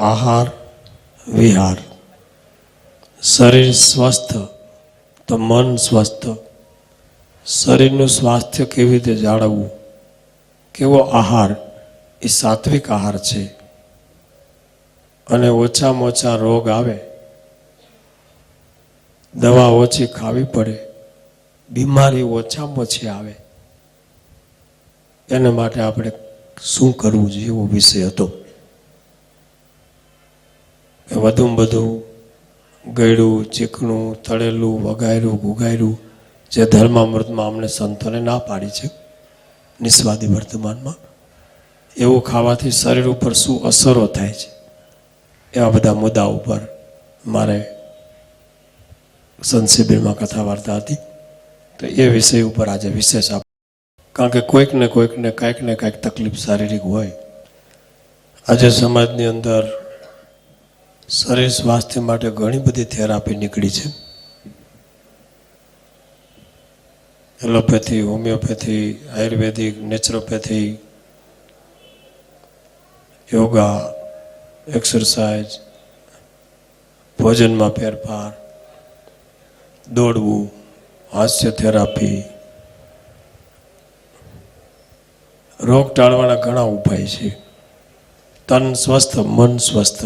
આહાર વિહાર. શરીર સ્વસ્થ તો મન સ્વસ્થ. શરીરનું સ્વાસ્થ્ય કેવી રીતે જાળવવું, કેવો આહાર, એ સાત્વિક આહાર છે. અને ઓછામાં ઓછા રોગ આવે, દવા ઓછી ખાવી પડે, બીમારી ઓછામાં ઓછી આવે, એના માટે આપણે શું કરવું જોઈએ એવો વિષય હતો. વધુમાં વધુ ગળ્યું, ચીકણું, તળેલું, વઘાર્યું, ગુગાર્યું, જે ધર્મામૃતમાં અમને સંતોને ના પાડી છે નિસ્વાદી વર્તમાનમાં, એવું ખાવાથી શરીર ઉપર શું અસરો થાય છે, એવા બધા મુદ્દા ઉપર મારે સંત શિબિરમાં કથા વાર્તા હતી. તો એ વિષય ઉપર આજે વિશેષ કારણ કે કોઈકને કાંઈક ને કાંઈક તકલીફ શારીરિક હોય. આજે સમાજની અંદર શરીર સ્વાસ્થ્ય માટે ઘણી બધી થેરાપી નીકળી છે. એલોપેથી, હોમિયોપેથી, આયુર્વેદિક, નેચરોપેથી, યોગા, એક્સરસાઇઝ, ભોજનમાં ફેરફાર, દોડવું, હાસ્ય થેરાપી, રોગ ટાળવાના ઘણા ઉપાય છે. તન સ્વસ્થ, મન સ્વસ્થ.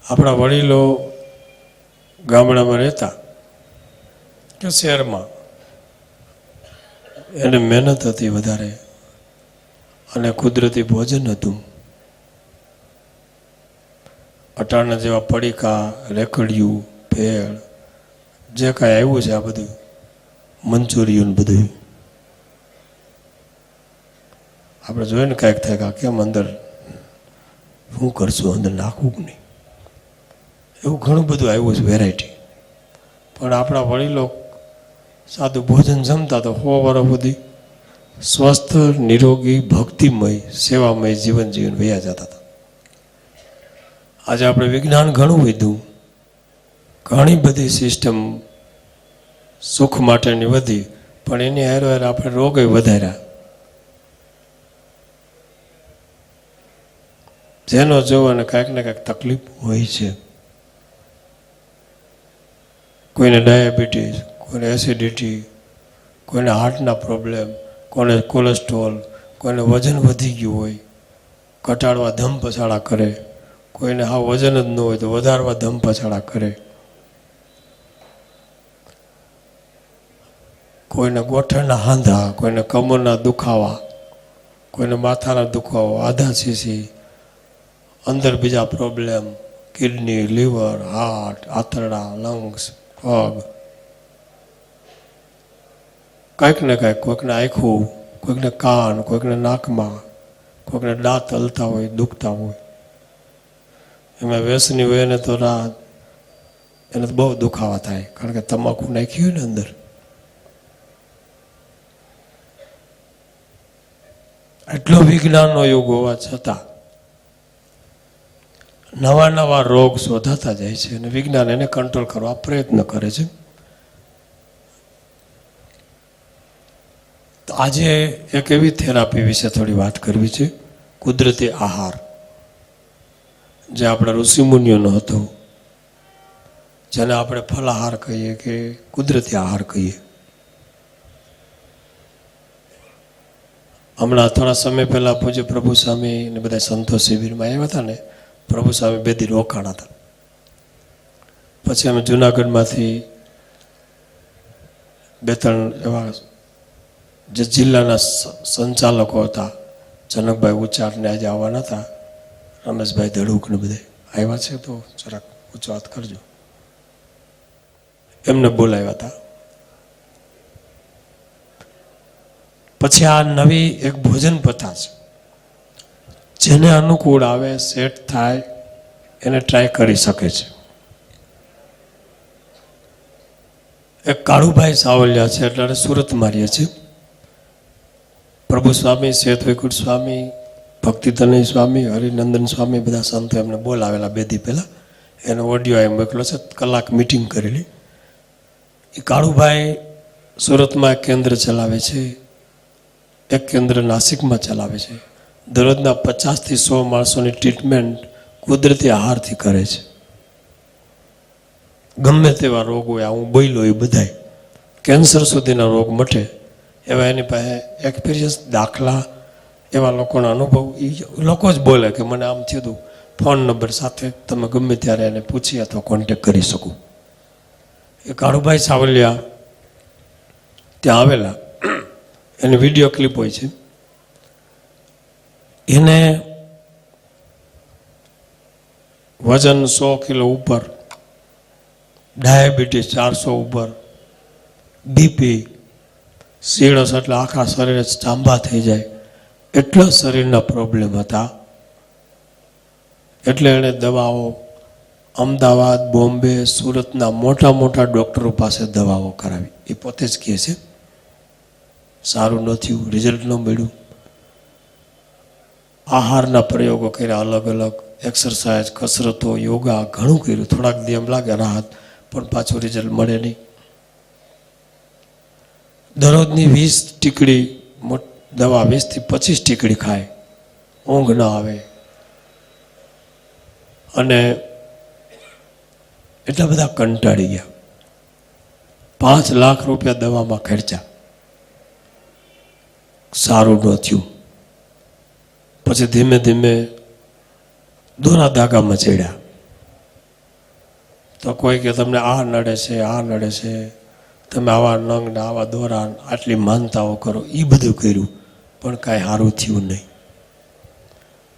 આપણા વડીલો ગામડામાં રહેતા કે શહેરમાં, એને મહેનત હતી વધારે અને કુદરતી ભોજન હતું. અટાણા જેવા પડીકા, રેકડિયું, ભેળ, જે કાંઈ આવ્યું છે આ બધું, મંચુરિયન બધું આપણે જોઈએ ને કાંઈક થાય કે કેમ અંદર શું કરશું, અંદર નાખવું કે નહીં, એવું ઘણું બધું આવ્યું છે વેરાયટી. પણ આપણા વડીલો સાદું ભોજન જમતા તો 100 વર્ષ સુધી સ્વસ્થ, નિરોગી, ભક્તિમય, સેવામય જીવન જીવન વયા જતા હતા. આજે આપણે વિજ્ઞાન ઘણું વધ્યું, ઘણી બધી સિસ્ટમ સુખ માટેની વધી, પણ એની હારે આપણે રોગે વધાર્યા. જેનો જોવો અને કાંઈક ને કાંઈક તકલીફ હોય છે. કોઈને ડાયાબિટીસ, કોઈને એસિડિટી, કોઈને હાર્ટના પ્રોબ્લેમ, કોઈને કોલેસ્ટ્રોલ, કોઈને વજન વધી ગયું હોય, ઘટાડવા ધમ પછાડા કરે, કોઈને હા વજન જ ન હોય તો વધારવા ધમ પછાડા કરે, કોઈને ગોઠણના હાંધા, કોઈને કમરના દુખાવા, કોઈને માથાના દુખાવા, આધા શીશી, અંદર બીજા પ્રોબ્લેમ, કિડની, લીવર, હાર્ટ, આંતરડા, લંગ્સ, પગ, કાંઈક ને કાંઈક, કોઈકને આંખું, કોઈકને કાન, કોઈકને નાકમાં, કોઈકને દાંત હલતા હોય, દુખતા હોય. એમાં વ્યસની હોય એને તો એને તો બહુ દુખાવા થાય, કારણ કે તમાકુ નાખી હોય ને અંદર. એટલો વિજ્ઞાનનો યુગ હોવા છતાં નવા નવા રોગ શોધાતા જાય છે અને વિજ્ઞાન એને કંટ્રોલ કરવા પ્રયત્ન કરે છે. તો આજે એક એવી થેરાપી વિશે થોડી વાત કરવી છે, કુદરતી આહાર, જે આપણા ઋષિમુનિઓનો હતો, જેને આપણે ફલાહાર કહીએ કે કુદરતી આહાર કહીએ. હમણાં થોડા સમય પહેલાં પૂજ્ય પ્રભુ સ્વામી ને બધા સંતો શિબિરમાં આવ્યા હતા ને, પ્રભુ સ્વામી 2 દી રોકાણા હતા. પછી અમે જુનાગઢમાંથી 2-3 એવા જે જિલ્લાના સંચાલકો હતા, જનકભાઈ ઉચાટને આજે આવવાના હતા, રમેશભાઈ ધડુકને બધા આવ્યા છે, તો જરાક ઊંચો વાત કરજો. એમને બોલાવ્યા હતા. પછી આ નવી એક ભોજન પ્રથા છે, જેને અનુકૂળ આવે, સેટ થાય, એને ટ્રાય કરી શકે છે. એક કાળુભાઈ સાવલિયા છે, એટલે સુરતમાં રહીએ છીએ. પ્રભુ સ્વામી, શેત વૈકુંઠ સ્વામી, ભક્તિતનય સ્વામી, હરિનંદન સ્વામી, બધા સંતો એમને બોલાવેલા 2 દી પહેલાં. એનો ઓડિયો એમ મોકલો છે, કલાક મિટિંગ કરેલી. એ કાળુભાઈ સુરતમાં એક કેન્દ્ર ચલાવે છે, એક કેન્દ્ર નાસિકમાં ચલાવે છે. દરરોજના 50 થી 100 માણસોની ટ્રીટમેન્ટ કુદરતી આહારથી કરે છે. ગમે તેવા રોગ હોય, હું બોલ્યો એ બધાય કેન્સર સુધીના રોગ મટે એવા એની પાસે એક્સપિરિયન્સ દાખલા, એવા લોકોના અનુભવ એ લોકો જ બોલે કે મને આમ થયું હતું. ફોન નંબર સાથે તમે ગમે ત્યારે એને પૂછી અથવા કોન્ટેક કરી શકો. એ કાળુભાઈ સાવલિયા ત્યાં આવેલા, એની વિડીયો ક્લિપ હોય છે. એને વજન 100 કિલો ઉપર, ડાયાબિટીસ 400 ઉપર, બીપી, સીળસ એટલે આખા શરીરે ચાંબા થઈ જાય એટલા શરીરના પ્રોબ્લેમ હતા. એટલે એણે દવાઓ અમદાવાદ, બોમ્બે, સુરતના મોટા મોટા ડૉક્ટરો પાસે દવાઓ કરાવી. એ પોતે જ કહે છે સારું ન થયું, રિઝલ્ટ ન મળ્યું. આહારના પ્રયોગો કર્યા અલગ અલગ, એક્સરસાઇઝ, કસરતો, યોગા, ઘણું કર્યું. થોડાક દી એમ લાગે રાહત, પણ પાછું રિઝલ્ટ મળે નહીં. દરરોજની 20 ટીકડી દવા, 20 થી 25 ટીકડી ખાય, ઊંઘ ન આવે. અને એટલા બધા કંટાળી ગયા. 5 લાખ રૂપિયા દવામાં ખર્ચા, સારું ન થયું. પછી ધીમે ધીમે દોરા ધાગામાં ચડ્યા. તો કોઈ કે તમને આ નડે છે, આ નડે છે, તમે આવા નંગ ને આવા દોરા, આટલી માનતાઓ કરો. એ બધું કર્યું પણ કાંઈ સારું થયું નહીં.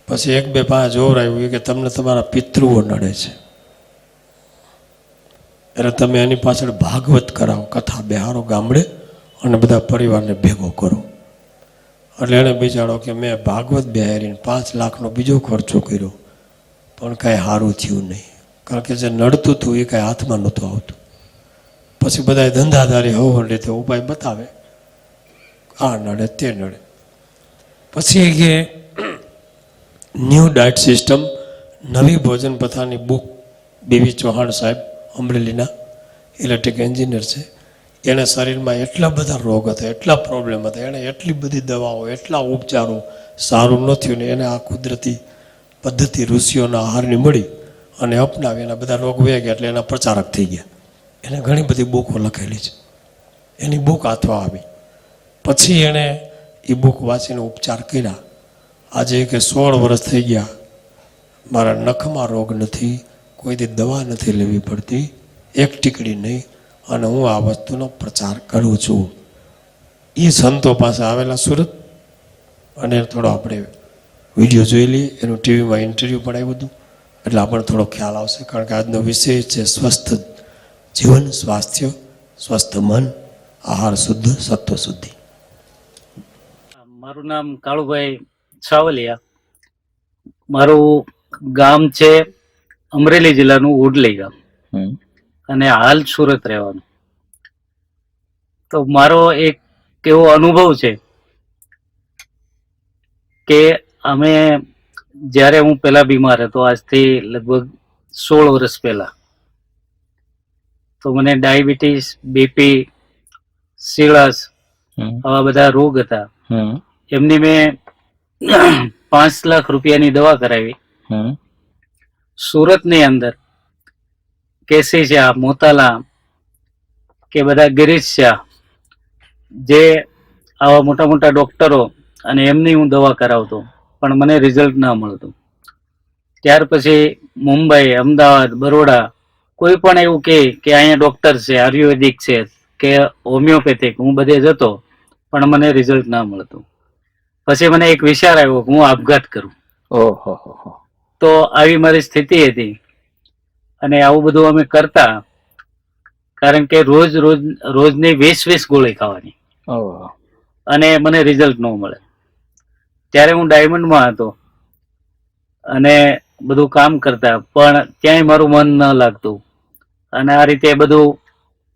પછી 1-2 જોવરાયું કે તમને તમારા પિતૃઓ નડે છે, એટલે તમે એની પાછળ ભાગવત કરાવો, કથા બેહારો ગામડે અને બધા પરિવારને ભેગો કરો. એટલે એણે બિચારો કે મેં ભાગવત બેહારીને 5 લાખનો બીજો ખર્ચો કર્યો પણ કાંઈ સારું થયું નહીં. કારણ કે જે નડતું હતું એ કાંઈ હાથમાં નહોતું આવતું. પછી બધા ધંધાદારી હોવાની રીતે ઉપાય બતાવે, આ નડે તે નડે. પછી કે ન્યૂ ડાયટ સિસ્ટમ, નવી ભોજન પથાની બુક, બીવી ચૌહાણ સાહેબ અમરેલીના ઇલેક્ટ્રિક એન્જિનિયર છે. એને શરીરમાં એટલા બધા રોગ હતા, એટલા પ્રોબ્લેમ હતા, એણે એટલી બધી દવાઓ, એટલા ઉપચારો, સારું ન થયું ને એને આ કુદરતી પદ્ધતિ ઋષિઓના આહારની મળી અને અપનાવી, એના બધા રોગ વહી ગયા. એટલે એના પ્રચારક થઈ ગયા. એને ઘણી બધી બુકો લખેલી છે. એની બુક હાથમાં આવી પછી એણે એ બુક વાંચીને ઉપચાર કર્યા. આજે કે 16 વર્ષ થઈ ગયા, મારા નખમાં રોગ નથી, કોઈથી દવા નથી લેવી પડતી, 1 ટીકડી નહીં, અને હું આ વસ્તુનો પ્રચાર કરું છું. એ સંતો પાસે આવેલા સુરત, અને થોડો આપણે વિડીયો જોઈ લઈએ. એનું ટીવીમાં ઇન્ટરવ્યૂ પણ આવ્યું હતું, એટલે આપણને થોડો ખ્યાલ આવશે. કારણ કે આજનો વિષય છે સ્વસ્થ જીવન, સ્વાસ્થ્ય, સ્વસ્થ મન, આહાર શુદ્ધ, સત્વ શુદ્ધિ. મારું નામ કાળુભાઈ સાવલિયા. મારું ગામ છે અમરેલી જિલ્લાનું ઉડલી ગામ, અને હાલ સુરત રહેવાનું. તો મારો એક એવો અનુભવ છે કે અમે જ્યારે હું પહેલા બીમાર હતો, આજથી લગભગ 16 વર્ષ પહેલા, તો મને ડાયાબિટીસ, બીપી, સીળસ આવા બધા રોગ હતા. એમની મેં 5 લાખ રૂપિયાની દવા કરાવી. સુરતની અંદર કેસી શાહ, મોતાલા કે બધા ગિરીશ શાહ, જે આવા મોટા મોટા ડોક્ટરો, અને એમની હું દવા કરાવતો પણ મને રિઝલ્ટ ના મળતું. ત્યાર પછી મુંબઈ, અમદાવાદ, બરોડા, કોઈ પણ એવું કે અહીંયા ડોક્ટર છે, આયુર્વેદિક છે કે હોમિયોપેથિક, હું બધે જતો પણ મને રિઝલ્ટ ના મળતું. પછી મને એક વિચાર આવ્યો કે હું આપઘાત કરું. તો આવી મારી સ્થિતિ હતી, અને આવું બધું અમે કરતા, કારણ કે રોજની 20 ગોળી ખાવાની, અને મને રિઝલ્ટ ન મળે. ત્યારે હું ડાયમંડમાં હતો અને બધું કામ કરતા, પણ ક્યાંય મારું મન ન લાગતું. અને આ રીતે બધું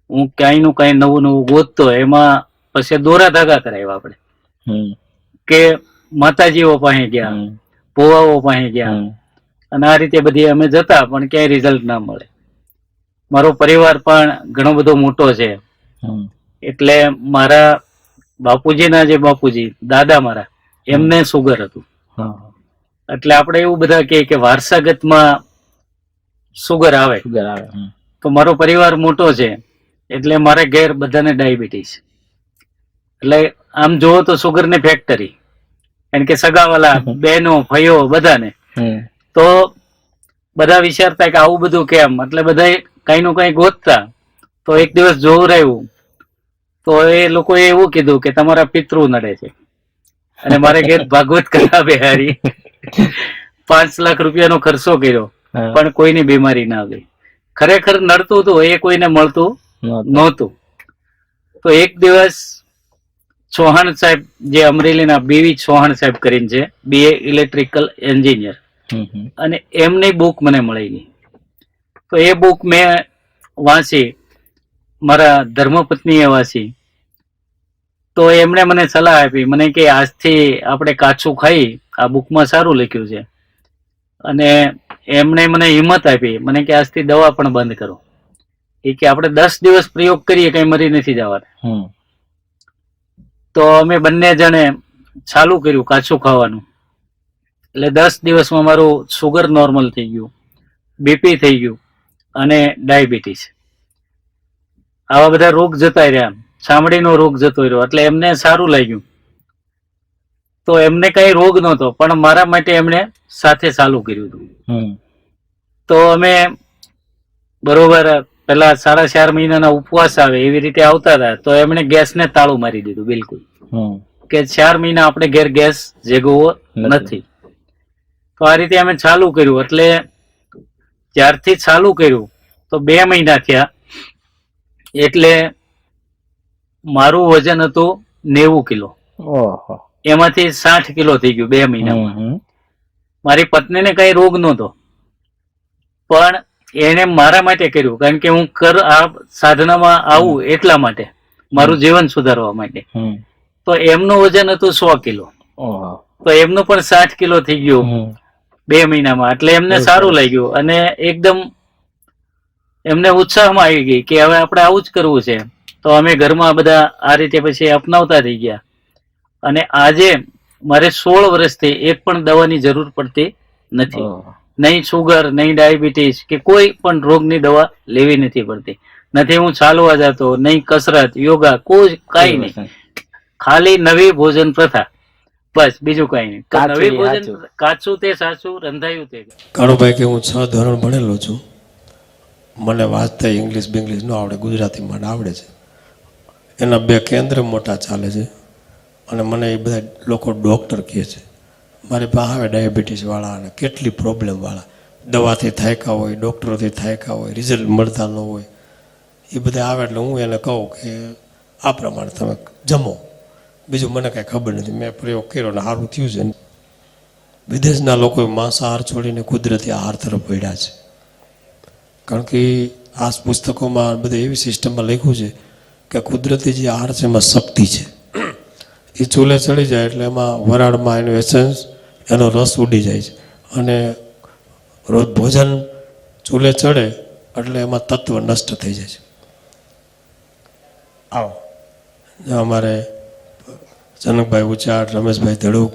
હું ક્યાંય નું કઈ નવું નવું ગોતતો. એમાં પછી દોરા ધાગા કરાવ્યા આપણે, કે માતાજીઓ પાસે ગયા, પોવાઓ પાસે ગયા, અને આ રીતે બધી અમે જતા પણ ક્યાંય રિઝલ્ટ ના મળે. મારો પરિવાર પણ ઘણો બધો મોટો છે, એટલે મારા બાપુજીના જે બાપુજી દાદા મારા એમને સુગર હતું. હા એટલે આપણે એવું બધા કહે કે વારસાગતમાં સુગર આવે. સુગર આવે. તો મારો પરિવાર મોટો છે એટલે મારે ઘેર બધાને ડાયાબિટીસ. એટલે આમ જોવો તો સુગર ની ફેક્ટરી, કારણ કે સગાવાલા બહેનો ભાઈઓ બધાને. તો બધા વિચારતા કે આવું બધું કેમ, એટલે બધા કઈ નું કઈ ગોતતા. તો એક દિવસ જોવું રહ્યું તો એ લોકોએ એવું કીધું કે તમારા પિતૃ નડે છે અને મારે ઘેર ભાગવત કરાવે હારી 5 લાખ રૂપિયાનો ખર્ચો કર્યો પણ કોઈની બીમારી ના આવી. ખરેખર નડતું હતું એ કોઈને મળતું નહોતું. તો એક દિવસ ચૌહાણ સાહેબ જે અમરેલીના બીવી ચૌહાણ સાહેબ કરીને છે, BA ઇલેક્ટ્રિકલ એન્જિનિયર, અને એમની બુક મને મળી ગઈ. તો એ બુક મેં વાંચી, મારા ધર્મપત્નીએ વાંચી. તો એમણે મને સલાહ આપી, મને કે આજથી આપણે કાચું ખાઈ, આ બુકમાં સારું લખ્યું છે. અને એમણે મને હિંમત આપી, મને કે આજથી દવા પણ બંધ કરો. એ કે આપણે 10 દિવસ પ્રયોગ કરીએ કઈ મરી નથી જવાના. તો અમે બંને જણે ચાલુ કર્યું કાચું ખાવાનું. એટલે 10 દિવસમાં મારું સુગર નોર્મલ થઈ ગયું, BP થઈ ગયું અને ડાયાબિટીસ. આવા બધા રોગ જતા રહ્યા. ચામડીનો રોગ જતો રહ્યો, એટલે એમને સારું લાગ્યું. તો એમને કઈ રોગ નહોતો, પણ મારા માટે એમણે સાથે ચાલુ કર્યું હતું. તો અમે બરોબર પેલા 4.5 મહિનાના ઉપવાસ આવે એવી રીતે આવતા હતા. તો એમણે ગેસને તાળું મારી દીધું બિલકુલ, કે 4 મહિના આપણે ઘેર ગેસ જેગવો નથી. તો આ રીતે અમે ચાલુ કર્યું. એટલે જ્યારથી ચાલુ કર્યું તો 2 મહિના થયા, એટલે મારું વજન હતું 90 કિલો, એમાંથી 60 કિલો થઈ ગયું 2 મહિનામાં. મારી પત્નીને કઈ રોગ નહોતો, પણ એને મારા માટે કર્યું, કારણ કે હું આ સાધનામાં આવું એટલા માટે, મારું જીવન સુધારવા માટે. તો એમનું વજન હતું 100 કિલો, તો એમનું પણ 60 કિલો થઈ ગયું 2 મહિનામાં. એટલે એમને સારું લાગ્યું અને એકદમ એમને ઉત્સાહમાં આવી ગઈ કે હવે આપણે આવું જ કરવું છે. તો અમે ઘરમાં બધા આ રીતે પછી અપનાવતા થઈ ગયા. અને આજે મારે 16 વર્ષથી એક પણ દવાની જરૂર પડતી નથી. નહીં સુગર, નહીં ડાયાબિટીસ કે કોઈ પણ રોગની દવા લેવી નથી પડતી. નથી હું ચાલવા જતો, નહીં કસરત, યોગા, કોઈ કઈ નહીં. ખાલી નવી ભોજન પ્રથા, બસ બીજું કઈ નહીં. નવી ભોજન, કાચું તે સાચું, રંધાયું તે. કાળુભાઈ કે હું 6 ધોરણ ભણેલો છું, મને વાંચતા ઇંગ્લિશ ન આવડે, ગુજરાતી મને આવડે છે. એના 2 કેન્દ્ર મોટા ચાલે છે અને મને એ બધા લોકો ડૉક્ટર કહે છે. મારી પાસે આવે ડાયાબિટીસવાળા અને કેટલી પ્રોબ્લેમવાળા, દવાથી થાક્યા હોય, ડૉક્ટરોથી થાક્યા હોય, રિઝલ્ટ મળતા ન હોય, એ બધા આવે. એટલે હું એને કહું કે આ પ્રમાણે તમે જમો, બીજું મને કાંઈ ખબર નથી. મેં પ્રયોગ કર્યો ને સારું થયું છે. વિદેશના લોકોએ માંસાહાર છોડીને કુદરતી આહાર તરફ વળ્યા છે, કારણ કે આ પુસ્તકોમાં બધા એવી સિસ્ટમમાં લખ્યું છે કે કુદરતી જે આહાર છે એમાં શક્તિ છે. એ ચૂલે ચડી જાય એટલે એમાં વરાળમાં એનું એસેન્સ, એનો રસ ઉડી જાય છે. અને રોજ ભોજન ચૂલે ચડે એટલે એમાં તત્વ નષ્ટ થઈ જાય છે. આવો અમારે જનકભાઈ ઉચાટ, રમેશભાઈ ધડુક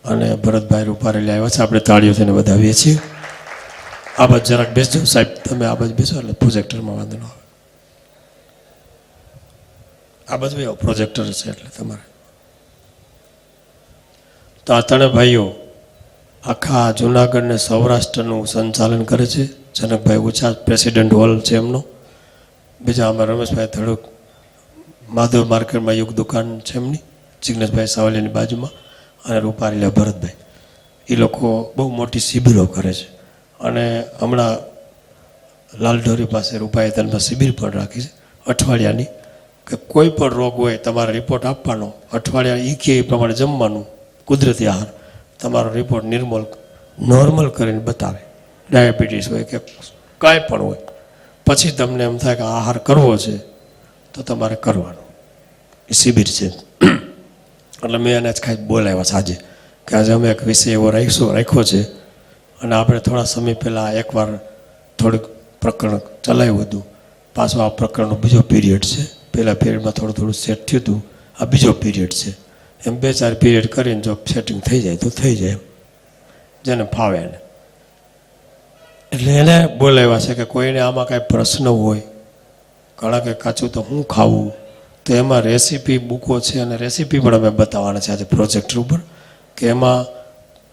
અને ભરતભાઈ રૂપારેલી આવ્યા છે. આપણે તાળીઓ થઈને વધાવીએ છીએ. આ બાજુ જરાક બેસજો સાહેબ, તમે આ બાજુ બેસો એટલે પ્રોજેક્ટરમાં વાંધો ન આવે. આ બાજુ પ્રોજેક્ટર છે એટલે તમારે. તો આ 3 ભાઈઓ આખા જુનાગઢ ને સૌરાષ્ટ્રનું સંચાલન કરે છે. જનકભાઈ ઉચાટ પ્રેસિડેન્ટ હોલ છે એમનો. બીજા અમારા રમેશભાઈ ધડુક માધવ માર્કેટમાં યુગ દુકાન છે એમની, જિગ્નેશભાઈ સાવલીની બાજુમાં, અને રૂપારેલા ભરતભાઈ. એ લોકો બહુ મોટી શિબિરો કરે છે. અને હમણાં લાલઢોરી પાસે રૂપાયતનમાં શિબિર પણ રાખી છે અઠવાડિયાની, કે કોઈ પણ રોગ હોય તમારે રિપોર્ટ આપવાનો, અઠવાડિયા એ કે એ પ્રમાણે જમવાનું, કુદરતી આહાર, તમારો રિપોર્ટ નોર્મલ કરીને બતાવે. ડાયાબિટીસ હોય કે કાંઈ પણ હોય, પછી તમને એમ થાય કે આહાર કરવો છે તો તમારે કરવાનો. એ શિબિર છે. એટલે મેં એને જ ખાલી બોલાવ્યા છે આજે, કે આજે અમે એક વિષય એવો રાખ્યો છે. અને આપણે થોડા સમય પહેલાં એકવાર થોડુંક પ્રકરણ ચલાવ્યું હતું. પાછું આ પ્રકરણનો બીજો પીરિયડ છે. પહેલાં પીરિયડમાં થોડું સેટ થયું હતું, આ બીજો પીરિયડ છે. એમ 2-4 પીરિયડ કરીને જો સેટિંગ થઈ જાય તો થઈ જાય, એમ જેને ફાવે એને. એટલે એને બોલાવ્યા છે કે કોઈને આમાં કાંઈ પ્રશ્ન હોય, ઘણા કે કાચું તો હું ખાવું, તો એમાં રેસીપી બુકો છે અને રેસીપી પણ અમે બતાવવાના છે આજે પ્રોજેક્ટર ઉપર, કે એમાં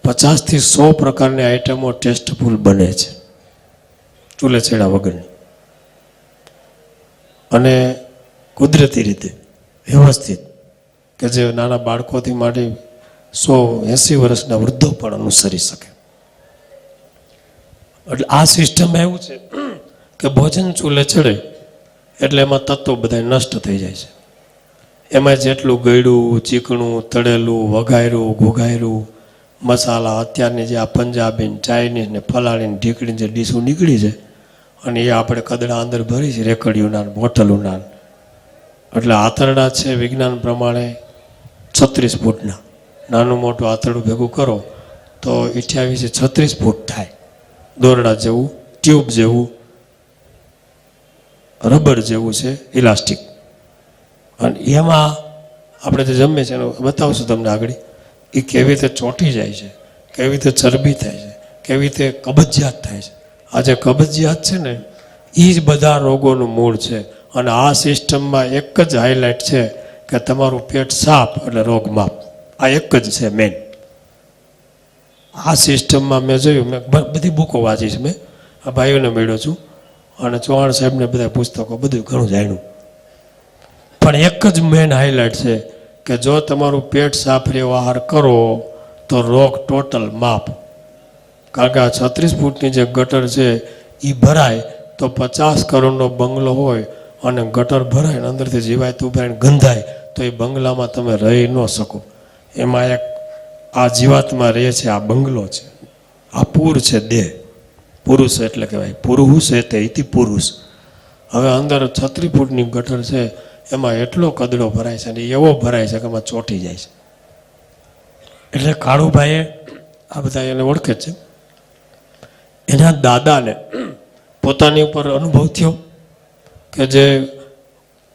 50 થી 100 પ્રકારની આઈટમો ટેસ્ટફુલ બને છે ચૂલે છેડા વગરની, અને કુદરતી રીતે વ્યવસ્થિત, કે જે નાના બાળકોથી માંડી 100-80 વર્ષના વૃદ્ધો પણ અનુસરી શકે. એટલે આ સિસ્ટમ એવું છે કે ભોજન ચૂલે ચડે એટલે એમાં તત્વો બધા નષ્ટ થઈ જાય છે. એમાં જેટલું ગળ્યું, ચીકણું, તળેલું, વઘાર્યું, ઘોઘાર્યું, મસાલા, અત્યારની જે આ પંજાબી, ચાઇનીઝ ને ફલાણી ઢીકડીની જે ડીશો નીકળી છે, અને એ આપણે કદડા અંદર ભરી છે, રેકડીઓના, બોટલોના. એટલે આંતરડા છે વિજ્ઞાન પ્રમાણે 36 ફૂટના, નાનું મોટું આંતરડું ભેગું કરો તો 28-36 ફૂટ થાય. દોરડા જેવું, ટ્યુબ જેવું, રબર જેવું છે, ઇલાસ્ટિક. અને એમાં આપણે જે જમે છે એનું બતાવશું તમને આગળ, એ કેવી રીતે ચોંટી જાય છે, કેવી રીતે ચરબી થાય છે, કેવી રીતે કબજિયાત થાય છે. આ જે કબજિયાત છે ને એ જ બધા રોગોનું મૂળ છે. અને આ સિસ્ટમમાં એક જ હાઇલાઇટ છે કે તમારું પેટ સાફ એટલે રોગ માપ. આ એક જ છે મેન. આ સિસ્ટમમાં મેં જોયું, મેં બધી બુકો વાંચી છે, મેં આ ભાઈઓને મળ્યો છું અને ચૌહાણ સાહેબને બધા પુસ્તકો બધું ઘણું જાણ્યું, પણ એક જ મેન હાઇલાઇટ છે કે જો તમારું પેટ સાફ રહ્યો આહાર કરો તો રોગ ટોટલ માપ. કારણ કે આ 36 ફૂટની જે ગટર છે એ ભરાય તો 50 કરોડનો બંગલો હોય અને ગટર ભરાય ને અંદરથી જીવાય ઉભરાઈને ગંધાય તો એ બંગલામાં તમે રહી ન શકો. એમાં એક આ જીવાતમાં રહે છે, આ બંગલો છે, આ પૂર છે, દેહ. પુરુષ એટલે કહેવાય પુરુષ તે ઇતિ પુરુષ. હવે અંદર 36 ફૂટની ગટર છે, એમાં એટલો કદડો ભરાય છે અને એવો ભરાય છે કે એમાં ચોંટી જાય છે. એટલે કાળુભાઈએ આ બધા એને ઓળખે છે. એના દાદાને પોતાની ઉપર અનુભવ થયો કે જે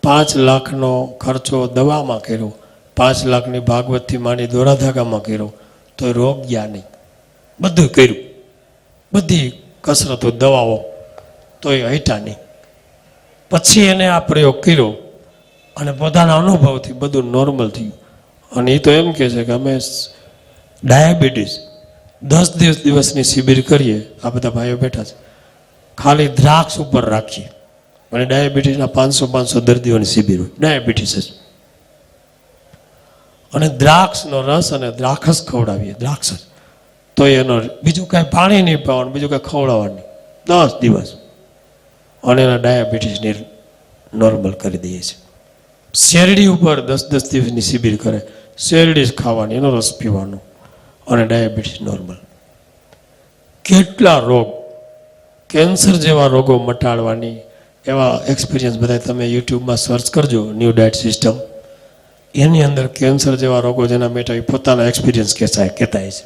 5 લાખનો ખર્ચો દવામાં કર્યો, 5 લાખની ભાગવતથી માંડી દોરાધાગામાં કર્યો, તો રોગ ગયા નહીં. બધું કર્યું, બધી કસરતો, દવાઓ, તો એ હટ્યા નહીં. પછી એને આ પ્રયોગ કર્યો અને પોતાના અનુભવથી બધું નોર્મલ થયું. અને એ તો એમ કહે છે કે અમે ડાયાબિટીસ 10 દિવસની શિબિર કરીએ, આ બધા ભાઈઓ બેઠા છે, ખાલી દ્રાક્ષ ઉપર રાખીએ. અને ડાયાબિટીસના 500 દર્દીઓની શિબિર હોય, ડાયાબિટીસ જ. અને દ્રાક્ષનો રસ અને દ્રાક્ષ ખવડાવીએ, દ્રાક્ષ જ. તો એનો બીજું કાંઈ પાણી નહીં પાવાનું, બીજું કાંઈ ખવડાવવાનું નહીં, 10 દિવસ. અને એના ડાયાબિટીસની નોર્મલ કરી દઈએ છીએ. શેરડી ઉપર 10 દિવસની શિબિર કરે, શેરડી જ ખાવાની, એનો રસ પીવાનો, અને ડાયાબિટીસ નોર્મલ. કેટલા રોગ, કેન્સર જેવા રોગો મટાડવાની એવા એક્સપિરિયન્સ બધા તમે યુટ્યુબમાં સર્ચ કરજો, ન્યૂ ડાયટ સિસ્ટમ. એની અંદર કેન્સર જેવા રોગો જેના મેટા એ પોતાના એક્સપિરિયન્સ કહેતા છે.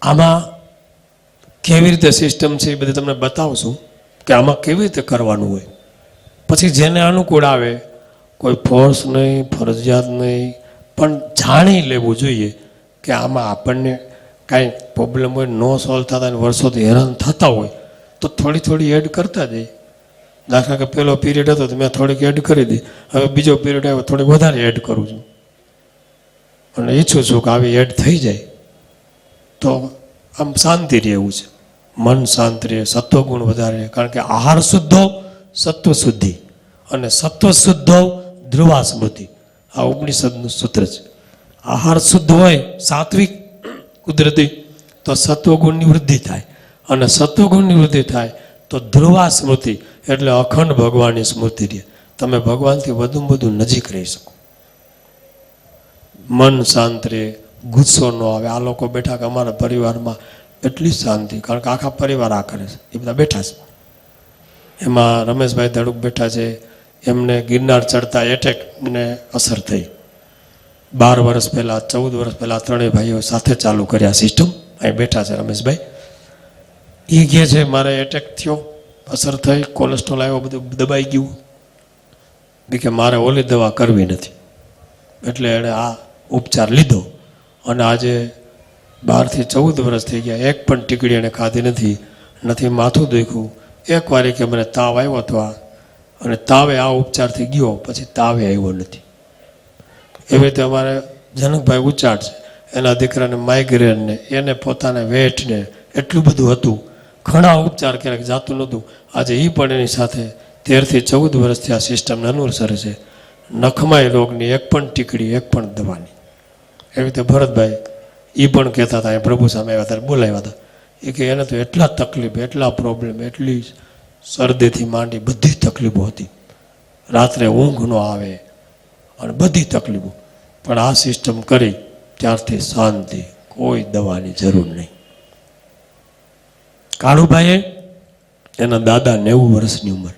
આમાં કેવી રીતે સિસ્ટમ છે એ બધી તમને બતાવશું કે આમાં કેવી રીતે કરવાનું હોય. પછી જેને અનુકૂળ આવે, કોઈ ફોર્સ નહીં, ફરજિયાત નહીં, પણ જાણી લેવું જોઈએ કે આમાં આપણને કાંઈ પ્રોબ્લેમ હોય, ન સોલ્વ થતા હોય, વર્ષોથી હેરાન થતા હોય તો થોડી એડ કરતા જઈએ. દાખલા કે પહેલો પીરિયડ હતો તો મેં થોડીક એડ કરી દી, હવે બીજો પીરિયડ આવ્યો થોડીક વધારે એડ કરું છું, અને ઈચ્છું છું કે આવી એડ થઈ જાય તો આમ શાંતિ રહે એવું છે. મન શાંત રહે, સત્વગુણ વધારે, કારણ કે આહાર શુદ્ધો સત્વ શુદ્ધિ, અને સત્વ શુદ્ધો ધ્રુવા સ્મૃતિ. આ ઉપનિષદનું સૂત્ર છે. આહાર શુદ્ધ હોય, સાત્વિક, કુદરતી, તો સત્વગુણની વૃદ્ધિ થાય, અને સત્વગુણની વૃદ્ધિ થાય તો ધ્રુવા સ્મૃતિ એટલે અખંડ ભગવાનની સ્મૃતિ રહે. તમે ભગવાનથી વધુમાં વધુ નજીક રહી શકો. મન શાંત રહે, ગુસ્સો ન આવે. આ લોકો બેઠા કે અમારા પરિવારમાં એટલી શાંતિ, કારણ કે આખા પરિવાર આ કરે છે, એ બધા બેઠા છે. એમાં રમેશભાઈ ધડુક બેઠા છે, એમને ગિરનાર ચડતા એટેકને અસર થઈ. 12 વર્ષ પહેલાં, 14 વર્ષ પહેલાં ત્રણેય ભાઈઓ સાથે ચાલુ કર્યા સિસ્ટમ. અહીં બેઠા છે રમેશભાઈ. એ કહે છે મારે એટેક થયો, અસર થઈ, કોલેસ્ટ્રોલ આવ્યો, બધું દબાઈ ગયું. બી કે મારે ઓલી દવા કરવી નથી. એટલે એણે આ ઉપચાર લીધો અને આજે 12 થી 14 વર્ષ થઈ ગયા, એક પણ ટીકડી એણે ખાધી નથી માથું દુખ્યું. એકવાર કે મને તાવ આવ્યો હતો અને તાવે આ ઉપચારથી ગયો, પછી તાવે આવ્યો નથી. એવી રીતે અમારે જનકભાઈ ઉચાડ છે, એના દીકરાને માઇગ્રેન ને એને પોતાને વેઠ ને એટલું બધું હતું, ઘણા ઉપચાર ક્યારેક જાતું નહોતું. આજે એ પણ એની સાથે 13 થી 14 વર્ષથી આ સિસ્ટમને અનુસરે છે. નખમાય રોગની એક પણ ટીકડી, એક પણ દવાની. એવી રીતે ભરતભાઈ એ પણ કહેતા હતા, એ પ્રભુ સામે આવ્યા ત્યારે બોલાવ્યા હતા, એ કે એને તો એટલા તકલીફ, એટલા પ્રોબ્લેમ, એટલી શરદીથી માંડી બધી તકલીફો હતી, રાત્રે ઊંઘ ન આવે અને બધી તકલીફો. પણ આ સિસ્ટમ કરી ત્યારથી શાંતિ, કોઈ દવાની જરૂર નહીં. કાળુભાઈએ એના દાદા 90 વર્ષની ઉંમર,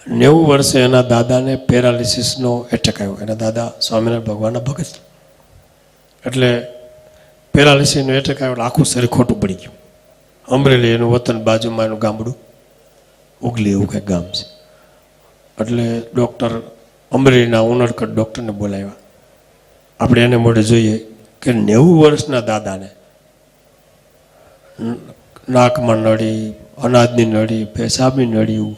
90 વર્ષે એના દાદાને પેરાલિસિસનો એટેક આવ્યો. એના દાદા સ્વામિનારાયણ ભગવાનના ભગત, એટલે પેરાલિસિસનો એટેક આવ્યો એટલે આખું શરીર ખોટું પડી ગયું. અમરેલી એનું વતન, બાજુમાં એનું ગામડું ઉગલી એવું કંઈક ગામ છે. એટલે ડૉક્ટર અમરેલીના ઉનડકટ ડૉક્ટરને બોલાવ્યા. આપણે એને મોઢે જોઈએ કે 90 વર્ષના દાદાને નાકમાં નળી, અનાજની નળી, પેશાબની નળીયું.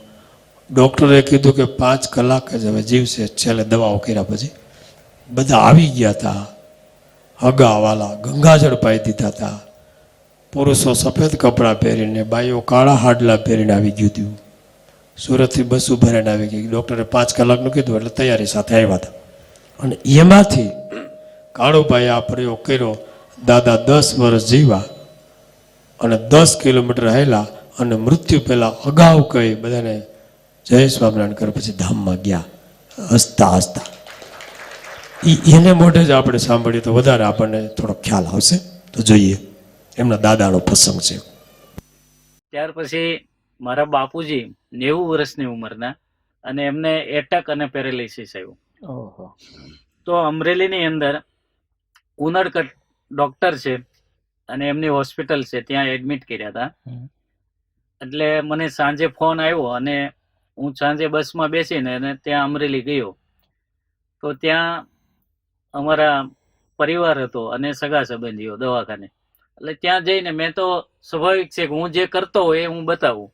ડૉક્ટરે કીધું કે 5 કલાક જ હવે જીવશે. છેલ્લે દવાઓ કર્યા પછી બધા આવી ગયા હતા. હગાવાલા ગંગાજળ પાઈ દીધા હતા. પુરુષો સફેદ કપડાં પહેરીને, બાઈઓ કાળા હાડલા પહેરીને આવી ગયું હતું. સુરતથી બસો ભરાઈને આવી ગઈ. ડૉક્ટરે 5 કલાકનું કીધું એટલે તૈયારી સાથે આવ્યા હતા. અને એમાંથી કાળુભાઈ આ પ્રયોગ કર્યો. દાદા 10 વર્ષ જીવ્યા અને 10 કિલોમીટર હાલ્યા અને મૃત્યુ પહેલાં અગાઉ કહી બધાને જય સ્વામિનારાયણ કરે પછી ધામમાં ગયા હસતા હસતા. એને મોઢે જ આપણે સાંભળીએ તો વધારે આપણને થોડો ખ્યાલ આવશે. તો જોઈએ, એમના દાદાનો પ્રસંગ છે. ત્યાર પછી મારા બાપુજી 90 વર્ષની ઉંમરના, અને એમને એટેક અને પેરાલિસિસ આવ્યું. તો અમરેલીની અંદર ઉનડકટ ડોક્ટર છે અને એમની હોસ્પિટલ છે, ત્યાં એડમિટ કર્યા હતા. એટલે મને સાંજે ફોન આવ્યો અને હું સાંજે બસમાં બેસીને અને ત્યાં અમરેલી ગયો. તો ત્યાં અમારા પરિવાર હતો અને સગા સંબંધીઓ દવાખાને. એટલે ત્યાં જઈને મેં તો સ્વાભાવિક છે કે હું જે કરતો હોય એ હું બતાવું.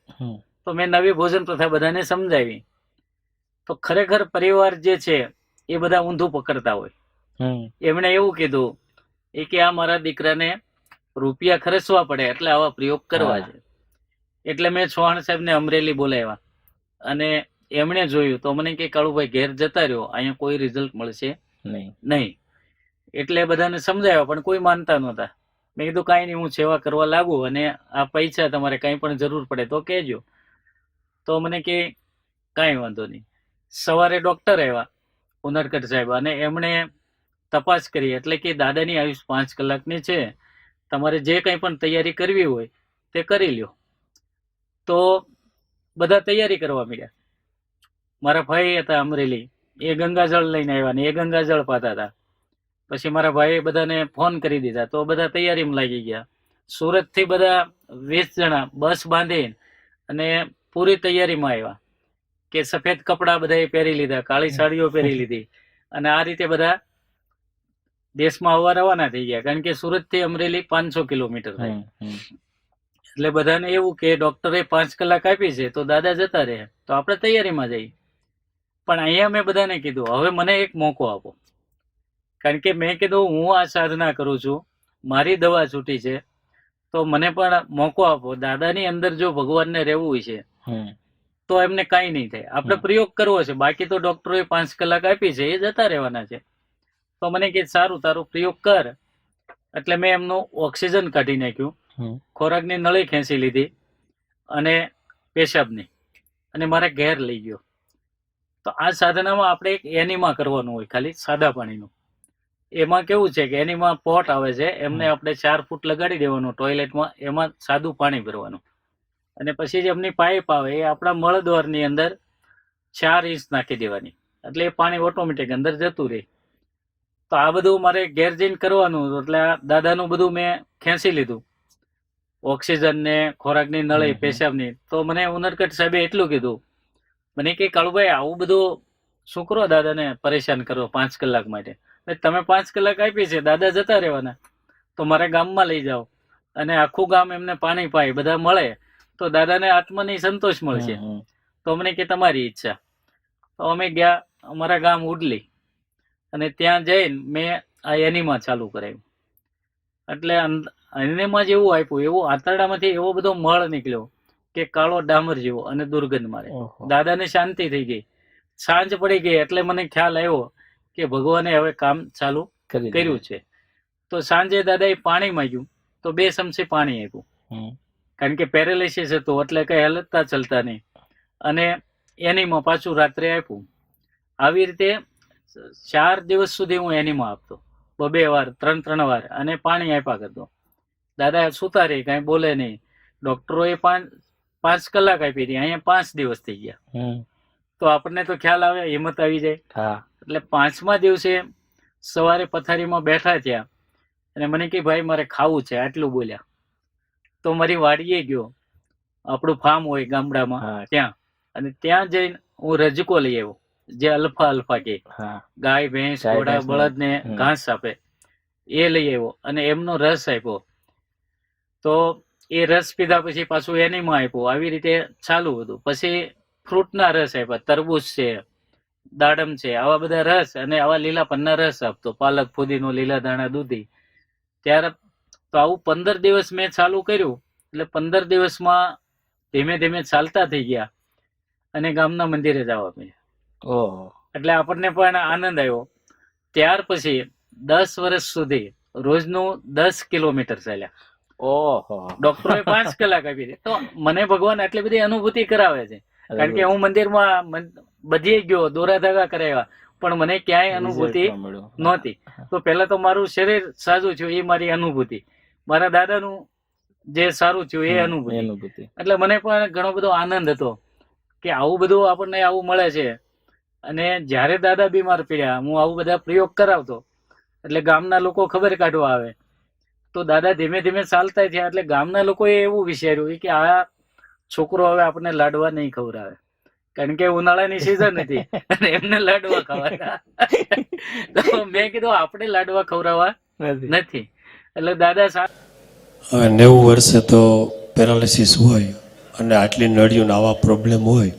તો મેં નવી ભોજન પ્રથા બધાને સમજાવી. તો ખરેખર પરિવાર જે છે એ બધા ઊંધું પકડતા હોય. એમણે એવું કીધું એ કે આ મારા દીકરાને રૂપિયા ખર્ચવા પડે એટલે આવા પ્રયોગ કરવા છે. એટલે મેં ચૌહાણ સાહેબને અમરેલી બોલાવ્યા અને એમણે જોયું તો મને કે કાળુભાઈ ઘેર જતા રહ્યો, અહીંયા કોઈ રિઝલ્ટ મળશે નહીં. એટલે બધાને સમજાવ્યા પણ કોઈ માનતા નહોતા. મેં કીધું કાંઈ નહીં, હું સેવા કરવા લાગુ અને આ પૈસા તમારે કાંઈ પણ જરૂર પડે તો કહેજો. તો મને કે કાંઈ વાંધો નહીં. સવારે ડૉક્ટર આવ્યા ઉનડકટ સાહેબ અને એમણે તપાસ કરી. એટલે કે દાદાની આયુષ 5 કલાકની છે, તમારે જે કંઈ પણ તૈયારી કરવી હોય તે કરી લ્યો. તો બધા તૈયારી કરવા માંડ્યા. મારા ભાઈ હતા અમરેલી, એ ગંગાજળ લઈને આવ્યા ને એ ગંગાજળ પાતા હતા. પછી મારા ભાઈએ બધાને ફોન કરી દીધા તો બધા તૈયારીમાં લાગી ગયા. સુરતથી બધા 20 જણા બસ બાંધી અને પૂરી તૈયારીમાં આવ્યા કે સફેદ કપડાં બધાએ પહેરી લીધા, કાળી સાડીઓ પહેરી લીધી અને આ રીતે બધા દેશમાં આવવા રવાના થઈ ગયા. કારણ કે સુરતથી અમરેલી 500 કિલોમીટર થાય. એટલે બધાને એવું કે ડોક્ટરે 5 કલાક આપી છે તો દાદા જતા રહે તો આપણે તૈયારીમાં જઈએ. પણ અહીંયા મેં બધાને કીધું હવે મને એક મોકો આપો. કારણ કે મેં કીધું હું આ સાધના કરું છું, મારી દવા છૂટી છે, તો મને પણ મોકો આપો. દાદાની અંદર જો ભગવાનને રહેવું હોય છે તો એમને કાંઈ નહીં થાય. આપણે પ્રયોગ કરવો છે, બાકી તો ડોક્ટરોએ 5 કલાક આપી છે એ જતા રહેવાના છે. તો મને કે સારું, તારો પ્રયોગ કર. એટલે મેં એમનું ઓક્સિજન કાઢી નાખ્યું, ખોરાકની નળી ખેંચી લીધી અને પેશાબની, અને મારા ઘેર લઈ ગયો. તો આ સાધનામાં આપણે એક એનિમા કરવાનું હોય, ખાલી સાદા પાણીનું. એમાં કેવું છે કે એનિમા પોટ આવે છે, એમને આપણે 4 ફૂટ લગાડી દેવાનું ટોયલેટમાં, એમાં સાદું પાણી ભરવાનું અને પછી જે એમની પાઇપ આવે એ આપણા મળદ્વારની અંદર 4 ઇંચ નાખી દેવાની, એટલે એ પાણી ઓટોમેટિક અંદર જતું રહે. તો આ બધું મારે ઘેર જઈને કરવાનું. એટલે આ દાદાનું બધું મેં ખેંચી લીધું, ઓક્સિજન ને ખોરાકની નળી, પેશાબની. તો મને ઉનડકટ સાહેબે એટલું કીધું મને કે કાળુભાઈ આવું બધું શું કરો દાદાને પરેશાન કરો 5 કલાક માટે? તમે 5 કલાક આપી છે, દાદા જતા રહેવાના, તો મારા ગામમાં લઈ જાઓ અને આખું ગામ એમને પાણી પાય બધા મળે તો દાદાને આત્માની સંતોષ મળશે. તો અમને કે તમારી ઈચ્છા. તો અમે ગયા અમારા ગામ ઉડલી અને ત્યાં જઈને મેં આ એનિમા ચાલુ કરાવ્યું. એટલે એનિમા જેવું આપ્યું, એવું આંતરડામાંથી એવો બધો મળ નીકળ્યો કે કાળો ડામર જેવો અને દુર્ગંધ મારે. દાદાને શાંતિ થઈ ગઈ. સાંજ પડી ગઈ એટલે મને ખ્યાલ આવ્યો કે ભગવાને હવે કામ ચાલુ કર્યું છે. તો સાંજે દાદાએ પાણી માંગ્યું તો 2 ચમચી પાણી આપ્યું, કારણ કે પેરેલિસિસ હતું એટલે કઈ હલતા ચલતા નહીં. અને એનીમાં પાછું રાત્રે આપ્યું. આવી રીતે 4 દિવસ સુધી હું એનીમાં આપતો, 2 વાર 3 વાર, અને પાણી આપ્યા કરતો. દાદા સુતા રહી, કઈ બોલે નહીં. ડોક્ટરોએ 5 કલાક આપી હતી, અહીંયા 5 દિવસ થઈ ગયા. તો આપણને તો ખ્યાલ આવે, હિંમત આવી જાય. એટલે 5મા દિવસે સવારે પથારીમાં બેઠા થયા અને મને કે ભાઈ મારે ખાવું છે, આટલું બોલ્યા. તો મારી વાડીએ ગયો, આપણું ફાર્મ હોય ગામડામાં ત્યાં, અને ત્યાં જઈને હું રજકો લઈ આવ્યો, જે અલ્ફા કે ગાય ભેંસ ઘોડા બળદ ને ઘાસ આપે, એ લઈ આવ્યો અને એમનો રસ આપ્યો. તો એ રસ પીધા પછી પાછું એનીમાં આપ્યું. આવી રીતે ચાલુ હતું. પછી ફ્રૂટના રસ આપ્યા, તરબૂચ છે, દાડમ છે, આવા બધા રસ, અને આવા લીલા પન્ના રસ આપતો, પાલક, ફુદીનો, લીલા દાણા, દૂધી. ત્યારે તો આવું 15 દિવસ મેં ચાલુ કર્યું. એટલે 15 દિવસમાં ધીમે ધીમે ચાલતા થઈ ગયા અને ગામના મંદિરે જવા મળ્યા. એટલે આપણને પણ આનંદ આવ્યો. ત્યાર પછી 10 વર્ષ સુધી રોજનું 10 કિલોમીટર ચાલ્યા. ડોક્ટરોએ 5 કલાક આપી દે. તો મને ભગવાન આટલી બધી અનુભૂતિ કરાવે છે, કારણ કે હું મંદિરમાં બધે ગયો, દોરા ધાગા કરાવ્યા, પણ મને ક્યાંય અનુભૂતિ નહોતી. તો પેલા તો મારું શરીર સાજું થયું, એ મારી અનુભૂતિ. મારા દાદાનું જે સારું થયું એ અનુભૂતિ. એટલે મને પણ ઘણો બધો આનંદ હતો કે આવું બધું આપણને આવું મળે છે. અને જ્યારે દાદા બીમાર પડ્યા, હું આવું બધા પ્રયોગ કરાવતો એટલે ગામના લોકો ખબર કાઢવા આવે. તો દાદા ધીમે ધીમે ચાલતા થયા. એટલે ગામના લોકોએ એવું વિચાર્યું કે આ છોકરો હવે આપણને લાડવા નહીં ખવડાવે, કારણ કે ઉનાળાની સિઝન હતી અને એમને લાડવા ખવડાવવા. તો મેં કીધું આપણે લાડવા ખવડાવવા નથી. એટલે દાદા હવે 90 વર્ષે તો પેરાલિસિસ હોય અને આટલી નળીઓને આવા પ્રોબ્લેમ હોય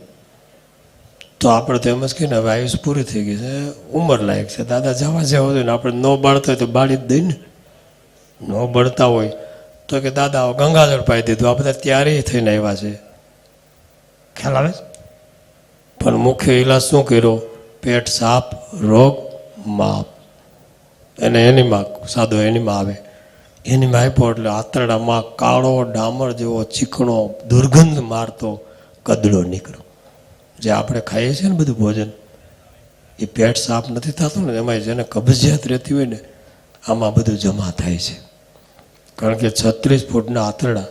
તો આપણે તો એમ જ કહીએ ને હવે આયુષ પૂરી થઈ ગઈ છે, ઉંમર લાયક છે, દાદા જવા જેવા હોય ને. આપણે ન બાળતા હોય તો બાળી જ દઈ ને, ન બળતા હોય તો કે દાદા ગંગાજળ પાઈ દીધું. આ બધા ત્યારે થઈને આવ્યા છે, ખ્યાલ આવે છે. પણ મુખ્ય ઈલાજ શું કર્યો? પેટ સાફ, રોગ માપ. એને એનીમાં સાદો એનીમાં આવે, એનીમાં આપ્યો એટલે આંતરડામાં કાળો ડામર જેવો ચીકણો દુર્ગંધ મારતો કદડો નીકળ્યો. જે આપણે ખાઈએ છીએ ને બધું ભોજન, એ પેટ સાફ નથી થતું ને, એમાં જેને કબજિયાત રહેતી હોય ને આમાં બધું જમા થાય છે. કારણ કે 36 ફૂટના આંતરડા,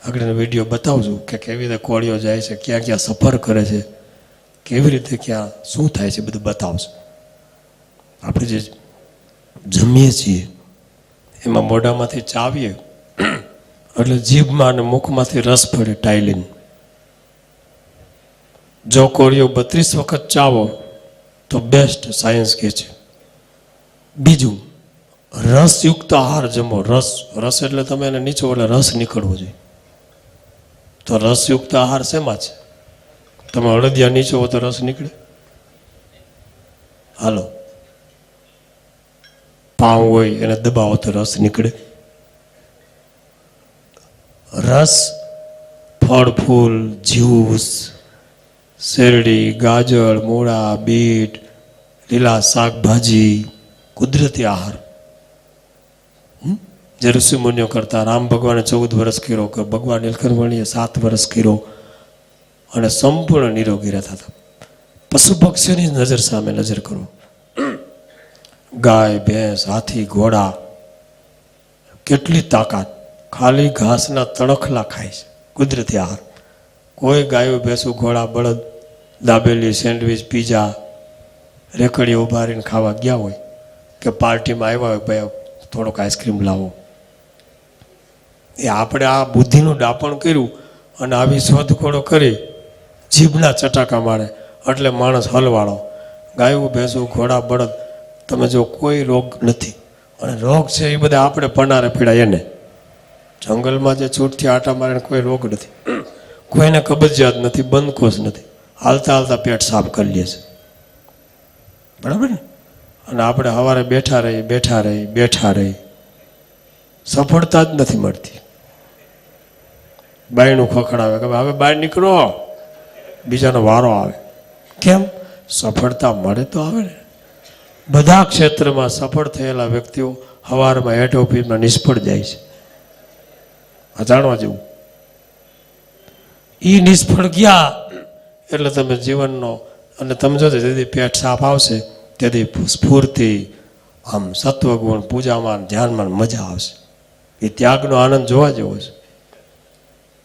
આગળનો વિડીયો બતાવશું કે કેવી રીતે કોળીઓ જાય છે, ક્યાં ક્યાં સફર કરે છે, કેવી રીતે ક્યાં શું થાય છે, બધું બતાવશું. આપણે જે જમીએ છીએ એમાં મોઢામાંથી ચાવીએ એટલે જીભમાં અને મુખમાંથી રસ પડે ટાઇલિન. જો કોળીઓ 32 વખત ચાવો તો બેસ્ટ, સાયન્સ કહે છે. બીજું, રસયુક્ત આહાર જમો. રસ એટલે તમે એને નીચો એટલે રસ નીકળવો જોઈએ. તો રસયુક્ત આહાર શેમાં છે? તમે અડદિયા નીચો તો રસ નીકળે? હાલો, પાઉં હોય એને દબાવો તો રસ નીકળે? રસ ફળ ફૂલ, જ્યુસ, શેરડી, ગાજર, મૂળા, બીટ, લીલા શાકભાજી, કુદરતી આહાર. જે ઋષિમુનિઓ કરતા. રામ ભગવાને 14 વર્ષ કર્યો, કે ભગવાન નીલકંઠમણીએ 7 વર્ષ કર્યો, અને સંપૂર્ણ નિરોગી રહેતા હતા. પશુ પક્ષીઓની નજર સામે નજર કરો. ગાય, ભેંસ, હાથી, ઘોડા, કેટલી તાકાત, ખાલી ઘાસના તણખલા ખાય છે, કુદરતી આહાર. કોઈ ગાયો, ભેંસું, ઘોડા, બળદ દાબેલી, સેન્ડવીચ, પીઝા, રેકડીએ ઉભા રહીને ખાવા ગયા હોય, કે પાર્ટીમાં આવ્યા હોય, ભાઈ થોડોક આઈસ્ક્રીમ લાવો. એ આપણે આ બુદ્ધિનું ડાપણ કર્યું અને આવી શોધખોળો કરી જીભના ચટાકા મારે એટલે માણસ હલવાળો. ગાયું ભેંસું ઘોડા બળદ તમે જો કોઈ રોગ નથી. અને રોગ છે એ બધા આપણે પનારે પીડાય એને. જંગલમાં જે છૂટથી આટા મારે કોઈ રોગ નથી, કોઈને કબજિયાત નથી, બંધકોષ નથી, હાલતા હાલતા પેટ સાફ કરી લે છે. બરાબર ને? અને આપણે સવારે બેઠા રહી સફળતા જ નથી મળતી. બાયણું ખખડાવે કે હવે બહાર નીકળો, બીજાનો વારો આવે. કેમ? સફળતા મળે તો આવે ને. બધા ક્ષેત્રમાં સફળ થયેલા વ્યક્તિઓ સવારમાં હેડ ઓફિસમાં નિષ્ફળ જાય છે. આ જાણવા જેવું. એ નિષ્ફળ ગયા એટલે તમે જીવનનો, અને તમે જોજો તેથી પેટ સાફ આવશે તેથી સ્ફૂર્તિ, આમ સત્વગુણ, પૂજામાં, ધ્યાનમાં મજા આવશે. એ ત્યાગનો આનંદ જોવા જેવો છે.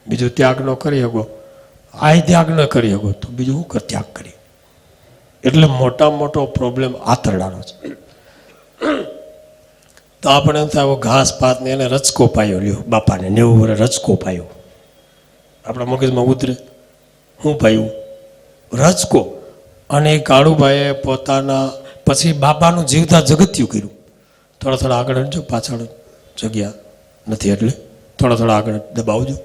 બીજું ત્યાગ ન કરી શકો, આ ત્યાગ ન કરી શકો તો બીજું શું ત્યાગ કરી? એટલે મોટો પ્રોબ્લેમ આતરડાનો છે. તો આપણે એમ થાય ઘાસ પાત ને એને રચકો પાયો લ્યો, બાપાને 90 વર્ષ રચકો પાયો. આપણા મગજમાં ઉતરે શું પાયું? રચકો. અને એ કાળુભાઈએ પોતાના પછી બાપાનું જીવતા જગત્યું કર્યું. થોડા આગળ હટજો, પાછળ જગ્યા નથી એટલે થોડા આગળ દબાવજો.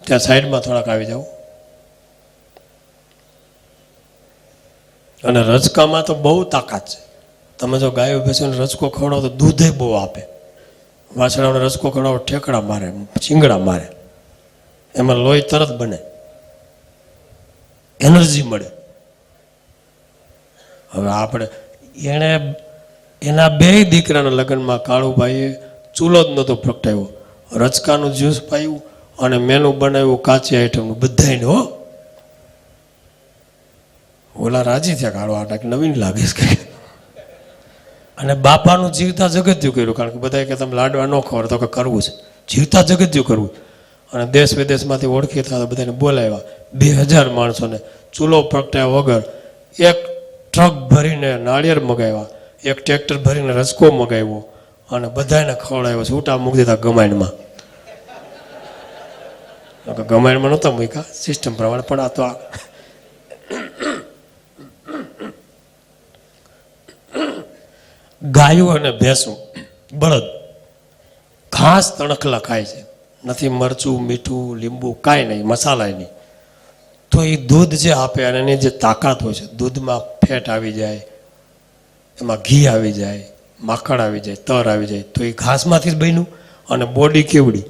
ત્યાં સાઈડમાં થોડાક આવી જાઓ. અને રચકામાં તો બહુ તાકાત છે. તમે જો ગાયો ભેંસોને રચકો ખવડાવો તો દૂધે બહુ આપે. વાછડાઓને રચકો ખવડાવો ઠેકડા મારે, ચીંગડા મારે, એમાં લોહી તરત બને, એનર્જી મળે. હવે આપણે એના 2 દીકરાના લગ્નમાં કાળુભાઈએ ચૂલો જ નહોતો પ્રગટાવ્યો, રચકાનું જ્યુસ પાયું અને મેનુ બનાવ્યું કાચી આઈટમનું બધાને. હો, ઓલા રાજી થયા, કાળો આટા નવીન લાગે છે. અને બાપાનું જીવતા જગત્યું કર્યું, કારણ કે બધા કે તમે લાડવા ન ખબર તો કે કરવું છે, જીવતા જગત્યું કરવું. અને દેશ વિદેશમાંથી ઓળખી થતા બધાને બોલાવ્યા. 2000 માણસોને ચૂલો પ્રગટાવ્યા વગર 1 ટ્રક ભરીને નાળિયેર મગાવ્યા, 1 ટ્રેક્ટર ભરીને રચકો મગાવ્યો અને બધાને ખવડાવ્યો. છૂટા મૂકી દીધા ગમાયણમાં. ગમાયણમાં નહોતા મૂક્યા સિસ્ટમ પ્રમાણે, પણ આ તો ગાયો અને ભેંસું, બળદ ઘાસ તણખલા ખાય છે, નથી મરચું, મીઠું, લીંબુ, કાંઈ નહીં, મસાલા નહીં. તો એ દૂધ જે આપે અને એની જે તાકાત હોય છે, દૂધમાં ફેટ આવી જાય, એમાં ઘી આવી જાય, માખણ આવી જાય, તર આવી જાય, તો એ ઘાસમાંથી જ બન્યું. અને બોડી કેવડી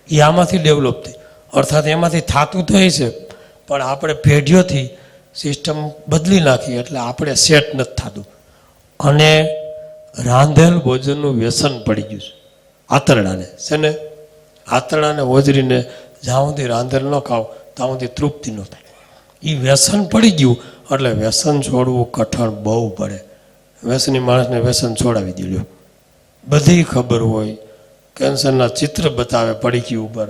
એ આમાંથી ડેવલપ થઈ. અર્થાત એમાંથી થતું તો એ છે, પણ આપણે પેઢીઓથી સિસ્ટમ બદલી નાખી એટલે આપણે સેટ નથી થતું. અને રાંધેલ ભોજનનું વ્યસન પડી ગયું છે આતરડાને. છે ને? આતરડાને હોજરીને જ્યાં સુધી રાંધેલ ન ખાવ ત્યાં સુધી તૃપ્તિ ન થાય. એ વ્યસન પડી ગયું એટલે વ્યસન છોડવું કઠણ બહુ પડે. વ્યસની માણસને વ્યસન છોડાવી દીધું. બધી ખબર હોય, કેન્સરના ચિત્ર બતાવે પડીકી ઉપર,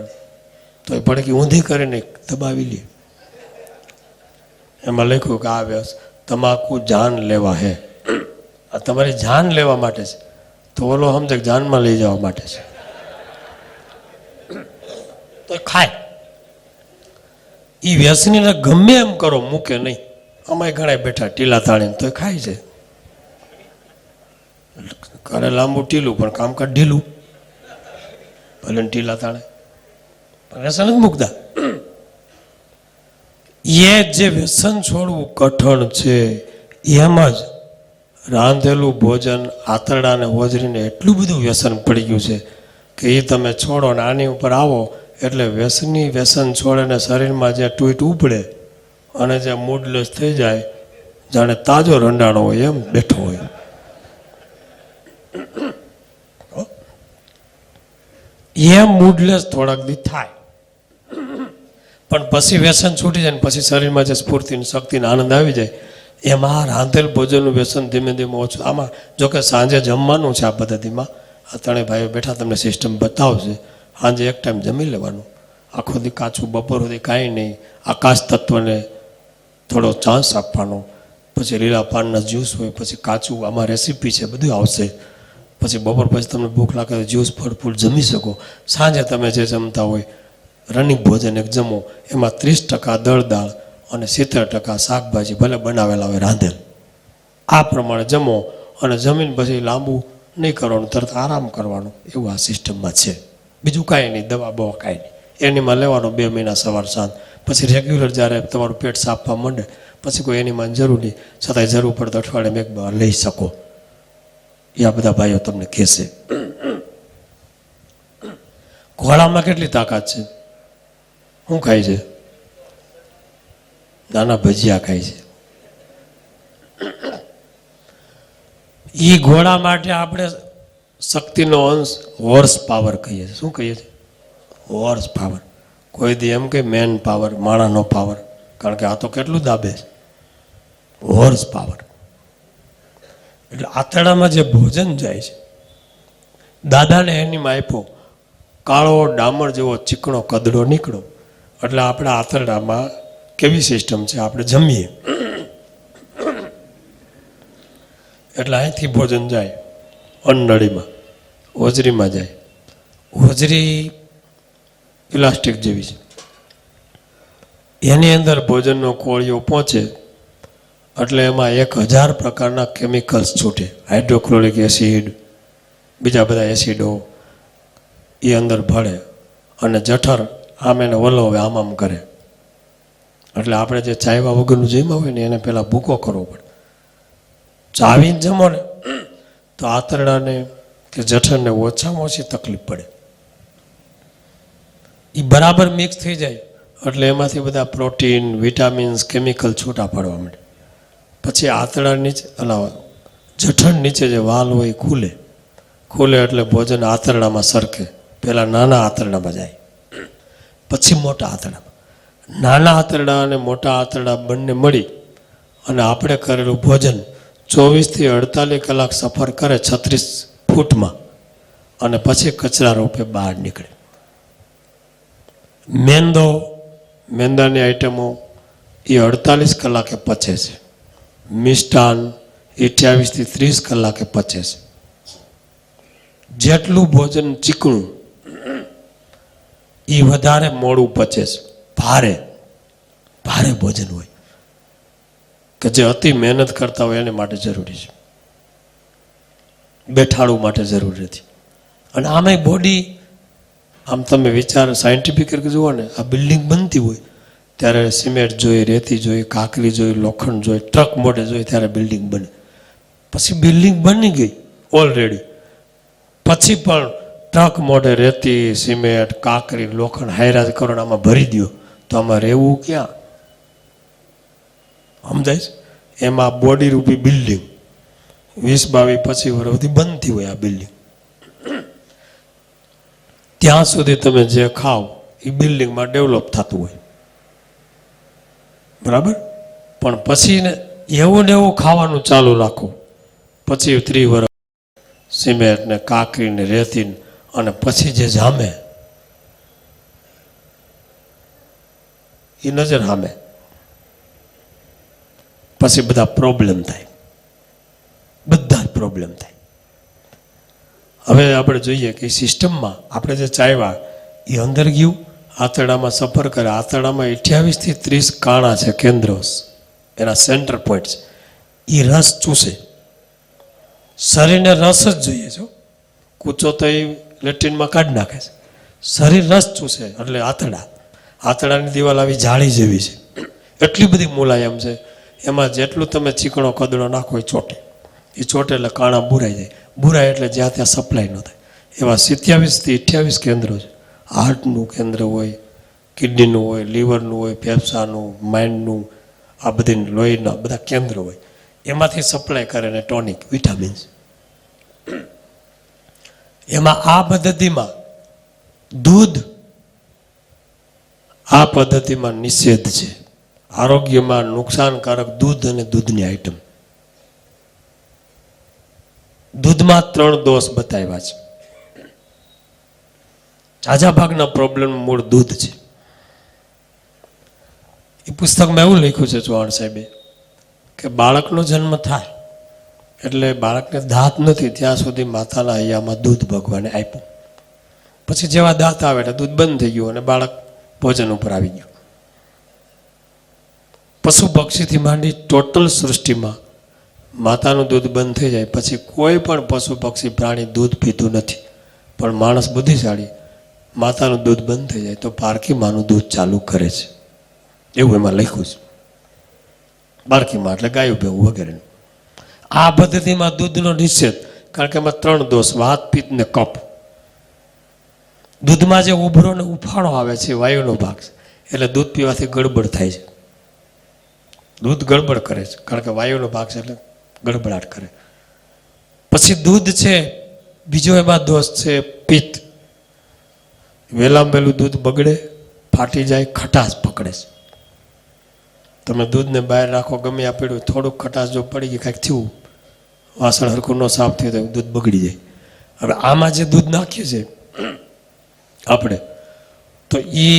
તો એ પડીકી ઊંધી કરીને દબાવી લે. એમાં લખ્યું કે આ વ્યસ તમાકુ જાન લેવા હે. આ તમારી જાન લેવા માટે છે. તો ઓલો સમજે જાનમાં લઈ જવા માટે છે, તો ખાય. એ વ્યસનીને ગમે એમ કરો મૂકે નહીં. અમાય ઘણા બેઠા ટીલા તાણીને તો ખાય છે. કરે લાંબુ ટીલું પણ કામકાજ ઢીલું, ભલે ટીલા તાણે પણ વ્યસન જ મૂકતા. એ જે વ્યસન છોડવું કઠણ છે, એમ જ રાંધેલું ભોજન આતરડાને હોજરીને એટલું બધું વ્યસન પડી ગયું છે કે એ તમે છોડો ને આની ઉપર આવો એટલે વ્યસન છોડે ને શરીરમાં જે ટૂટ ઉપડે અને જે મૂડલેસ થઈ જાય, જાણે તાજો રંડાણો હોય એમ બેઠો હોય. એ મૂડલેસ થોડાક દી થાય, પણ પછી વ્યસન છૂટી જાય ને પછી શરીરમાં જે સ્ફૂર્તિ શક્તિને આનંદ આવી જાય. એમાં રાંધેલ ભોજનનું વ્યસન ધીમે ધીમે ઓછું. આમાં જોકે સાંજે જમવાનું છે આ પદ્ધતિમાં. આ ત્રણેય ભાઈઓ બેઠા તમને સિસ્ટમ બતાવશે. સાંજે એક ટાઈમ જમી લેવાનું, આખો દી કાચું, બપોર સુધી કાંઈ નહીં. આકાશ તત્વને થોડો ચાન્સ આપવાનો. પછી લીલા પાનના જ્યુસ હોય, પછી કાચું, આમાં રેસીપી છે, બધું આવશે. પછી બપોર પછી તમને ભૂખ લાગે તો જ્યુસ ભરપૂર જમી શકો. સાંજે તમે જે જમતા હોય રનિંગ ભોજન એક જમો, એમાં 30% દળ દાળ અને 70% શાકભાજી ભલે બનાવેલા હોય રાંધેલ, આ પ્રમાણે જમો. અને જમીન પછી લાંબુ નહીં કરવાનું, તરત આરામ કરવાનો, એવું આ સિસ્ટમમાં છે. બીજું કાંઈ નહીં, દવા બવા કાંઈ નહીં. એનીમાં લેવાનો 2 મહિના સવાર સાંજ. પછી રેગ્યુલર જ્યારે તમારું પેટ સાફવા માંડે પછી કોઈ એનીમાં જરૂર નહીં, છતાંય જરૂર પડે તો અઠવાડિયામાં 1 વાર લઈ શકો. એ આ બધા ભાઈઓ તમને કહેશે. ઘોડામાં કેટલી તાકાત છે? શું ખાય છે? નાના ભજીયા ખાય છે. એ ઘોડા માટે આપણે શક્તિનો અંશ હોર્સ પાવર કહીએ છીએ. શું કહીએ છીએ? Horse power. કોઈ દી એમ કે મેન પાવર, માણાનો પાવર, કારણ કે આ તો કેટલું દાબે છે. હોર્સ પાવર એટલે આતરડામાં જે ભોજન જાય છે, દાદાને એનીમાં આપ્યો, કાળો ડામર જેવો ચીકણો કદડો નીકળો, એટલે આપણા આતરડામાં કેવી સિસ્ટમ છે, આપણે જમીએ એટલે અહીંથી ભોજન જાય અન્નનળીમાં, હોજરીમાં જાય. હોજરી ઇલાસ્ટિક જેવી છે, એની અંદર ભોજનનો કોળિયો પહોંચે એટલે એમાં 1000 પ્રકારના કેમિકલ્સ છૂટે. હાઇડ્રોક્લોરિક એસિડ, બીજા બધા એસિડો એ અંદર ભળે અને જઠર આમ એને વલોવે, આમ કરે. એટલે આપણે જે ચાવ્યા વગરનું જમ્યા હોય ને એને પહેલાં ભૂકો કરવો પડે. ચાવીને જમો ને તો આંતરડાને કે જઠરને ઓછામાં ઓછી તકલીફ પડે. એ બરાબર મિક્સ થઈ જાય એટલે એમાંથી બધા પ્રોટીન, વિટામિન્સ, કેમિકલ છૂટા પડવા માંડે. પછી આંતરડા નીચે, જઠર નીચે જે વાલ હોય ખુલે. ખુલે એટલે ભોજન આંતરડામાં સરકે. પહેલાં નાના આંતરડામાં જાય, પછી મોટા આંતરડામાં. નાના આંતરડા અને મોટા આંતરડા બંને મળી અને આપણે કરેલું ભોજન 24 થી 48 કલાક સફર કરે 36 ફૂટમાં અને પછી કચરા રૂપે બહાર નીકળે. મેંદાની આઈટમો એ 48 કલાકે પચે છે. મિષ્ટાન 28 થી 30 કલાકે પચે છે. જેટલું ભોજન ચીકણું એ વધારે મોડું પચે છે. ભારે ભોજન હોય કે જે અતિ મહેનત કરતા હોય એને માટે જરૂરી છે, બેઠાડું માટે જરૂરી નથી. અને આમાંય બોડી, આમ તમે વિચાર સાયન્ટિફિક રીતે જુઓ ને, આ બિલ્ડિંગ બનતી હોય ત્યારે સિમેન્ટ જોઈએ, રેતી જોઈએ, કાંકરી જોઈએ, લોખંડ જોઈએ, ટ્રક મોઢે જોઈએ ત્યારે બિલ્ડિંગ બને. પછી બિલ્ડિંગ બની ગઈ ઓલરેડી, પછી પણ ટ્રક મોઢે રેતી, સિમેન્ટ, કાંકરી, લોખંડ હાયરાજ કરોડામાં ભરી દો તો આમાં રહેવું ક્યાં? સમજાય છે? એમાં બોડી રૂપી બિલ્ડિંગ 20-22-25 વર્ષ સુધી બનતી હોય. આ બિલ્ડિંગ ત્યાં સુધી તમે જે ખાઓ એ બિલ્ડિંગમાં ડેવલપ થતું હોય, બરાબર. પણ પછી ને એવું ને એવું ખાવાનું ચાલુ રાખો, પછી 30 વર્ષ સિમેન્ટ ને કાંકરી ને રેતી, અને પછી જે જામે એ નજર સામે, પછી બધા પ્રોબ્લેમ થાય, બધા પ્રોબ્લેમ થાય. હવે આપણે જોઈએ કે સિસ્ટમમાં આપણે જે ચાવ્યા એ અંદર ગયું, આંતરડામાં સફર કરે. આંતરડામાં 28 થી 30 કાણા છે, કેન્દ્રો, એના સેન્ટર પોઈન્ટ. એ રસ ચૂસે. શરીરને રસ જ જોઈએ છે, કૂચો તો એ લેટ્રિનમાં કાઢી નાખે છે. શરીર રસ ચૂસે એટલે આંતરડાની દિવાલ આવી જાળી જેવી છે, એટલી બધી મુલાયમ છે. એમાં જેટલું તમે ચીકણો કદડો નાખો એ ચોટે એટલે કાણા બુરાઈ જાય. બુરાય એટલે જ્યાં ત્યાં સપ્લાય ન થાય. એવા 27 થી 28 કેન્દ્રો છે. હાર્ટનું કેન્દ્ર હોય, કિડનીનું હોય, લીવરનું હોય, ફેફસાનું, માઇન્ડનું, આ બધી લોહીના બધા કેન્દ્રો હોય. એમાંથી સપ્લાય કરે ને ટોનિક, વિટામિન્સ. એમાં આ પદ્ધતિમાં દૂધ, આ પદ્ધતિમાં નિષેધ છે. આરોગ્યમાં નુકસાનકારક દૂધ અને દૂધની આઈટમ. દૂધમાં 3 દોષ બતાવ્યા છે. ઝાઝા ભાગના પ્રોબ્લેમ મૂળ દૂધ છે. એ પુસ્તકમાં એવું લખ્યું છે ચૌહાણ સાહેબે કે બાળકનો જન્મ થાય એટલે બાળકને દાંત નથી ત્યાં સુધી માતાના હૈયામાં દૂધ ભગવાને આપ્યું. પછી જેવા દાંત આવે એટલે દૂધ બંધ થઈ ગયું અને બાળક ભોજન ઉપર આવી ગયું. પશુ પક્ષીથી માંડી ટોટલ સૃષ્ટિમાં માતાનું દૂધ બંધ થઈ જાય પછી કોઈ પણ પશુ પક્ષી પ્રાણી દૂધ પીતું નથી. પણ માણસ બુદ્ધિશાળી, માતાનું દૂધ બંધ થઈ જાય તો પારકી માનું દૂધ ચાલુ કરે છે, એવું એમાં લખ્યું છે. પારકી માં એટલે ગાયું ભેવું વગેરે. આ પદ્ધતિમાં દૂધનો નિષેધ, કારણ કે એમાં 3 દોષ: વાત, પિત્ત ને કફ. દૂધમાં જે ઉભરો ને ઉફાળો આવે છે વાયુનો ભાગ છે, એટલે દૂધ પીવાથી ગડબડ થાય છે. દૂધ ગડબડ કરે છે કારણ કે વાયુનો ભાગ છે એટલે ગડબડાટ કરે. પછી દૂધ છે, બીજો એમાં દોષ છે પિત્ત. વહેલામાં વહેલું દૂધ બગડે, ફાટી જાય, ખટાશ પકડે છે. તમે દૂધને બહાર રાખો, ગમે આ પીડ્યું, થોડુંક ખટાશ જો પડી ગઈ, કાંઈક થયું, વાસણ હરખું ન સાફ થયું તો દૂધ બગડી જાય. હવે આમાં જે દૂધ નાખ્યું છે આપણે, તો એ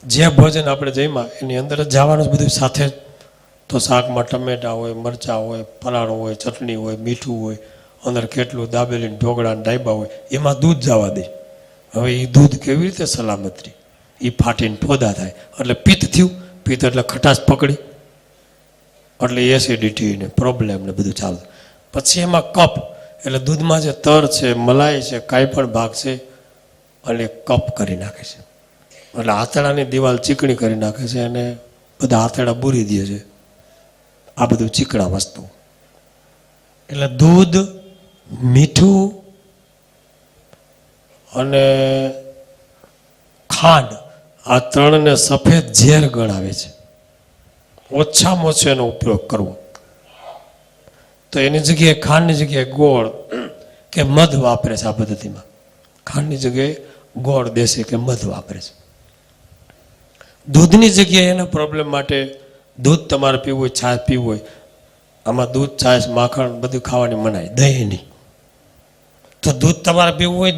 જે ભોજન આપણે જમ્યા એની અંદર જ જવાનું બધું સાથે. તો શાકમાં ટમેટા હોય, મરચાં હોય, ફરાળું હોય, ચટણી હોય, મીઠું હોય, અંદર કેટલું દાબેલીને ઢોકળા ડાયબા હોય, એમાં દૂધ જવા દે. હવે એ દૂધ કેવી રીતે સલામત રહે? એ ફાટીને ફોદા થાય એટલે પિત્ત થયું. પિત્ત એટલે ખટાશ પકડી, એટલે એસિડિટી ને પ્રોબ્લેમ ને બધું ચાલે. પછી એમાં કફ, એટલે દૂધમાં જે તર છે, મલાઈ છે, કાંઈ પણ ભાગ છે અને કફ કરી નાખે છે. એટલે આંતરડાની દિવાલ ચીકણી કરી નાખે છે અને બધા આંતરડા બૂરી દે છે. આ બધું ચીકણા વસ્તુ. એટલે દૂધ, મીઠું અને ખાંડ, આ 3ને સફેદ ઝેર ગણાવે છે. ઓછામાં ઓછો એનો ઉપયોગ કરવો. તો એની જગ્યાએ ખાંડની જગ્યાએ ગોળ કે મધ વાપરે છે. આ પદ્ધતિમાં ખાંડની જગ્યાએ ગોળ, દેશી કે મધ વાપરે છે. દૂધની જગ્યાએ એના પ્રોબ્લેમ માટે દૂધ તમારે પીવું હોય, છાશ પીવું હોય, આમાં દૂધ, છાશ, માખણ બધું ખાવાની મનાય, દહીં નહીં. તો દૂધ તમારે પીવું હોય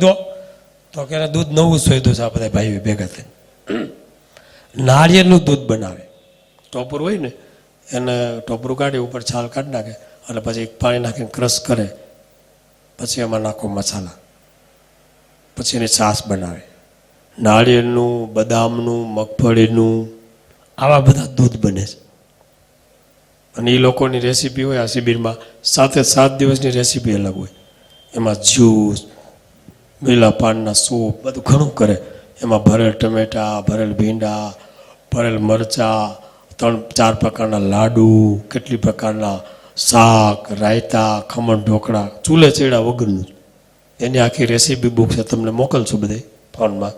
તો કે દૂધ નવું શોધ્યું છે આ બધા ભાઈઓ ભેગા થઈને. નાળિયેરનું દૂધ બનાવે. ટોપરું હોય ને એને ટોપરું કાઢી ઉપર છાલ કાઢી નાખે અને પછી પાણી નાખીને ક્રશ કરે, પછી એમાં નાખો મસાલા, પછી એની છાશ બનાવે. નાળિયેરનું, બદામનું, મગફળીનું, આવા બધા દૂધ બને છે. અને એ લોકોની રેસીપી હોય આ શિબિરમાં, 7 દિવસની રેસીપી અલગ હોય. એમાં જ્યુસ, લીલા પાનના સૂપ, બધું ઘણું કરે. એમાં ભરેલ ટમેટા, ભરેલ ભીંડા, ભરેલ મરચાં, 3-4 પ્રકારના લાડુ, કેટલી પ્રકારના શાક, રાયતા, ખમણ ઢોકળા, ચૂલે ચેડા વગરનું. એની આખી રેસીપી બુક છે, તમને મોકલશું બધે ફોનમાં.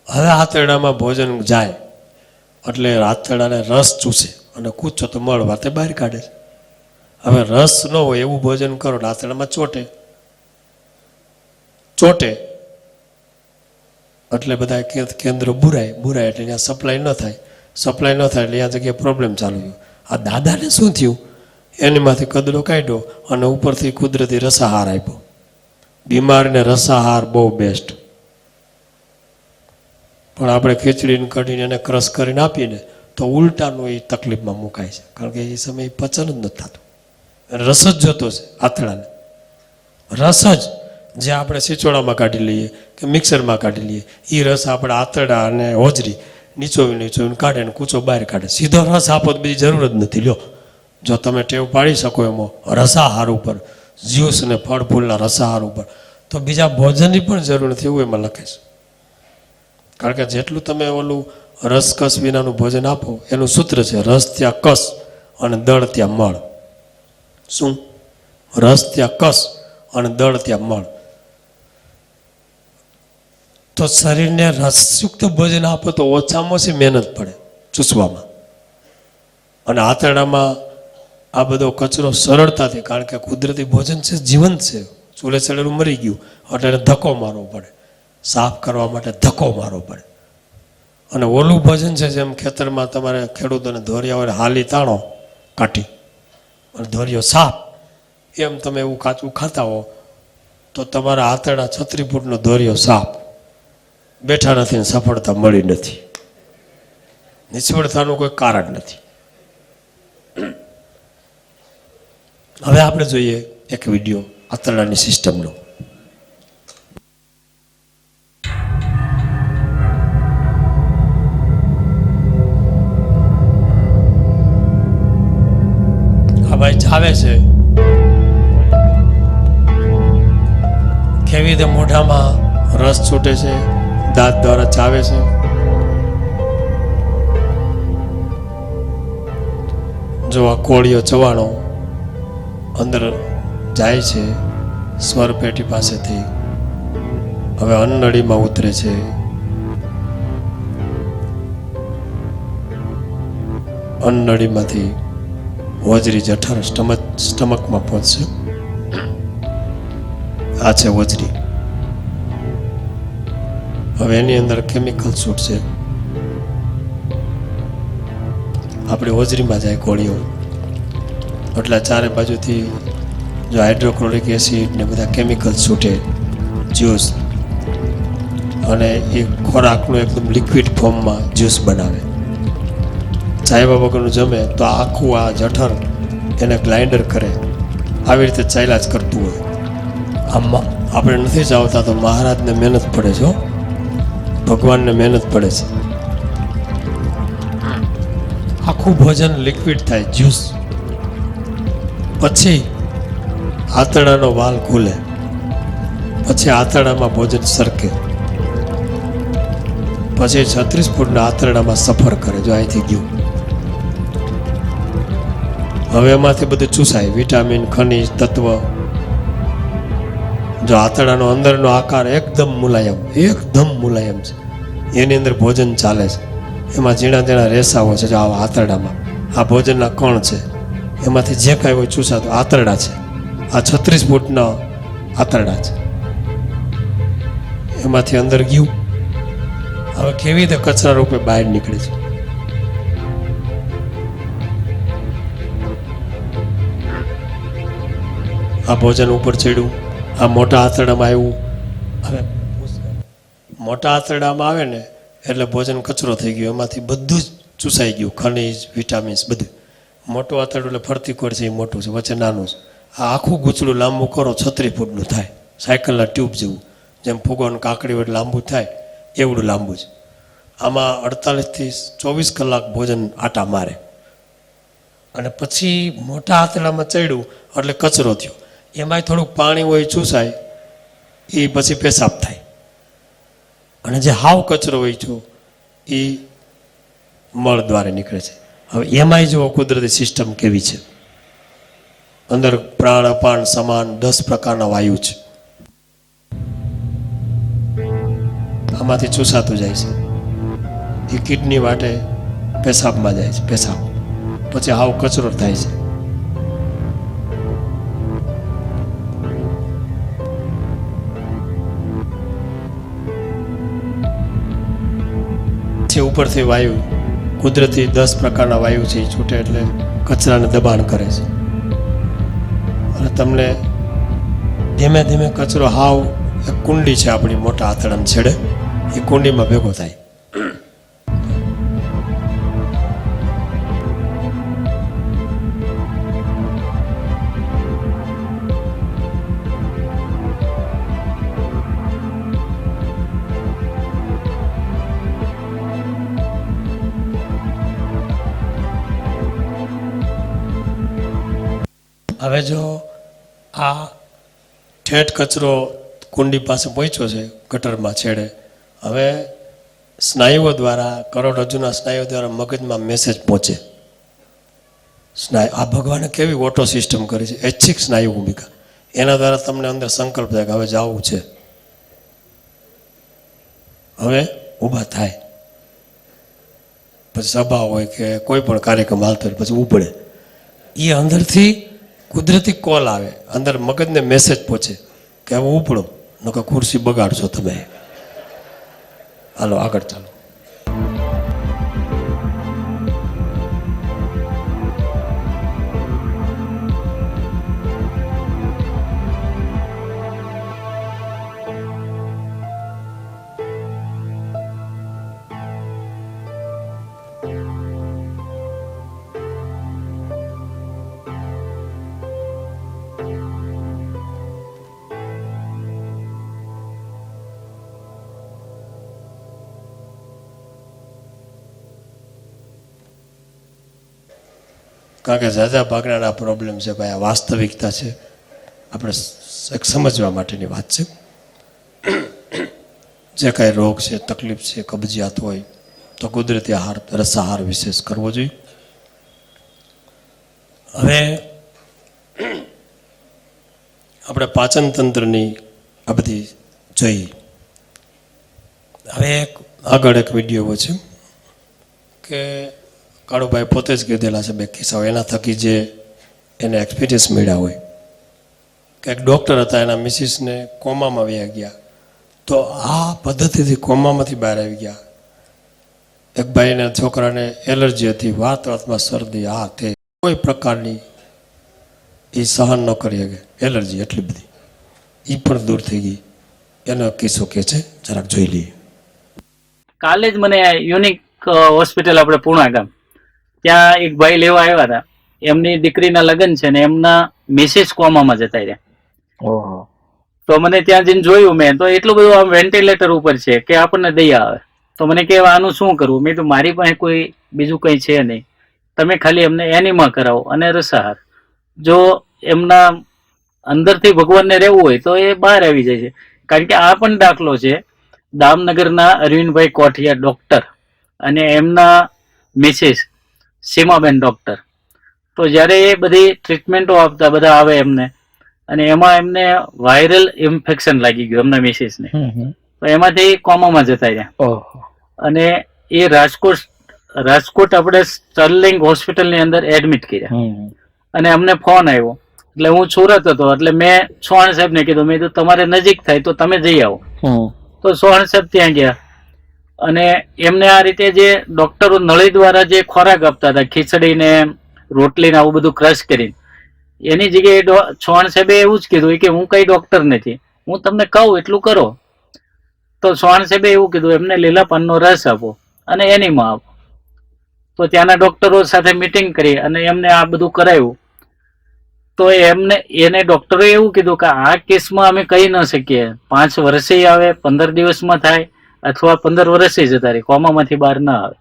હવે આંતરડામાં ભોજન જાય એટલે આંતરડાને રસ ચૂસે અને કૂચો તો મળ વાતે બહાર કાઢે છે. હવે રસ ન હોય એવું ભોજન કરો એટલે આંતરડામાં ચોટે એટલે બધા કેન્દ્રો બુરાય એટલે ત્યાં સપ્લાય ન થાય એટલે અહીંયા જગ્યાએ પ્રોબ્લેમ ચાલુ થયો. આ દાદાને શું થયું? એનીમાંથી કદડો કાઢ્યો અને ઉપરથી કુદરતી રસાહાર આપ્યો. બીમારીને રસાહાર બહુ બેસ્ટ. પણ આપણે ખીચડીને કઢીને એને ક્રશ કરીને આપીને તો ઉલટાનું એ તકલીફમાં મુકાય છે, કારણ કે એ સમયે પચન જ નથી થતું. રસ જ જોતો છે આંતરડાને. રસ જ જે આપણે સિચોડામાં કાઢી લઈએ કે મિક્સરમાં કાઢી લઈએ, એ રસ આપણે આંતરડા અને હોજરી નીચોવીને કાઢે ને કૂચો બહાર કાઢે. સીધો રસ આપો તો બીજી જરૂર જ નથી. લ્યો, જો તમે ટેવ પાડી શકો એમાં રસાહાર ઉપર, જ્યુસ અને ફળ ફૂલના રસાહાર ઉપર, તો બીજા ભોજનની પણ જરૂર નથી, એવું એમાં લખે છે. કારણ કે જેટલું તમે ઓલું રસકસ વિનાનું ભોજન આપો એનું સૂત્ર છે રસ ત્યાં કસ અને દળ ત્યાં મળ. શું? રસ ત્યાં કસ અને દળ ત્યાં મળ. તો શરીરને રસયુક્ત ભોજન આપો તો ઓછામાં ઓછી મહેનત પડે ચૂસવામાં, અને આંતરડામાં આ બધો કચરો સરળતાથી, કારણ કે કુદરતી ભોજન છે, જીવંત છે, ચૂલે ચડેલું મરી ગયું એટલે એને ધક્કો મારવો પડે, સાફ કરવા માટે ધક્કો મારવો પડે. અને ઓલું ભોજન છે જેમ ખેતરમાં તમારે ખેડૂતોને ધોરિયા હોય હાલી તાણો કાઢી અને ધોરિયો સાફ, એમ તમે એવું કાચું ખાતા હો તો તમારા આંતરડા 36 ફૂટનો ધોરિયો સાફ. બેઠા નથી ને સફળતા મળી નથી, નિષ્ફળતાનું કોઈ કારણ નથી. હવે આપણે જોઈએ એક વિડીયો આંતરડાની સિસ્ટમનો. ચાવે છે, કેવી રીતે મોઢામાં રસ છૂટે છે, દાંત દ્વારા ચાવે છે. જો આ કોળીઓ ચવાણો અંદર જાય છે સ્વર પેટી પાસેથી, હવે અન્નનળીમાં ઉતરે છે. અન્નનળીમાંથી હોજરી જઠર સ્ટમકમાં પહોંચશે. આ છે હોજરી. હવે એની અંદર કેમિકલ છૂટશે, આપણી હોજરીમાં જાય કોળીઓ. એટલે ચારે બાજુથી જો હાઇડ્રોક્લોરિક એસિડ ને બધા કેમિકલ છૂટે, જ્યુસ, અને એ ખોરાકનું એકદમ લિક્વિડ ફોર્મમાં જ્યુસ બનાવે. ચાયવા વગરનું જમે તો આખું આ જઠર એને ગ્લાઇન્ડર કરે. આવી રીતે ચાલ્યા જ કરતું હોય. આમાં આપણે નથી ચાવતા તો મહારાજને મહેનત પડે છે, ભગવાનને મહેનત પડે છે. આખું ભોજન લિક્વિડ થાય, જ્યુસ. પછી આંતરડાનો વાલ ખુલે, પછી આંતરડામાં ભોજન સરકે, પછી 36 ફૂટના આંતરડામાં સફર કરે. જો અહીંથી ગયું, હવે એમાંથી બધું ચૂસાય, વિટામિન, ખનિજ, તત્વ. જો આંતરડાનો અંદરનો આકાર એકદમ મુલાયમ છે, એની અંદર ભોજન ચાલે છે. એમાં ઝીણા ઝીણા રેસાઓ છે. જો આ આંતરડામાં આ ભોજનના કણ છે, એમાંથી જે કાંઈ હોય ચૂસાતો આંતરડા છે. આ 36 ફૂટના આંતરડા છે, એમાંથી અંદર ગયું. હવે કેવી રીતે કચરા રૂપે બહાર નીકળે છે. આ ભોજન ઉપર ચડ્યું, આ મોટા આંતરડામાં આવ્યું. હવે મોટા આંતરડામાં આવે ને એટલે ભોજન કચરો થઈ ગયો, એમાંથી બધું જ ચૂસાઈ ગયું, ખનિજ, વિટામિન્સ બધું. મોટું આંતરડું એટલે ફરતી કોર છે, એ મોટું છે, વચ્ચે નાનું છે. આ આખું ગૂંચળું લાંબુ કરો 36 ફૂટનું થાય, સાયકલના ટ્યુબ જેવું. જેમ ફુગોનું કાકડી હોય લાંબુ થાય એવડું લાંબુ છે. આમાં 48 થી 24 કલાક ભોજન આટા મારે. અને પછી મોટા આંતરડામાં ચડ્યું એટલે કચરો થયો. એમાંય થોડુંક પાણી હોય ચૂસાય, એ પછી પેશાબ થાય. અને જે હાવ કચરો હોય છે એ મળ દ્વારા નીકળે છે. હવે એમાંય જુઓ કુદરતી સિસ્ટમ કેવી છે. અંદર પ્રાણ, અપાન, સમાન 10 પ્રકારના વાયુ છે. આમાંથી ચૂસાતું જાય છે, એ કિડની વાટે પેશાબમાં જાય છે, પેશાબ. પછી હાવ કચરો થાય છે. ઉપરથી વાયુ, કુદરતી 10 પ્રકારના વાયુ છે, એ છૂટે એટલે કચરાને દબાણ કરે છે. અને તમને ધીમે ધીમે કચરો હાવ એક કુંડી છે આપણી મોટા આંતરડામાં છેડે, એ કુંડીમાં ભેગો થાય. હવે જો આ ઠેઠ કચરો કુંડી પાસે પહોંચ્યો છે ગટરમાં છેડે, હવે સ્નાયુઓ દ્વારા, કરોડરજ્જુના સ્નાયુઓ દ્વારા મગજમાં મેસેજ પહોંચે. આ ભગવાને કેવી ઓટો સિસ્ટમ કરી છે, ઐચ્છિક સ્નાયુ ભૂમિકા. એના દ્વારા તમને અંદર સંકલ્પ થાય કે હવે જવું છે, હવે ઊભા થાય. પછી સભા હોય કે કોઈ પણ કાર્યક્રમ હાલતો હોય પછી ઉપડે. એ અંદરથી કુદરતી કોલ આવે, અંદર મગજને મેસેજ પહોંચે કે હવે ઉપડો, નકર ખુરશી બગાડશો તમે. હાલો આગળ ચાલો. કારણ કે ઝાઝા ભાગના પ્રોબ્લેમ છે ભાઈ, આ વાસ્તવિકતા છે, આપણે એક સમજવા માટેની વાત છે. જે કાંઈ રોગ છે, તકલીફ છે, કબજિયાત હોય તો કુદરતી આહાર, રસાહાર વિશેષ કરવો જોઈએ. હવે આપણે પાચન તંત્રની આ બધી જોઈ. હવે આગળ એક વિડીયો છે કે કાળુભાઈ પોતે જ કીધેલા છે 2 કિસ્સાઓ, એના થકી જે એને એક્સપિરિયન્સ મળ્યા હોય કે એક ડૉક્ટર હતા, એના મિસિસને કોમામાં વહી ગયા, તો આ પદ્ધતિથી કોમામાંથી બહાર આવી ગયા. એક ભાઈના છોકરાને એલર્જી હતી, વાતમાં શરદી, આ તે કોઈ પ્રકારની એ સહન ન કરી શકે, એલર્જી એટલી બધી, એ પણ દૂર થઈ ગઈ. એનો કિસ્સો કે છે, જરાક જોઈ લઈએ. કાલે જ મને યુનિક હોસ્પિટલ આપણે પૂણા ગામ, ત્યાં એક ભાઈ લેવા આવ્યા હતા. એમની દીકરીના લગ્ન છે ને એમના મિસિસ કોમામાં જતા રહ્યા. તો મને ત્યાં જઈને જોયું મેં, તો એટલું બધું આમ વેન્ટિલેટર ઉપર છે કે આપણને દયા આવે. તો મને કે આનું શું કરવું? મેં તો મારી પાસે કોઈ બીજું કંઈ છે નહીં, તમે ખાલી એમને એનિમા કરાવો અને રસાહાર. જો એમના અંદરથી ભગવાનને રહેવું હોય તો એ બહાર આવી જાય છે. કારણ કે આ પણ દાખલો છે દામનગરના અરવિંદભાઈ કોઠિયા ડોક્ટર અને એમના મિસિસ સીમાબેન ડોક્ટર. તો જ્યારે એ બધી ટ્રીટમેન્ટો આપતા બધા આવે એમને, અને એમાં એમને વાયરલ ઇન્ફેક્શન લાગી ગયું એમના મિસિસને, તો એમાંથી કોમામાં જતા રહ્યા. અને એ રાજકોટ આપણે સ્ટર્લિંગ હોસ્પિટલની અંદર એડમિટ કર્યા. અને અમને ફોન આવ્યો, એટલે હું સુરત હતો, એટલે મેં ચૌહાણ સાહેબને કીધું, મેં કીધું તમારે નજીક થાય તો તમે જઈ આવો. તો ચૌહાણ સાહેબ ત્યાં ગયા અને એમને આ રીતે જે ડોક્ટરો નળી દ્વારા જે ખોરાક આપતા હતા, ખીચડી ને રોટલી ને આવું બધું ક્રશ કરીને, એની જગ્યાએ ચૌહાણ સાહેબે એવું જ કીધું કે હું કઈ ડોક્ટર નથી, હું તમને કહું એટલું કરો. તો ચૌહાણ સાહેબે એવું કીધું, એમને લીલા પાનનો રસ આપો અને એનીમાં આપો. તો ત્યાંના ડોક્ટરો સાથે મીટિંગ કરી અને એમને આ બધું કરાવ્યું. તો એને ડોક્ટરે એવું કીધું કે આ કેસમાં અમે કહી ન શકીએ, 5 વર્ષે આવે, 15 દિવસમાં થાય, અથવા 15 વર્ષે જતા રહે, કોમામાંથી બહાર ના આવે.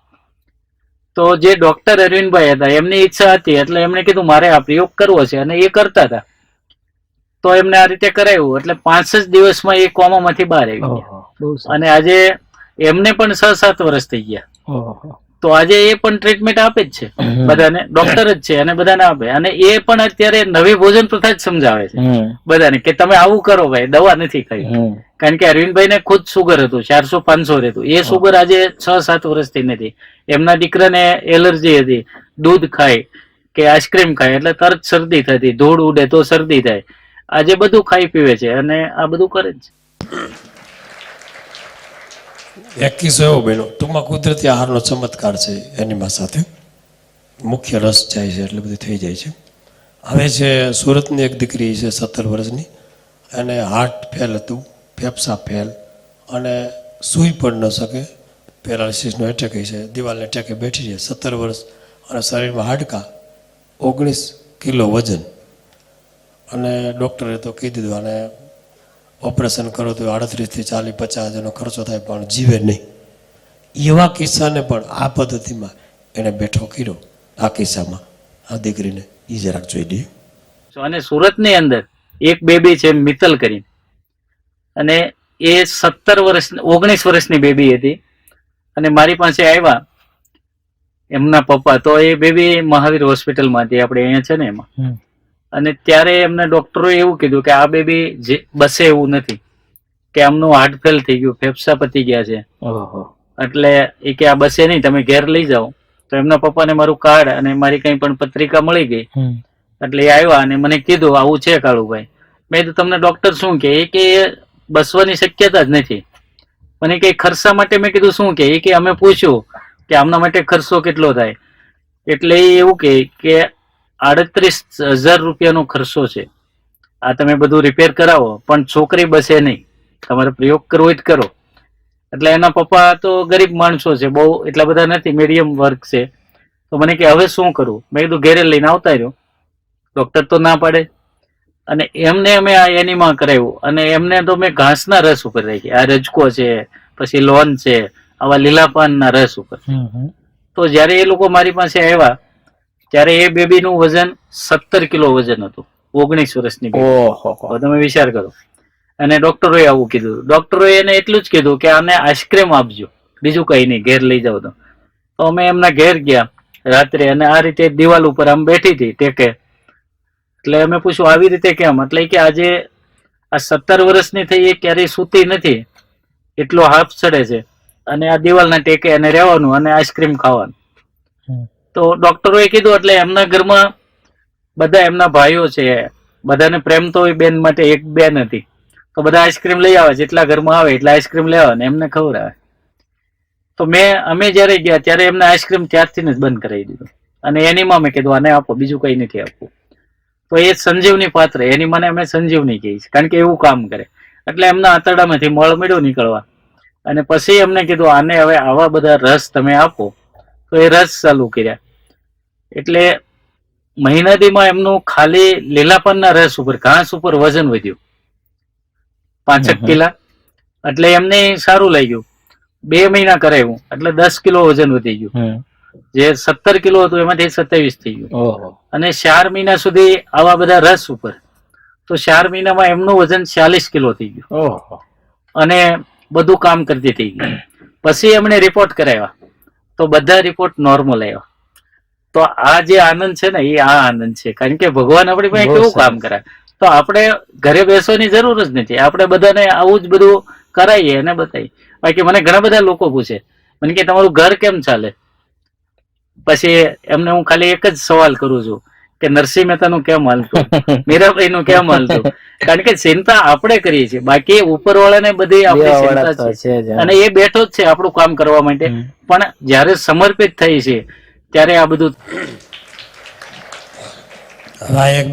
તો જે ડોક્ટર અરવિંદભાઈ હતા એમની ઈચ્છા હતી, એટલે એમણે કીધું મારે આ પ્રયોગ કરવો છે, અને એ કરતા હતા. તો એમને આ રીતે કરાવ્યું, એટલે 5 જ દિવસમાં એ કોમામાંથી બહાર આવી ગયા. અને આજે એમને પણ 6-7 વર્ષ થઈ ગયા. તો આજે એ પણ ટ્રીટમેન્ટ આપે જ છે બધાને, ડોક્ટર જ છે અને બધાને આપે. અને એ પણ અત્યારે નવી ભોજન પ્રથા જ સમજાવે છે બધાને કે તમે આવું કરો ભાઈ, દવા નથી ખાઈ. કારણ કે અરવિંદભાઈ ને ખુદ સુગર હતું, 400-500 રહેતું. એ સુગર આજે 6-7 વર્ષથી નથી. એમના દીકરાને એલર્જી હતી, દૂધ ખાય કે આઈસ્ક્રીમ ખાય એટલે તરત શરદી થતી, ધૂળ ઉડે તો શરદી થાય. આજે બધું ખાઈ પીવે છે અને આ બધું કરે જ છે. એક કિસ્સો એવો બન્યો, ટૂંકમાં કુદરતી આહારનો ચમત્કાર છે એનીમા સાથે. મુખ્ય રસ જાય છે એટલે બધું થઈ જાય છે. હવે છે સુરતની એક દીકરી છે 17 વર્ષની, અને હાર્ટ ફેલ હતું, ફેફસા ફેલ, અને સૂઈ પણ ન શકે, પેરાલિસિસનો એટેક છે, દિવાલને ટેકે બેઠી છે, 17 વર્ષ, અને શરીરમાં હાડકાં, 19 કિલો વજન. અને ડૉક્ટરે તો કહી દીધું અને ઓપરેશન કરો તો 38 થી 40-50 હજારનો ખર્ચો થાય, પણ જીવે નહીં. એવા કિસ્સાને પણ આ પદ્ધતિમાં એણે બેઠો કર્યો. આ કિસ્સામાં આ દીકરીને એ જરાક જોઈ લઈએ. અને સુરતની અંદર એક બેબી છે મિત્તલ કરીને, અને એ 19 વર્ષની બેબી હતી. અને મારી પાસે આવ્યા એમના પપ્પા, તો એ બેબી મહાવીર હોસ્પિટલમાં હતી આપણે અહીંયા છે ને એમાં. અને ત્યારે એમને ડોક્ટરોએ એવું કીધું કે આ બેબી જે બસે એવું નથી, કે આમનું હાર્ટ ફેલ થઈ ગયું, ફેફસા પતી ગયા છે, એટલે એ કે આ બસે નહીં, તમે ઘેર લઈ જાઓ. તો એમના પપ્પાને મારું કાર્ડ અને મારી કઈ પણ પત્રિકા મળી ગઈ. એટલે એ આવ્યા અને મને કીધું આવું છે કાળુભાઈ. મેં તો તમને ડોક્ટર શું કે બસવાની શક્યતા જ નથી. મને કઈ ખર્ચા માટે મેં કીધું શું કે અમે પૂછ્યું કે આમના માટે ખર્ચો કેટલો થાય, એટલે એ એવું કે 38,000 રૂપિયાનો ખર્ચો છે, આ તમે બધું રિપેર કરાવો, પણ છોકરી બસે નહીં, તમારે પ્રયોગ કરવો હોય તો કરો. એટલે એના પપ્પા તો ગરીબ માણસો છે, બહુ એટલા બધા નથી, મીડિયમ વર્ગ છે. તો મને કે હવે શું કરવું? મેં કીધું ઘેરે લઈને આવતા રહ્યો. ડોક્ટર તો ના પાડે. અને એમને અમે આ એનીમા કરાવ્યું, અને એમને તો મેં ઘાસના રસ ઉપર રાખી, આ રજકો છે, પછી લોન છે, આવા લીલા પાનના રસ ઉપર. તો જયારે એ લોકો મારી પાસે આવ્યા ત્યારે એ બેબીનું વજન 17 કિલો વજન હતું, 19 વર્ષની બેબી. ઓહો હવે તમે વિચાર કરો. અને ડોક્ટરોએ આવું કીધું. ડોક્ટરોએ એને એટલું જ કીધું કે આને આઈસ્ક્રીમ આપજો, બીજું કઈ નહીં, ઘેર લઈ જાવ તો. તો અમે એમના ઘેર ગયા રાત્રે, અને આ રીતે દિવાલ ઉપર આમ બેઠી હતી ટેકે. એટલે અમે પૂછ્યું આવી રીતે કેમ? એટલે કે આજે આ 17 વર્ષની થઈ, એ ક્યારેય સૂતી નથી, એટલો હાફ ચડે છે, અને આ દિવાલના ટેકે એને રહેવાનું અને આઈસ્ક્રીમ ખાવાનું. તો ડોક્ટરોએ કીધું એટલે એમના ઘરમાં બધા એમના ભાઈઓ છે, બધાને પ્રેમ તો એ બેન માટે એક બેન હતી, તો બધા આઈસ્ક્રીમ લઈ આવે, જેટલા ઘરમાં આવે એટલા આઈસ્ક્રીમ લેવા ને એમને ખવડાવે. તો અમે જયારે ગયા ત્યારે એમને આઈસ્ક્રીમ ત્યારથી જ બંધ કરાવી દીધું, અને એની માં મેં કીધું આને આપો, બીજું કઈ નથી આપવું. તો એ સંજીવની પાત્ર, એની મને અમે સંજીવની કહીએ છીએ, કારણ કે એવું કામ કરે. એટલે એમના આંતરડામાંથી મળ મળ્યો નીકળવા, અને પછી એમને કીધું આને હવે આવા બધા રસ તમે આપો. તો એ રસ ચાલુ કર્યા. એટલે મહિનાદીમાં એમનું ખાલી લીલાપનના રસ ઉપર, ઘાસ ઉપર વજન વધ્યું 5 કિલા. એટલે એમને સારું લાગ્યું. 2 મહિના કરાવ્યું એટલે 10 કિલો વજન વધી ગયું. જે 17 કિલો હતું એમાંથી 27 થઈ ગયું. અને 4 મહિના સુધી આવા બધા રસ ઉપર, તો 4 મહિનામાં એમનું વજન 40 કિલો થઈ ગયું, અને બધું કામ કરતી થઈ ગયું. પછી એમણે રિપોર્ટ કરાવ્યા, તો બધા રિપોર્ટ નોર્મલ આવ્યા. તો આ જે આનંદ છે ને, એ આ આનંદ છે, કારણ કે ભગવાન આપણી પાસે કેવું કામ કરાય. તો આપણે ઘરે બેસવાની જરૂર જ નથી, આપણે બધાને આવું જ બધું કરાવીએ અને બતાવીએ. બાકી મને ઘણા બધા લોકો પૂછે મને કે તમારું ઘર કેમ ચાલે? પછી એમને હું ખાલી એક જ સવાલ કરું છું કે નરસિંહ મહેતાનું કેમ હાલતું, મીરાબાઈનું કેમ હાલતું? કારણ કે ચિંતા આપણે કરીએ છીએ, બાકી ઉપરવાળાને બધી આપણી ચિંતા છે, અને એ બેઠો જ છે આપણું કામ કરવા માટે. પણ જયારે સમર્પિત થઈ છે ત્યારે આ બધું. આ એક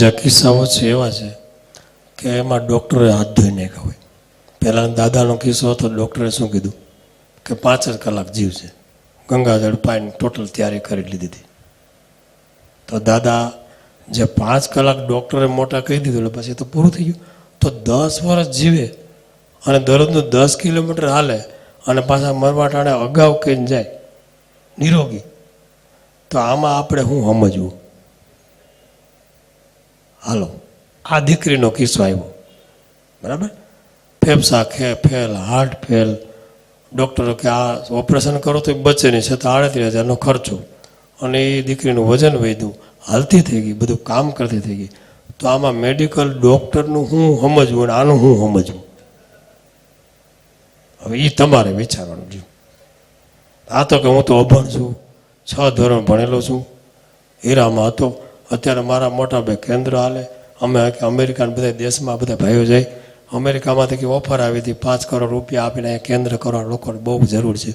જે કિસ્સાઓ છે એવા છે કે એમાં ડૉક્ટરે હાથ ધોઈ નાખ્યા હોય. પહેલાં દાદાનો કિસ્સો હતો, ડૉક્ટરે શું કીધું કે 5 જ કલાક જીવશે, ગંગાજળ પાઈને ટોટલ તૈયારી કરી લીધી હતી. તો દાદા જે 5 કલાક ડૉક્ટરે મોટા કહી દીધું એટલે પછી તો પૂરું થઈ ગયું. તો 10 વર્ષ જીવે અને દરરોજનું 10 કિલોમીટર હાલે અને પાછા મરવા ટાણે અગાઉ કહીને જાય નિરોગી. તો આમાં આપણે શું સમજવું? હાલો, આ દીકરીનો કિસ્સો આવ્યો, બરાબર? ફેફસા ફેલ, હાર્ટ ફેલ, ડૉક્ટરો કે આ ઓપરેશન કરો તો બચે નહીં, છતાં 38,000નો ખર્ચો, અને એ દીકરીનું વજન વધ્યું, હાલતી થઈ ગઈ, બધું કામ કરતી થઈ ગઈ. તો આમાં મેડિકલ ડૉક્ટરનું શું સમજવું અને આનું શું સમજવું? હવે એ તમારે વિચારવાનું છે. આ તો કે હું તો અભણ છું, 6 ધોરણ ભણેલો છું, હીરામાં હતો, અત્યારે મારા મોટા ભાઈ કેન્દ્ર હાલે, અમે અમેરિકાના બધા દેશમાં બધા ભાઈઓ જાય, અમેરિકામાંથી કંઈ ઓફર આવી હતી 5 કરોડ રૂપિયા આપીને અહીંયા કેન્દ્ર કરવા લોકોને બહુ જરૂર છે,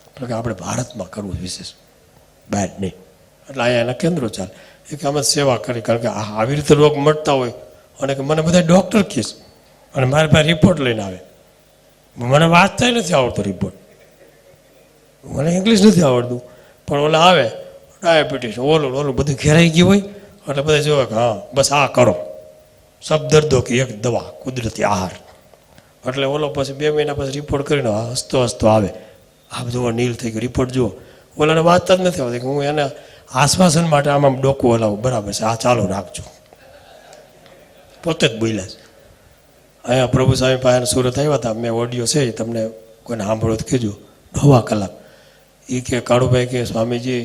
એટલે કે આપણે ભારતમાં કરવું વિશેષ, બહાર નહીં. એટલે અહીંયા એના કેન્દ્રો ચાલે. એ કે અમે સેવા કરી, કારણ કે આવી રીતે રોગ મળતા હોય, અને કે મને બધા ડૉક્ટર કહીશ, અને મારી પાસે રિપોર્ટ લઈને આવે. મને વાંચતા નથી આવડતો રિપોર્ટ, મને ઇંગ્લિશ નથી આવડતું, પણ ઓલા આવે ડાયાબિટીસ ઓલું બધું ઘેરાઈ ગયું હોય, એટલે બધા જોવે કે હા બસ આ કરો, સબ દર્દો કે એક દવા, કુદરતી આહાર. એટલે ઓલો પછી 2 મહિના પછી રિપોર્ટ કરીને હસતો હસતો આવે, આ જુઓ નીલ થઈ ગયો, રિપોર્ટ જુઓ. ઓલાને વાંચતા જ નથી આવતી કે હું એને આશ્વાસન માટે આમ ડોકું હલાવું, બરાબર છે, આ ચાલુ રાખજો, પોતે જ બોલ્યા છે. અહીંયા પ્રભુ સ્વામી પાસે સુરત આવ્યા હતા, મેં ઓડિયો છે તમને કોઈને સાંભળો તો કહેજો, 9 કલાક. એ કે કાળુભાઈ કે સ્વામીજી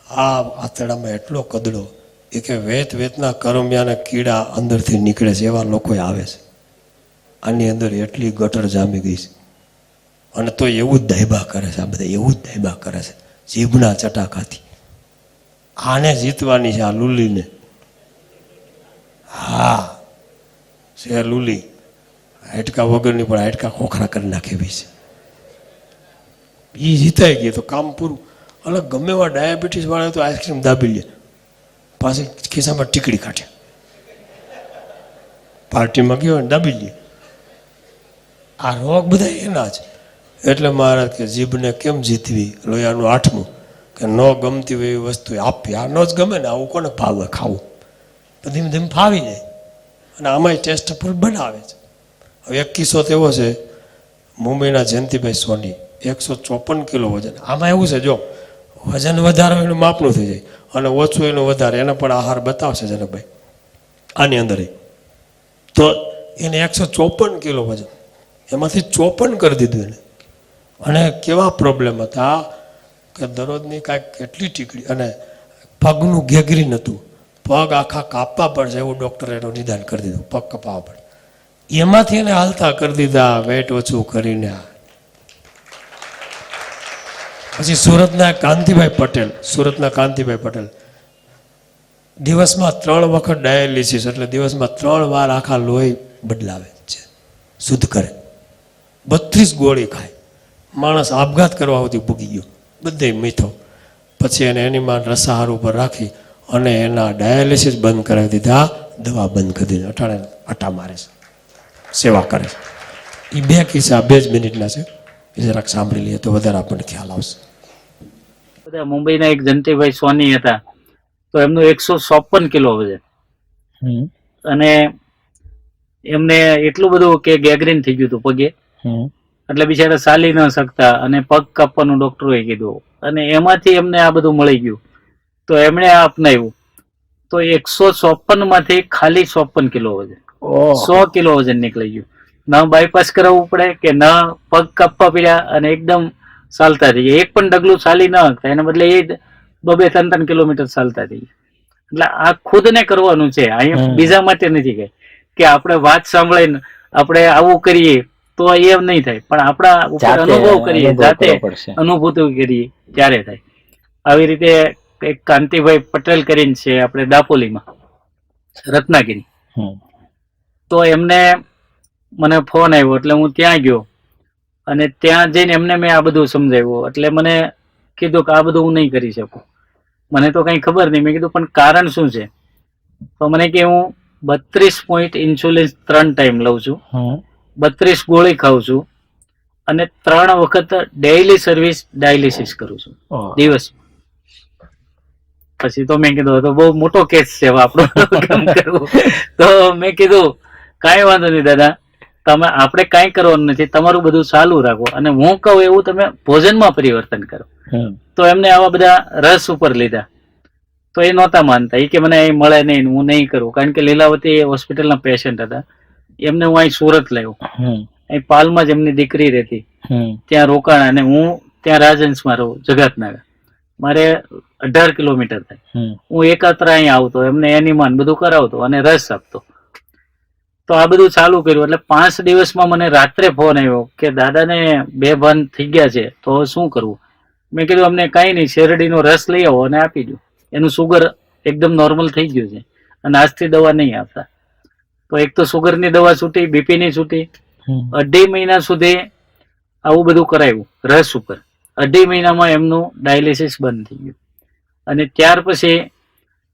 આ આંતરડામાં એટલો કદડો, એ કે વેતના કરમિયાના કીડા અંદરથી નીકળે છે, એવા લોકો આવે છે, આની અંદર એટલી ગટર જામી ગઈ છે, અને તો એવું જ દાયબા કરે છે, આ બધા એવું જ દાયબા કરે છે જીભના ચટાકાથી. આને જીતવાની છે, આ લુલીને. હા છે લુલી, હાડકા વગરની પણ હાડકા ખોખરા કરી નાખેવી છે. એ જીતાઈ ગઈ તો કામ પૂરું. અલગ ગમે એવા ડાયાબિટીસ વાળા તો આઈસ્ક્રીમ દાબી લે, પાછી ખિસ્સામાં ટીકડી કાઢે, પાર્ટીમાં ગયો ને દાબી લે. આ રોગ બધા એના જ. એટલે મહારાજ કે જીભને કેમ જીતવી, લોયાનું 8મું કે ન ગમતી હોય એવી વસ્તુ આપવી. આ ન જ ગમે ને, આવું કોને ભાવે ખાવું? તો ધીમે ધીમે ફાવી જાય, અને આમાંય ટેસ્ટફુલ બનાવે છે. હવે એક કિસ્સો તો એવો છે, મુંબઈના જયંતિભાઈ સોની, 154 કિલો વજન. આમાં એવું છે, જો વજન વધારો એનું માપનું થઈ જાય અને ઓછું એનું વધારે એને પણ આહાર બતાવશે જનકભાઈ આની અંદર. તો એને 154 કિલો વજન એમાંથી 54 કરી દીધું એને. અને કેવા પ્રોબ્લેમ હતા કે દરરોજની કાંઈક એટલી ટીકડી અને પગનું ગેગરીન હતું, પગ આખા કાપવા પડશે એવું ડૉક્ટરે એનું નિદાન કરી દીધું, પગ કપાવવા પડે. એમાંથી એને હાલતા કરી દીધા વેટ ઓછું કરીને. પછી સુરતના કાંતિભાઈ પટેલ દિવસમાં 3 વખત ડાયાલિસિસ એટલે દિવસમાં 3 વાર આખા લોહી બદલાવે છે, શુદ્ધ કરે. 32 ગોળી ખાય. માણસ આપઘાત કરવા સુધી પૂગી ગયો, બધે મીઠો. પછી એને એની માં રસાહાર ઉપર રાખી અને એના ડાયાલિસિસ બંધ કરાવી દીધા, દવા બંધ કરી દીધી. અટાણે આટા મારે છે, સેવા કરે છે. એ 2 કિસ્સા 2 જ મિનિટના છે, એ જરાક સાંભળી લઈએ તો વધારે આપણને ખ્યાલ આવશે. બધા મુંબઈના એક જંતીભાઈ સોની હતા, તો એમનું 154 કિલો વજન અને એમને એટલું બધું કે ગેંગ્રીન થઈ ગયું હતું પગે, એટલે બિચારા ચાલી ન શકતા અને પગ કાપવાનું ડોક્ટરોએ કીધું. અને એમાંથી એમને આ બધું મળી ગયું તો એમણે આ અપનાવ્યું. તો 154 માંથી ખાલી 54 કિલો વજન, 100 કિલો વજન નીકળી ગયું. ના બાયપાસ કરાવવું પડે કે ના પગ કાપવા પડ્યા અને એકદમ ચાલતા થઈ ગયા. એક પણ ડગલું ચાલી ન શકતા, એના બદલે એ 2-3 કિલોમીટર ચાલતા થઈ ગયા. એટલે આ ખુદને કરવાનું છે, અહીંયા બીજા માટે નથી કે આપણે વાત સાંભળીને આપણે આવું કરીએ તો એમ નહીં થાય, પણ આપણા ઉપર અનુભવ કરીએ, જાતે અનુભૂતિ કરીએ ત્યારે થાય. આવી રીતે એક કાંતિભાઈ પટેલ કરીને છે આપણે દાપોલીમાં, રત્નાગીરી. તો એમને મને ફોન આવ્યો એટલે હું ત્યાં ગયો અને ત્યાં જઈને એમને મેં આ બધું સમજાવ્યું. એટલે મને કીધું કે આ બધું હું નહીં કરી શકું, મને તો કઈ ખબર નહીં. મેં કીધું પણ કારણ શું છે? તો મને કે હું 32 પોઈન્ટ ઇન્સ્યુલિન 3 ટાઈમ લઉં છું, 32 ગોળી ખાઉં છું અને 3 વખત ડેઇલી સર્વિસ ડાયાલિસિસ કરું છું દિવસમાં. પછી તો મેં કીધું તો બહુ મોટો કેસ છે આપણો કામ કરવું. તો મેં કીધું કાંઈ વાંધો નહીં દાદા, તમે આપણે કાંઈ કરવાનું નથી, તમારું બધું ચાલુ રાખો અને હું કહું એવું તમે ભોજનમાં પરિવર્તન કરો. તો એમને આવા બધા રસ ઉપર લીધા તો એ નહોતા માનતા. એ કે મને અહીં મળે નહીં, હું નહીં કરું. કારણ કે લીલાવતી હોસ્પિટલના પેશન્ટ હતા, એમને હું અહીં સુરત લાવ્યો. અહીં પાલમાં જ એમની દીકરી રહેતી, ત્યાં રોકાણ અને હું ત્યાં રાજહંસમાં રહું જગાતનગર. મારે 18 કિલોમીટર થાય. હું એકાત્ર અહીં આવતો, એમને એની માન બધું કરાવતો અને રસ આપતો. તો આ બધું ચાલુ કર્યું. એટલે 5 દિવસમાં મને રાત્રે ફોન આવ્યો કે દાદાને બેભાન થઈ ગયા છે, તો શું કરવું? મેં કીધું અમને કાંઈ નહીં, શેરડીનો રસ લઈ આવો અને આપી દો. એનું સુગર એકદમ નોર્મલ થઈ ગયું છે અને આજથી દવા નહીં આપતા. તો એક તો સુગરની દવા છૂટી, બીપીની છૂટી. 2.5 મહિના સુધી આવું બધું કરાવ્યું રસ ઉપર. 2.5 મહિનામાં એમનું ડાયાલિસિસ બંધ થઈ ગયું. અને ત્યાર પછી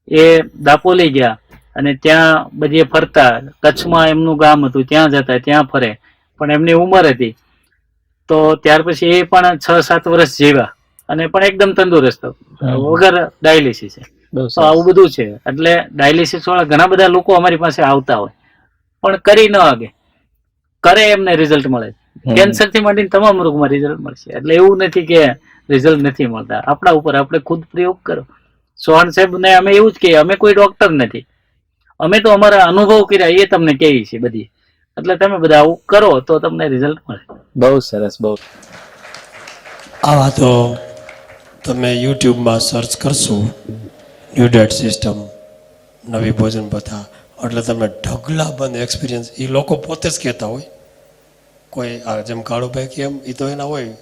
એ દાપોલી ગયા અને ત્યાં બધી ફરતા. કચ્છમાં એમનું ગામ હતું, ત્યાં જતા, ત્યાં ફરે. પણ એમની ઉંમર હતી તો ત્યાર પછી એ પણ 6-7 વર્ષ જીવ્યા અને પણ એકદમ તંદુરસ્ત વગર ડાયાલિસિસ. તો આવું બધું છે. એટલે ડાયાલિસિસ વાળા ઘણા બધા લોકો અમારી પાસે આવતા હોય પણ કરી ન આગે, કરે એમને રિઝલ્ટ મળે. કેન્સર થી માંડીને તમામ રોગમાં રિઝલ્ટ મળશે. એટલે એવું નથી કે રિઝલ્ટ નથી મળતા. આપણા ઉપર આપણે ખુદ પ્રયોગ કરો. ચૌહાણ સાહેબ ને અમે એવું જ કહીએ, અમે કોઈ ડોક્ટર નથી, અમે તો અમારા અનુભવ કર્યા એ તમને કહીએ છીએ બધી. એટલે તમે બધા આવું કરો તો તમને રિઝલ્ટ મળે. બહુ સરસ. બહુ આવા તો તમે યુટ્યુબમાં સર્ચ કરશો ન્યૂ ડાયટ સિસ્ટમ, નવી ભોજન પ્રથા, એટલે તમને ઢગલાબંધ એક્સપિરિયન્સ એ લોકો પોતે જ કહેતા હોય. કોઈ આ જેમ કાળુભાઈ કેમ એ તો એના હોય,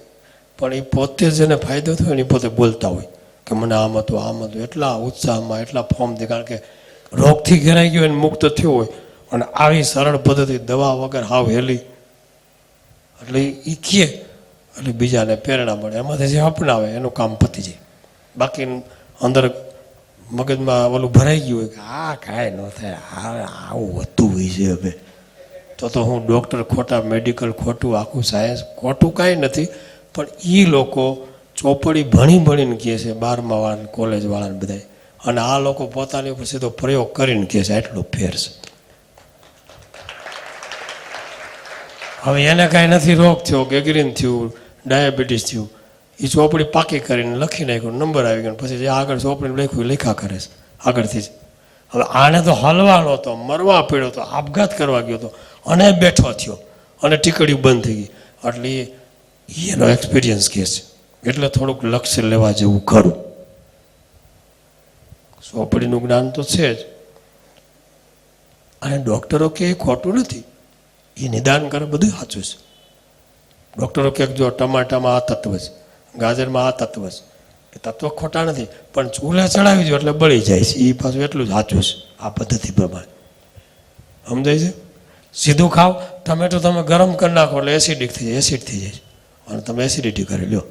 પણ એ પોતે જ એને ફાયદો થયો ને એ પોતે બોલતા હોય કે મને આમ હતું આમ હતું. એટલા ઉત્સાહમાં, એટલા ફોર્મથી, કારણ કે રોગથી ઘેરાઈ ગયો એને મુક્ત થયો હોય અને આવી સરળ પદ્ધતિ, દવા વગર હાવ હેલી, એટલે એ કહે એટલે બીજાને પ્રેરણા મળે. એમાંથી જે અપનાવે એનું કામ પતી જાય. બાકી અંદર મગજમાં ઓલું ભરાઈ ગયું હોય કે આ કાંઈ ન થાય, આવું હોતું હોય છે હવે તો હું ડૉક્ટર ખોટા, મેડિકલ ખોટું, આખું સાયન્સ ખોટું કાંઈ નથી. પણ એ લોકો ચોપડી ભણીને કહે છે, 12મા વાળાને, કોલેજ વાળાને બધાય, અને આ લોકો પોતાની ઉપર સીધો પ્રયોગ કરીને કહે છે. એટલો ફેર છે. હવે એને કાંઈ નથી રોગ થયો, ગેંગ્રીન થયું, ડાયાબિટીસ થયું, એ ચોપડી પાકી કરીને લખી નાખ્યો, નંબર આવી ગયો, પછી જે આગળ ચોપડી લખ્યું એ લખ્યા કરે છે આગળથી જ. હવે આને તો હલવાનો હતો, મરવા પડ્યો હતો, આપઘાત કરવા ગયો હતો અને બેઠો થયો અને ટીકડીઓ બંધ થઈ ગઈ. એટલે એનો એક્સપિરિયન્સ કહે છે. એટલે થોડુંક લક્ષ્ય લેવા જેવું ખરું. ચોપડીનું જ્ઞાન તો છે જ, અને ડૉક્ટરો કે એ ખોટું નથી, એ નિદાન કરે બધું સાચું છે. ડૉક્ટરો કે જો ટમાટામાં આ તત્વ છે, ગાજરમાં આ તત્વ છે, એ તત્વ ખોટા નથી, પણ ચૂલે ચડાવી દો એટલે બળી જાય છે. એ પાછું એટલું જ સાચું છે આ પદ્ધતિ પ્રમાણે. સમજાય છે? સીધું ખાવ, ટમેટો તમે ગરમ કરી નાખો એટલે એસિડિક થઈ જાય, એસિડ થઈ જાય છે, અને તમે એસિડિટી કરી લો.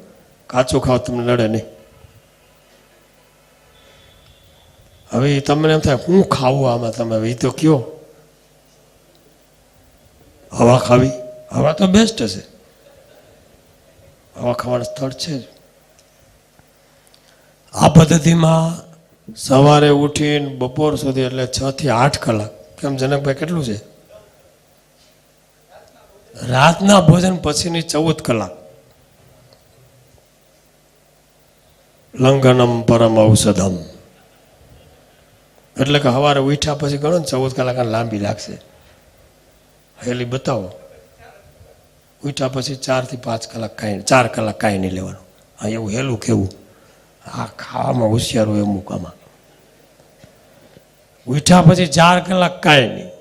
કાચું ખાવ તમને નડે નહીં. હવે તમને એમ થાય હું ખાવું આમાં, તમે હવે એ તો કયો. હવા ખાવી, હવા તો બેસ્ટ હશે, હવા ખાવાનું સ્થળ છે જ. આ પદ્ધતિમાં સવારે ઉઠીને બપોર સુધી એટલે 6 થી 8 કલાક. કેમ જનકભાઈ કેટલું છે? રાતના ભોજન પછીની 14 કલાક. લંઘનમ પરમ ઔષધમ. એટલે કે સવારે ઉઠ્યા પછી ગણો ને 14 કલાક લાંબી લાગશે. હેલી બતાવો. ઉઠ્યા પછી 4 થી 5 કલાક કાંઈ, 4 કલાક કાંઈ નહીં લેવાનું. હા, એવું હેલું કેવું? આ ખાવામાં હોશિયાર હોય અમુક આમાં. ઉઠ્યા પછી 4 કલાક કાંઈ નહીં,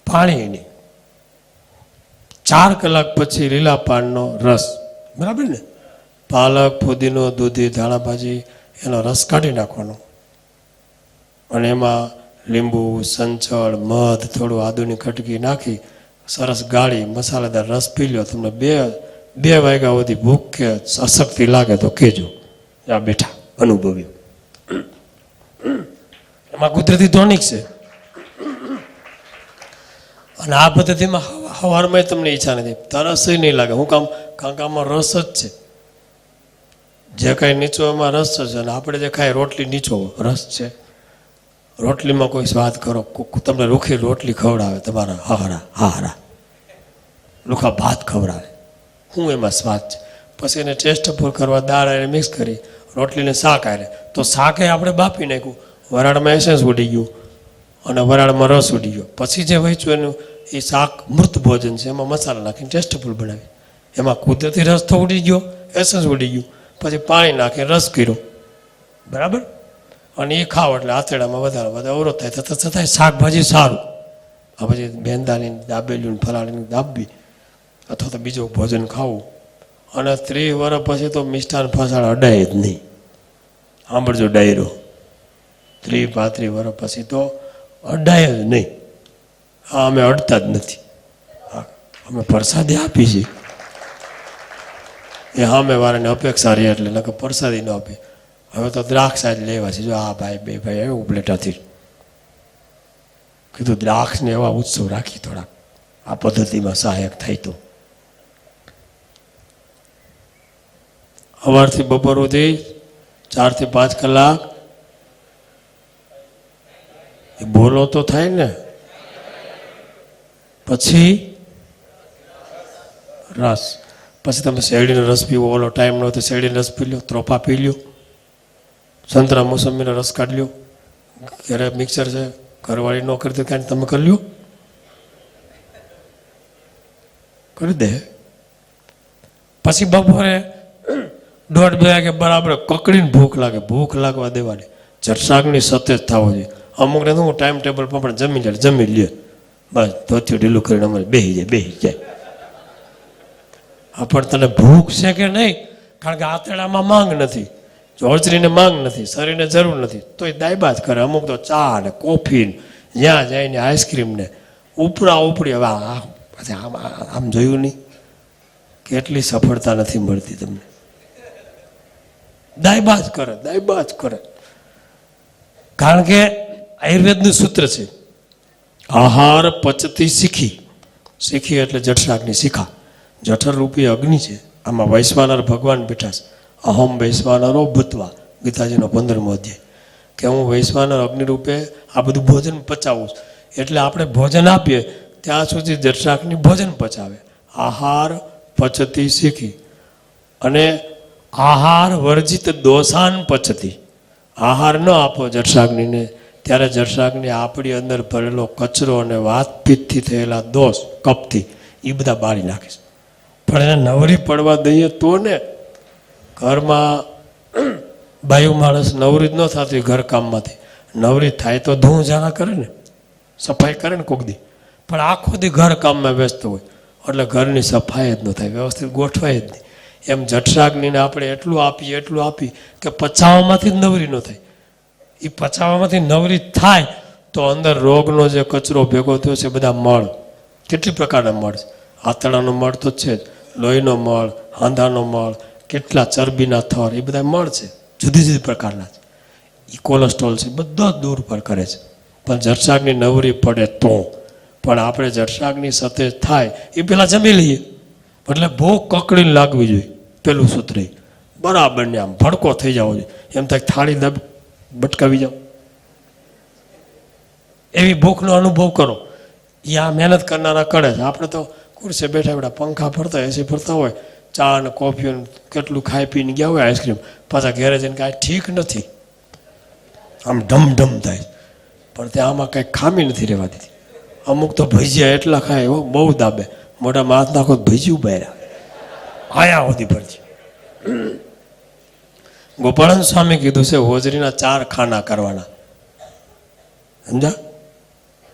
પાણી નહીં. 4 કલાક પછી લીલા પાનનો રસ, બરાબર ને? પાલક, ફુદીનો, દૂધી, ધાણાભાજી, એનો રસ કાઢી નાખવાનો, અને એમાં લીંબુ, સંચળ, મધ, થોડું આદુની કટકી નાખી સરસ ગાળી મસાલેદાર રસ પી લો. તમને બે વાગ્યા સુધી ભૂખ કે અશક્તિ લાગે તો કહેજો. આ બેઠા અનુભવ્યું. એમાં કુદરતી ટોનિક છે. અને આ પદ્ધતિમાં સવારમાં તમને ઈચ્છા નથી, તરસ નહીં લાગે. હું કામ? કારણ કે આમાં રસ જ છે. જે કાંઈ નીચો એમાં રસ છે, અને આપણે જે ખાઈ રોટલી નીચો રસ છે. રોટલીમાં કોઈ સ્વાદ કરો, તમને રૂખી રોટલી ખવડાવે તમારા હારા, રૂખા ભાત ખવડાવે, શું એમાં સ્વાદ છે? પછી એને ટેસ્ટ પર કરવા દાળ એને મિક્સ કરી રોટલીને શાક આવે, તો શાકે આપણે બાફી નાખ્યું, વરાળમાં એસેન્સ ઉડી ગયું અને વરાળમાં રસ ઉડી ગયો. પછી જે વહેંચ્યું એનું એ શાક મૃત ભોજન છે, એમાં મસાલા નાખીને ટેસ્ટફુલ બનાવી. એમાં કુદરતી રસ તો ઉડી ગયો, એસેન્સ ઉડી ગયું, પછી પાણી નાખીને રસ કર્યો, બરાબર? અને એ ખાવ એટલે આંતરડામાં વધારે અવરોધ થાય, છતાં શાકભાજી સારું. આ પછી ભેંદાની દાબેલી ફલાણીની દાબવી, અથવા તો બીજું ભોજન ખાવું. અને 30 વર્ષ પછી તો મિષ્ટાન ફસાણ અડાય જ નહીં. સાંભળજો ડાયરો, 30-35 વર્ષ પછી તો અડાય જ નહીં. હા, અમે અડતા જ નથી. હા, અમે પ્રસાદી આપી છીએ, એ સામે વાળાને અપેક્ષા રહે એટલે નકર પ્રસાદી ન આપે. હવે તો દ્રાક્ષ જ લેવા છે. જો આ ભાઈ, બે ભાઈ આવ્યું ઉપલેટાથી, કીધું દ્રાક્ષને એવા ઉત્સવ રાખી થોડાક આ પદ્ધતિમાં સહાયક થાય તો. સવારથી બપોર સુધી 4 થી 5 કલાક એ બોલો તો થાય ને. પછી રસ, પછી તમે શેરડીનો રસ પીવો. ઓલો ટાઈમ ન હોય તો શેરડીનો રસ પી લો, ત્રોફા પી લો, સંતરા મોસંબીનો રસ કાઢી લો. ઘરે મિક્સર છે, ઘરવાળી ન કરતી કાંઈ તમે કરી લ્યો, કરી દે. પછી બપોરે 1:30-2 વાગે બરાબર કકડીને ભૂખ લાગે, ભૂખ લાગવા દેવાની. જઠરાગ્નિ સતેજ થવો જોઈએ. અમુકને તો હું ટાઈમ ટેબલ પર પણ જમી લે, બસ ધોતિયું ઢીલું કરીને અમારે બેસી જાય. હા, પણ તને ભૂખ છે કે નહીં? કારણ કે આંતરડામાં માંગ નથી, જોજરીને માંગ નથી, શરીરને જરૂર નથી, તો એ દાયબા જ કરે. અમુક તો ચા ને કોફી ને જ્યાં જઈને આઈસ્ક્રીમ ને ઉપડી. હવે પછી આમ જોયું નહીં કેટલી સફળતા નથી મળતી તમને. દાયબા જ કરે. કારણ કે આયુર્વેદનું સૂત્ર છે, આહાર પચતી શીખી એટલે જઠરાગ્નિ શીખા. જઠર રૂપી અગ્નિ છે. આમાં વૈશ્વાનર ભગવાન બેઠા છે. અહમ વૈશ્વાનરો ભૂતવા, ગીતાજીનો 15મો અધ્યાય, કે હું વૈશ્વાનર અગ્નિ રૂપે આ બધું ભોજન પચાવું છું. એટલે આપણે ભોજન આપીએ ત્યાં સુધી જઠરાગ્નિ ભોજન પચાવે. આહાર પચતી શીખી અને આહાર વર્જિત દોષાન પચતી. આહાર ન આપો જઠરાગ્નિને ત્યારે જઠરાગ્નિ આપણી અંદર ભરેલો કચરો અને વાતપીતથી થયેલા દોષ કપથી એ બધા બાળી નાખે છે. પણ એને નવરી પડવા દઈએ તો ને. ઘરમાં બાયુ માણસ નવરી જ ન થતી ઘરકામમાંથી, નવરી થાય તો ધૂં જાણા કરે ને, સફાઈ કરે ને કોક દી, પણ આખો દી ઘર કામમાં વ્યસ્ત હોય એટલે ઘરની સફાઈ જ ન થાય, વ્યવસ્થિત ગોઠવાય જ નહીં. એમ જઠરાગ્નિને આપણે એટલું આપી કે પચાવવામાંથી જ નવરી ન થાય. એ પચાવવામાંથી નવરી થાય તો અંદર રોગનો જે કચરો ભેગો થયો છે, બધા મળ, કેટલી પ્રકારના મળ છે. આંતરડાનો મળ તો છે જ, લોહીનો મળ, હાંધાનો મળ, કેટલા ચરબીના થર, એ બધા મળ છે, જુદી જુદી પ્રકારના છે. એ કોલેસ્ટ્રોલ છે, બધો જ દૂર પર કરે છે. પણ જઠરાગ્નિ નવરી પડે તો. પણ આપણે જઠરાગ્નિ સતેજ થાય એ પહેલાં જમી લઈએ, એટલે ભૂખ કકડીને લાગવી જોઈએ. પેલું સૂત્ર બરાબર ને આમ ભડકો થઈ જવો જોઈએ, એમ થાય થાળી બટકાવી જાઓ, એવી ભૂખનો અનુભવ કરો. એ આ મહેનત કરનારા કરે છે. આપણે તો ખુરશે બેઠા બેઠા પંખા ફરતા એસી ફરતા હોય, ચા ને કોફી કેટલું ખાઈ પીને ગયા હોય, આઈસ્ક્રીમ, પાછા ઘેરે જઈને કાંઈ ઠીક નથી, આમ ઢમ થાય. પણ ત્યાં આમાં કંઈક ખામી નથી રહેવા દીધી. અમુક તો ભજીયા એટલા ખાય એવો બહુ દાબે, મોઢામાં હાથ નાખો ભજીયું બહાર આયા હોતી ભરજી. ગોપાળન સ્વામી કીધું છે હોજરીના 4 ખાના કરવાના, સમજા?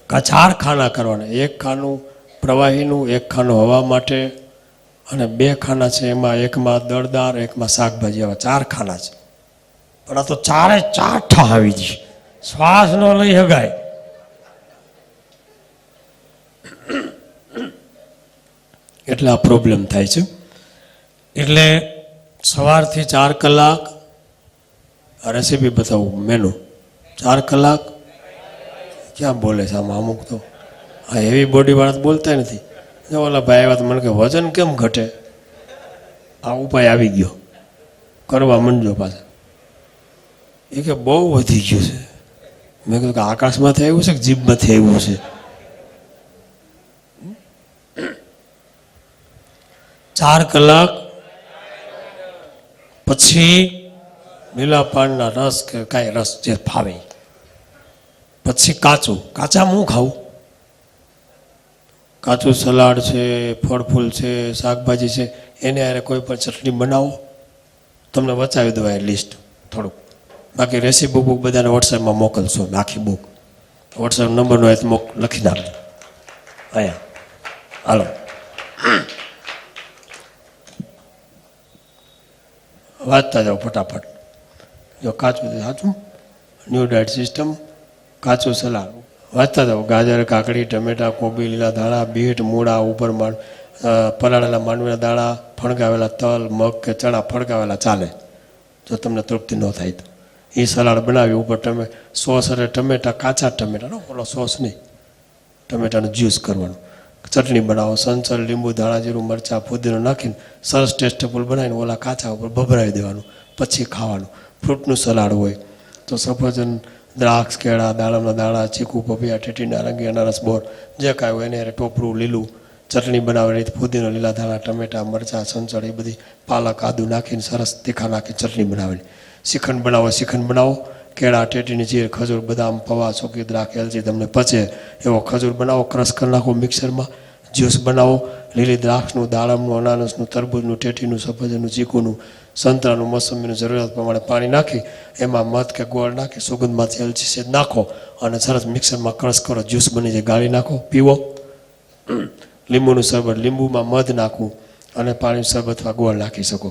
4 ખાના કરવાના. 1 ખાનું પ્રવાહીનું, 1 ખાનું હવા માટે, અને 2 ખાના છે એમાં એકમાં દળદાર, એકમાં શાકભાજી, એવા 4 ખાના છે. પણ આ તો 4 ઠા આવી ગઈ, શ્વાસ ન લઈ હગાય. એટલે આ પ્રોબ્લેમ થાય છે. એટલે સવારથી 4 કલાક રેસીપી બતાવું, મેનુ 4 કલાક ક્યાં બોલે છે આમાં? અમુક તો આ હેવી બોડીવાળા બોલતા નથી. જો ઓલા ભાઈ આવ્યા તો મને કે વજન કેમ ઘટે? આ ઉપાય આવી ગયો, કરવા માંડજો પાછા. એ કે બહુ વધી ગયું છે. મેં કીધું કે આકાશમાંથી આવ્યું છે કે જીભમાંથી આવ્યું છે? 4 કલાક પછી લીલા પાનના રસ કે કાંઈ રસ જે ફાવે, પછી કાચા હું ખાવું? કાચું સલાડ છે, ફળ ફૂલ છે, શાકભાજી છે, એને હારે કોઈ પણ ચટણી બનાવો. તમને વચાવી દેવાય લિસ્ટ થોડુંક. બાકી રેસીપી બુક બધાને વોટ્સએપમાં મોકલશો, આખી બુક વોટ્સએપ નંબરનો હોય તો લખી નાખજો અહીંયા. હાલો, વાંચતા જાઓ ફટાફટ. જો કાચું સાચું, ન્યૂ ડાયટ સિસ્ટમ, કાચું સલાડ વાંચતા જાઓ. ગાજર, કાકડી, ટમેટા, કોબી, લીલા ધાણા, બીટ, મૂળા, ઉપર પલાળેલા માંડવીના દાણા, ફણગાવેલા તલ, મગ કે ચણા ફણગાવેલા ચાલે, જો તમને તૃપ્તિ ન થાય તો. એ સલાડ બનાવી ઉપર સોસ અને ટમેટા, કાચા ટમેટા, ઓલો સોસ નહીં, ટમેટાનું જ્યુસ કરવાનું. ચટણી બનાવો, સંચળ, લીંબુ, ધાણા, જીરું, મરચાં, ફુદીનો નાખીને સરસ ટેસ્ટેબલ બનાવીને ઓલા કાચા ઉપર ભભરાવી દેવાનું, પછી ખાવાનું. ફ્રૂટનું સલાડ હોય તો સફરજન, દ્રાક્ષ, કેળા, દાડમના દાણા, ચીકુ, પપૈયા, ટેટી, નારંગી, અનારસ, બોર, જે કાંઈ હોય એને ટોપરું લીલું ચટણી બનાવેલી, ફુદીનો, લીલા ધાણા, ટમેટા, મરચાં, સંચળ, એ બધી પાલક, આદુ નાખીને સરસ તીખા નાખીને ચટણી બનાવેલી. શ્રીખંડ બનાવો, કેળા, ટેટીની ચીર, ખજૂર, બદામ, પૌવા, સૂકી દ્રાક્ષ, એલચી, તમને પચે એવો ખજૂર બનાવો, ક્રશ કરી નાખો મિક્સરમાં. જ્યુસ બનાવો, લીલી દ્રાક્ષનું, દાડમનું, અનાનસનું, તરબૂચનું, ટેટીનું, સફરજનનું, ચીકુનું, સંતરાનું, મોસંબીનું જરૂરિયાત પ્રમાણે પાણી નાખી એમાં મધ કે ગોળ નાખી સુગંધમાંથી એલચી સેજ નાખો અને સરસ મિક્સરમાં ક્રશ કરો, જ્યુસ બની જાય, ગાળી નાખો, પીવો. લીંબુનું શરબત, લીંબુમાં મધ નાખવું અને પાણીનું શરબત અથવા ગોળ નાખી શકો.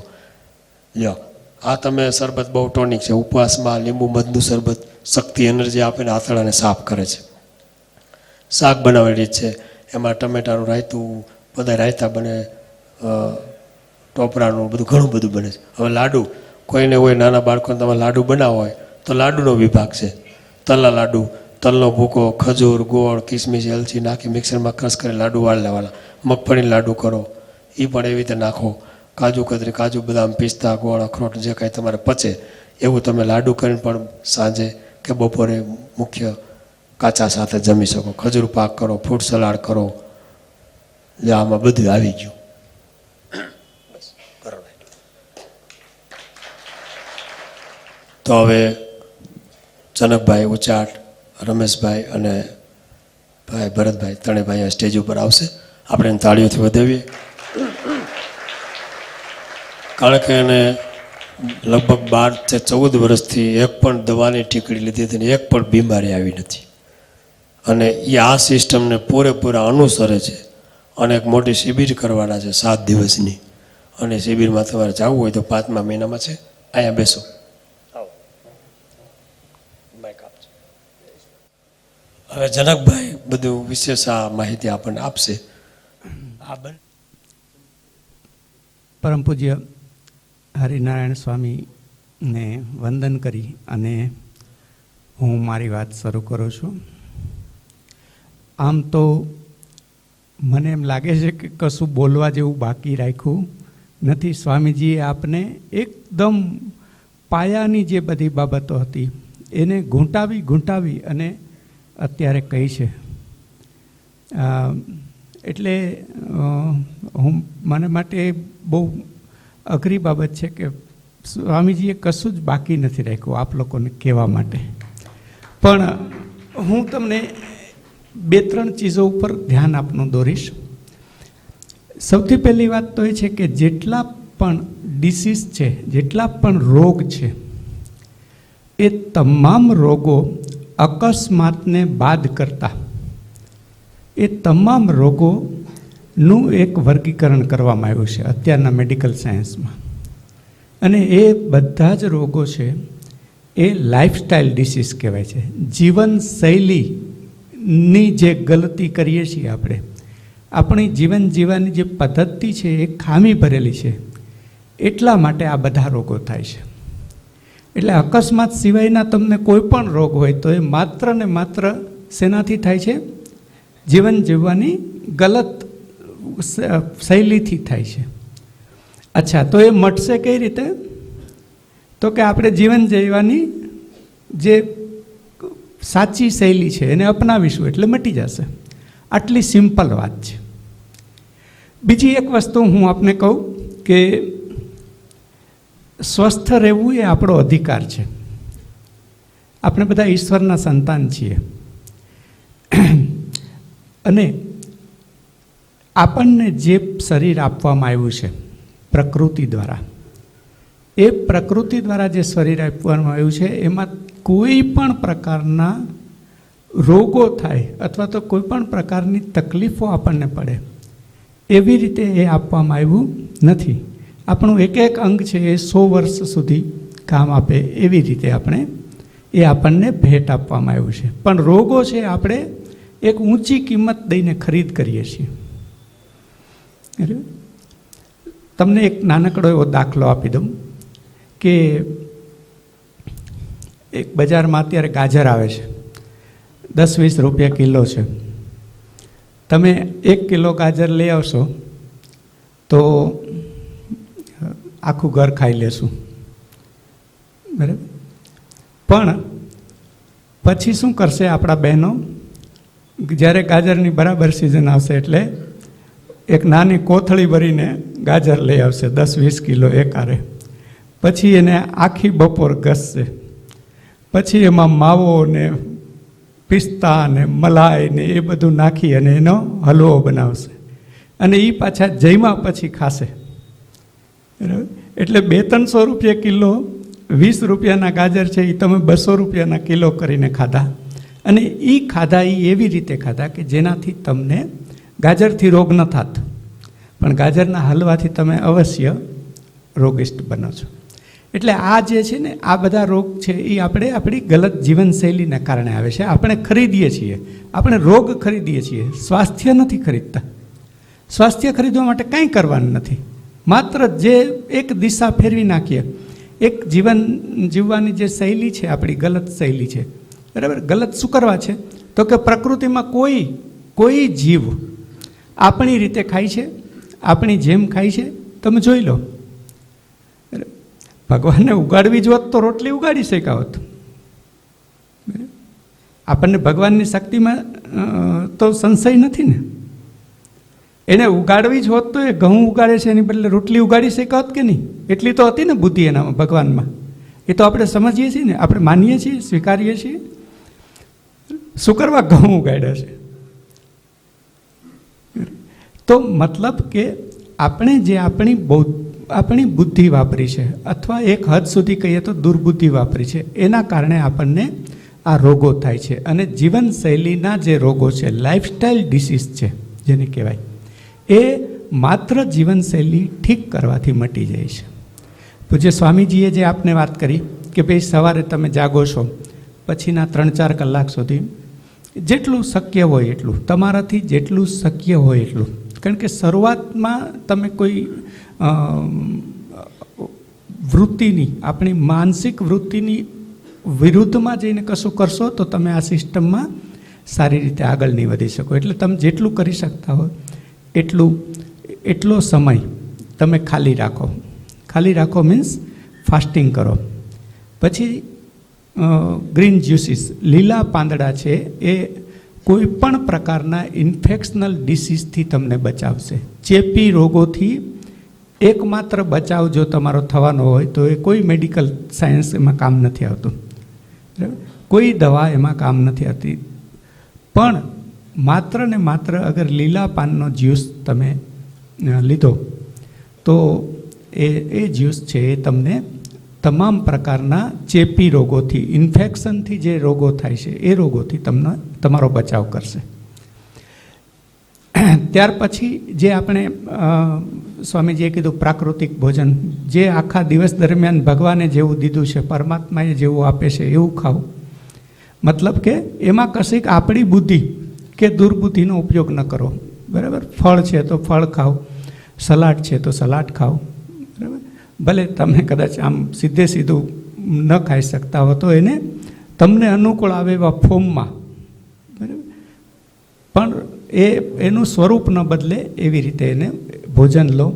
લ્યો, આ તમે શરબત બહુ ટોનિક છે. ઉપવાસમાં લીંબુ મધનું શરબત શક્તિ, એનર્જી આપીને આંતરડાને સાફ કરે છે. શાક બનાવેલી છે, એમાં ટમેટાનું રાયતું, બધા રાયતા બને, ટોપરાનું, બધું ઘણું બધું બને છે. હવે લાડુ, કોઈને હોય નાના બાળકોને તમે લાડુ બનાવો હોય તો લાડુનો વિભાગ છે. તલના લાડુ, તલનો ભૂકો, ખજૂર, ગોળ, કિસમિસ, એલચી નાખી મિક્સરમાં ક્રશ કરી લાડુ વાળી લેવાના. મગફળીના લાડુ કરો એ પણ એવી રીતે નાખો. કાજુ કતરી, કાજુ બદામ, પિસ્તા, ગોળ, અખરોટ, જે કાંઈ તમારે પચે એવું તમે લાડુ કરીને પણ સાંજે કે બપોરે મુખ્ય કાચા સાથે જમી શકો. ખજૂર પાક કરો, ફ્રૂટ સલાડ કરો. આમાં બધું આવી ગયું. બસ કરો. તો હવે જનકભાઈ ઉચાટ, રમેશભાઈ અને ભાઈ ભરતભાઈ ત્રણેય ભાઈ સ્ટેજ ઉપર આવશે. આપણે એને તાળીઓથી વધાવીએ. કારણ કે એને લગભગ 12 થી 14 વર્ષથી એક પણ દવાની ટીકડી લીધી હતી, એક પણ બીમારી આવી નથી. અને એ આ સિસ્ટમને પૂરેપૂરા અનુસરે છે. અને એક મોટી શિબિર કરવાના છે 7 દિવસની. અને શિબિરમાં તમારે જવું હોય તો 5મા મહિનામાં છે. અહીંયા બેસો. હવે જનકભાઈ બધું વિશેષ આ માહિતી આપણને આપશે. પરમ પૂજ્ય હરિનારાયણ સ્વામીને વંદન કરી અને હું મારી વાત શરૂ કરું છું. આમ તો મને એમ લાગે છે કે કશું બોલવા જેવું બાકી રાખ્યું નથી. સ્વામીજીએ આપને એકદમ પાયાની જે બધી બાબતો હતી એને ઘૂંટાવી અને અત્યારે કહી છે. એટલે મને માટે બહુ અઘરી બાબત છે કે સ્વામીજીએ કશું જ બાકી નથી રાખ્યું આપ લોકોને કહેવા માટે. પણ હું તમને 2-3 ચીજો ઉપર ધ્યાન આપનું દોરીશ. સૌથી પહેલી વાત તો એ છે કે જેટલા પણ ડિસીઝ છે, જેટલા પણ રોગ છે, એ તમામ રોગો અકસ્માતને બાદ કરતા એ તમામ રોગોનું એક વર્ગીકરણ કરવામાં આવ્યું છે અત્યારના મેડિકલ સાયન્સમાં. અને એ બધા જ રોગો છે એ લાઇફસ્ટાઇલ ડિસીઝ કહેવાય છે. જીવનશૈલીની જે ગલતી કરીએ છીએ આપણે, આપણી જીવન જીવવાની જે પદ્ધતિ છે એ ખામી ભરેલી છે, એટલા માટે આ બધા રોગો થાય છે. એટલે અકસ્માત સિવાયના તમને કોઈ પણ રોગ હોય તો એ માત્ર ને માત્ર શેનાથી થાય છે? જીવન જીવવાની ગલત શૈલીથી થાય છે. અચ્છા, તો એ મટશે કઈ રીતે? તો કે આપણે જીવન જીવવાની જે સાચી શૈલી છે એને અપનાવીશું એટલે મટી જશે. આટલી સિમ્પલ વાત છે. બીજી એક વસ્તુ હું આપને કહું કે સ્વસ્થ રહેવું એ આપણો અધિકાર છે. આપણે બધા ઈશ્વરના સંતાન છીએ અને આપણને જે શરીર આપવામાં આવ્યું છે પ્રકૃતિ દ્વારા, એ પ્રકૃતિ દ્વારા જે શરીર આપવામાં આવ્યું છે એમાં કોઈ પણ પ્રકારના રોગો થાય અથવા તો કોઈ પણ પ્રકારની તકલીફો આપણને પડે એવી રીતે એ આપવામાં આવ્યું નથી. આપણું એક અંગ છે એ 100 વર્ષ સુધી કામ આપે એવી રીતે આપણને ભેટ આપવામાં આવ્યું છે. પણ રોગો છે આપણે એક ઊંચી કિંમત દઈને ખરીદ કરીએ છીએ. તમને એક નાનકડો એવો દાખલો આપી દઉં કે એક બજારમાં અત્યારે ગાજર આવે છે, 10-20 રૂપિયા કિલો છે. તમે 1 કિલો ગાજર લઈ આવશો તો આખું ઘર ખાઈ લેશું, બરાબર? પણ પછી શું કરશે આપણા બહેનો? જ્યારે ગાજરની બરાબર સિઝન આવશે એટલે એક નાની કોથળી ભરીને ગાજર લઈ આવશે 10-20 કિલો એકારે. પછી એને આખી બપોર ઘસશે, પછી એમાં માવો ને પિસ્તા ને મલાઈ ને એ બધું નાખી અને એનો હલવો બનાવશે અને એ પાછા જમ્યા પછી ખાશે. બરાબર? એટલે 200-300 રૂપિયા કિલો 20 રૂપિયાના ગાજર છે એ તમે 200 રૂપિયાના કિલો કરીને ખાધા. અને એ ખાધા એ એવી રીતે ખાધા કે જેનાથી તમને ગાજરથી રોગ ન થાત, પણ ગાજરના હલવાથી તમે અવશ્ય રોગિષ્ટ બનો છો. એટલે આ જે છે ને, આ બધા રોગ છે એ આપણે આપણી ગલત જીવનશૈલીના કારણે આવે છે. આપણે ખરીદીએ છીએ, આપણે રોગ ખરીદીએ છીએ, સ્વાસ્થ્ય નથી ખરીદતા. સ્વાસ્થ્ય ખરીદવા માટે કાંઈ કરવાનું નથી, માત્ર જે એક દિશા ફેરવી નાખીએ. એક જીવન જીવવાની જે શૈલી છે આપણી ગલત શૈલી છે, બરાબર? ગલત શું કરવા છે? તો કે પ્રકૃતિમાં કોઈ જીવ આપણી રીતે ખાય છે, આપણી જેમ ખાય છે. તમે જોઈ લો, ભગવાનને ઉગાડવી જ હોત તો રોટલી ઉગાડી શક્યા હોત. આપણને ભગવાનની શક્તિમાં તો સંશય નથી ને. એને ઉગાડવી જ હોત તો એ ઘઉં ઉગાડે છે એની બદલે રોટલી ઉગાડી શક્યા હોત કે નહીં? એટલી તો હતી ને બુદ્ધિ એનામાં, ભગવાનમાં. એ તો આપણે સમજીએ છીએ ને, આપણે માનીએ છીએ, સ્વીકારીએ છીએ. શું કરવા ઘઉં ઉગાડ્યા છે? તો મતલબ કે આપણે જે આપણી બુદ્ધિ વાપરી છે, અથવા એક હદ સુધી કહીએ તો દુર્બુદ્ધિ વાપરી છે, એના કારણે આપણને આ રોગો થાય છે. અને જીવનશૈલીના જે રોગો છે, લાઇફસ્ટાઇલ ડિસીઝ છે જેને કહેવાય, એ માત્ર જીવનશૈલી ઠીક કરવાથી મટી જાય છે. પૂજ્ય સ્વામીજીએ જે આપને વાત કરી કે ભાઈ સવારે તમે જાગો છો, પછીના 3-4 કલાક સુધી જેટલું શક્ય હોય એટલું, તમારાથી જેટલું શક્ય હોય એટલું, કારણ કે શરૂઆતમાં તમે કોઈ વૃત્તિની, આપણી માનસિક વૃત્તિની વિરુદ્ધમાં જઈને કશું કરશો તો તમે આ સિસ્ટમમાં સારી રીતે આગળ નહીં વધી શકો. એટલે તમે જેટલું કરી શકતા હો એટલો સમય તમે ખાલી રાખો. ખાલી રાખો મીન્સ ફાસ્ટિંગ કરો. પછી ગ્રીન જ્યુસીસ, લીલા પાંદડા છે, એ કોઈ પણ પ્રકારના ઇન્ફેક્શનલ ડિસીઝથી તમને બચાવશે. ચેપી રોગોથી એકમાત્ર બચાવ જો તમારો થવાનો હોય તો એ કોઈ મેડિકલ સાયન્સ એમાં કામ નથી આવતું, બરાબર? કોઈ દવા એમાં કામ નથી આવતી. પણ માત્ર ને માત્ર અગર લીલા પાનનો જ્યુસ તમે લીધો તો એ જ્યુસ છે એ તમને તમામ પ્રકારના ચેપી રોગોથી, ઇન્ફેક્શનથી જે રોગો થાય છે એ રોગોથી તમને તમારો બચાવ કરશે. ત્યાર પછી જે આપણે સ્વામીજીએ કીધું પ્રાકૃતિક ભોજન, જે આખા દિવસ દરમિયાન ભગવાને જેવું દીધું છે, પરમાત્માએ જેવું આપે છે એવું ખાઓ. મતલબ કે એમાં કશીક આપણી બુદ્ધિ કે દુર્બુદ્ધિનો ઉપયોગ ન કરો, બરાબર? ફળ છે તો ફળ ખાઓ, સલાડ છે તો સલાડ ખાઓ, બરાબર? ભલે તમે કદાચ આમ સીધું ન ખાઈ શકતા હો તો એને તમને અનુકૂળ આવે એવા ફોર્મમાં, બરાબર? પણ એનું સ્વરૂપ ન બદલે એવી રીતે એને ભોજન લો.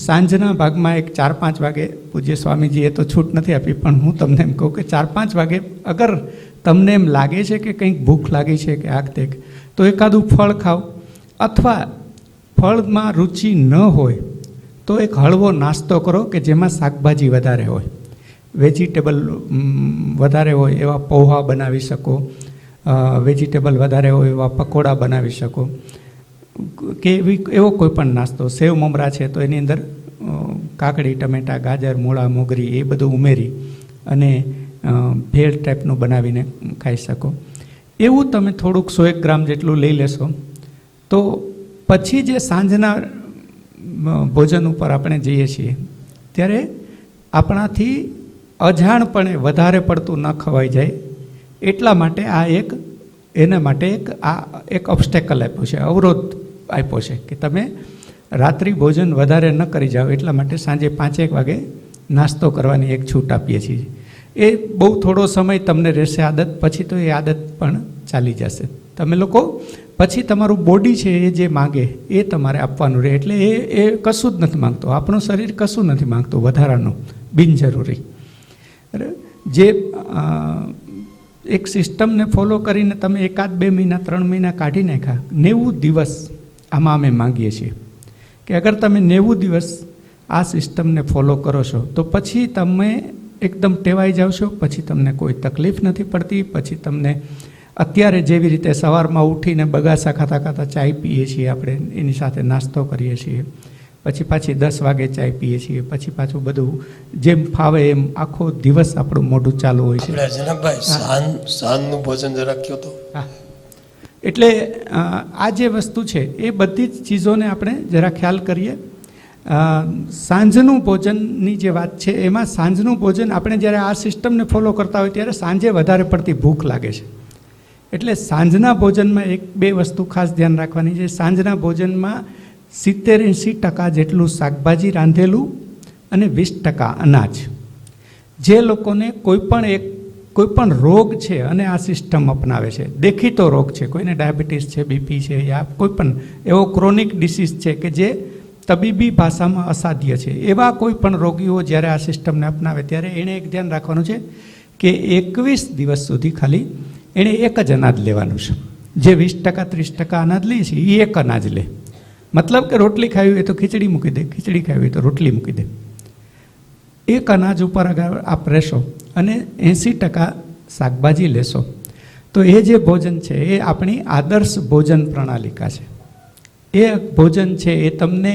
સાંજના ભાગમાં એક 4-5 વાગે, પૂજ્ય સ્વામીજીએ તો છૂટ નથી આપી, પણ હું તમને એમ કહું કે 4-5 વાગે અગર તમને એમ લાગે છે કે કંઈક ભૂખ લાગી છે કે આગ તેક, તો એકાદું ફળ ખાઓ. અથવા ફળમાં રુચિ ન હોય તો એક હળવો નાસ્તો કરો કે જેમાં શાકભાજી વધારે હોય, વેજીટેબલ વધારે હોય એવા પૌવા બનાવી શકો, વેજીટેબલ વધારે હોય એવા પકોડા બનાવી શકો, કે એવો કોઈ પણ નાસ્તો. સેવ મમરા છે તો એની અંદર કાકડી, ટમેટાં, ગાજર, મૂળા, મોગરી એ બધું ઉમેરી અને ભેળ ટાઈપનું બનાવીને ખાઈ શકો. એવું તમે થોડુંક 100 ગ્રામ જેટલું લઈ લેશો તો પછી જે સાંજના ભોજન ઉપર આપણે જઈએ છીએ ત્યારે આપણાથી અજાણપણે વધારે પડતું ન ખવાઈ જાય એટલા માટે એના માટે એક ઓબ્સ્ટેકલ આપ્યું છે, અવરોધ આપ્યો છે કે તમે રાત્રિ ભોજન વધારે ન કરી જાઓ. એટલા માટે સાંજે 5-1 વાગે નાસ્તો કરવાની એક છૂટ આપીએ છીએ. એ બહુ થોડો સમય તમને રહેશે આદત, પછી તો એ આદત પણ ચાલી જશે. તમે લોકો પછી તમારું બોડી છે એ જે માગે એ તમારે આપવાનું રહે. એટલે એ કશું જ નથી માગતું, આપણું શરીર કશું નથી માગતું વધારાનું બિનજરૂરી. જે એક સિસ્ટમને ફોલો કરીને તમે 1-2 મહિના 3 મહિના કાઢી નાખ્યા, 90 દિવસ આમાં અમે માગીએ છીએ કે અગર તમે 90 દિવસ આ સિસ્ટમને ફોલો કરો છો તો પછી તમે એકદમ ટેવાઈ જાવ છો, પછી તમને કોઈ તકલીફ નથી પડતી. પછી તમને અત્યારે જેવી રીતે સવારમાં ઉઠીને બગાસા ખાતા ખાતા ચાય પીએ છીએ આપણે, એની સાથે નાસ્તો કરીએ છીએ, પછી પાછી 10 વાગે ચાય પીએ છીએ, પછી પાછું બધું જેમ ફાવે એમ આખો દિવસ આપણું મોઢું ચાલુ હોય છે. જનકભાઈ, સાંજનું ભોજન જરા કયો તો. હા, એટલે આ જે વસ્તુ છે એ બધી જ ચીજોને આપણે જરા ખ્યાલ કરીએ. સાંજનું ભોજનની જે વાત છે એમાં સાંજનું ભોજન આપણે જ્યારે આ સિસ્ટમને ફોલો કરતા હોય ત્યારે સાંજે વધારે પડતી ભૂખ લાગે છે. એટલે સાંજના ભોજનમાં 1-2 વસ્તુ ખાસ ધ્યાન રાખવાની છે. સાંજના ભોજનમાં 70-80% જેટલું શાકભાજી રાંધેલું અને 20% અનાજ. જે લોકોને કોઈ પણ રોગ છે અને આ સિસ્ટમ અપનાવે છે, દેખીતો રોગ છે, કોઈને ડાયાબિટીસ છે, બીપી છે, યા કોઈ પણ એવો ક્રોનિક ડિસીઝ છે કે જે તબીબી ભાષામાં અસાધ્ય છે, એવા કોઈ પણ રોગીઓ જ્યારે આ સિસ્ટમને અપનાવે ત્યારે એણે એક ધ્યાન રાખવાનું છે કે 21 દિવસ સુધી ખાલી એણે એક જ અનાજ લેવાનું છે. જે 20%-30% અનાજ લે છે એ એક અનાજ લે. મતલબ કે રોટલી ખાવી હોય તો ખીચડી મૂકી દે, ખીચડી ખાવી હોય તો રોટલી મૂકી દે. એક અનાજ ઉપર અગર આપ રહેશો અને 80% શાકભાજી લેશો તો એ જે ભોજન છે એ આપણી આદર્શ ભોજન પ્રણાલિકા છે. એ ભોજન છે એ તમને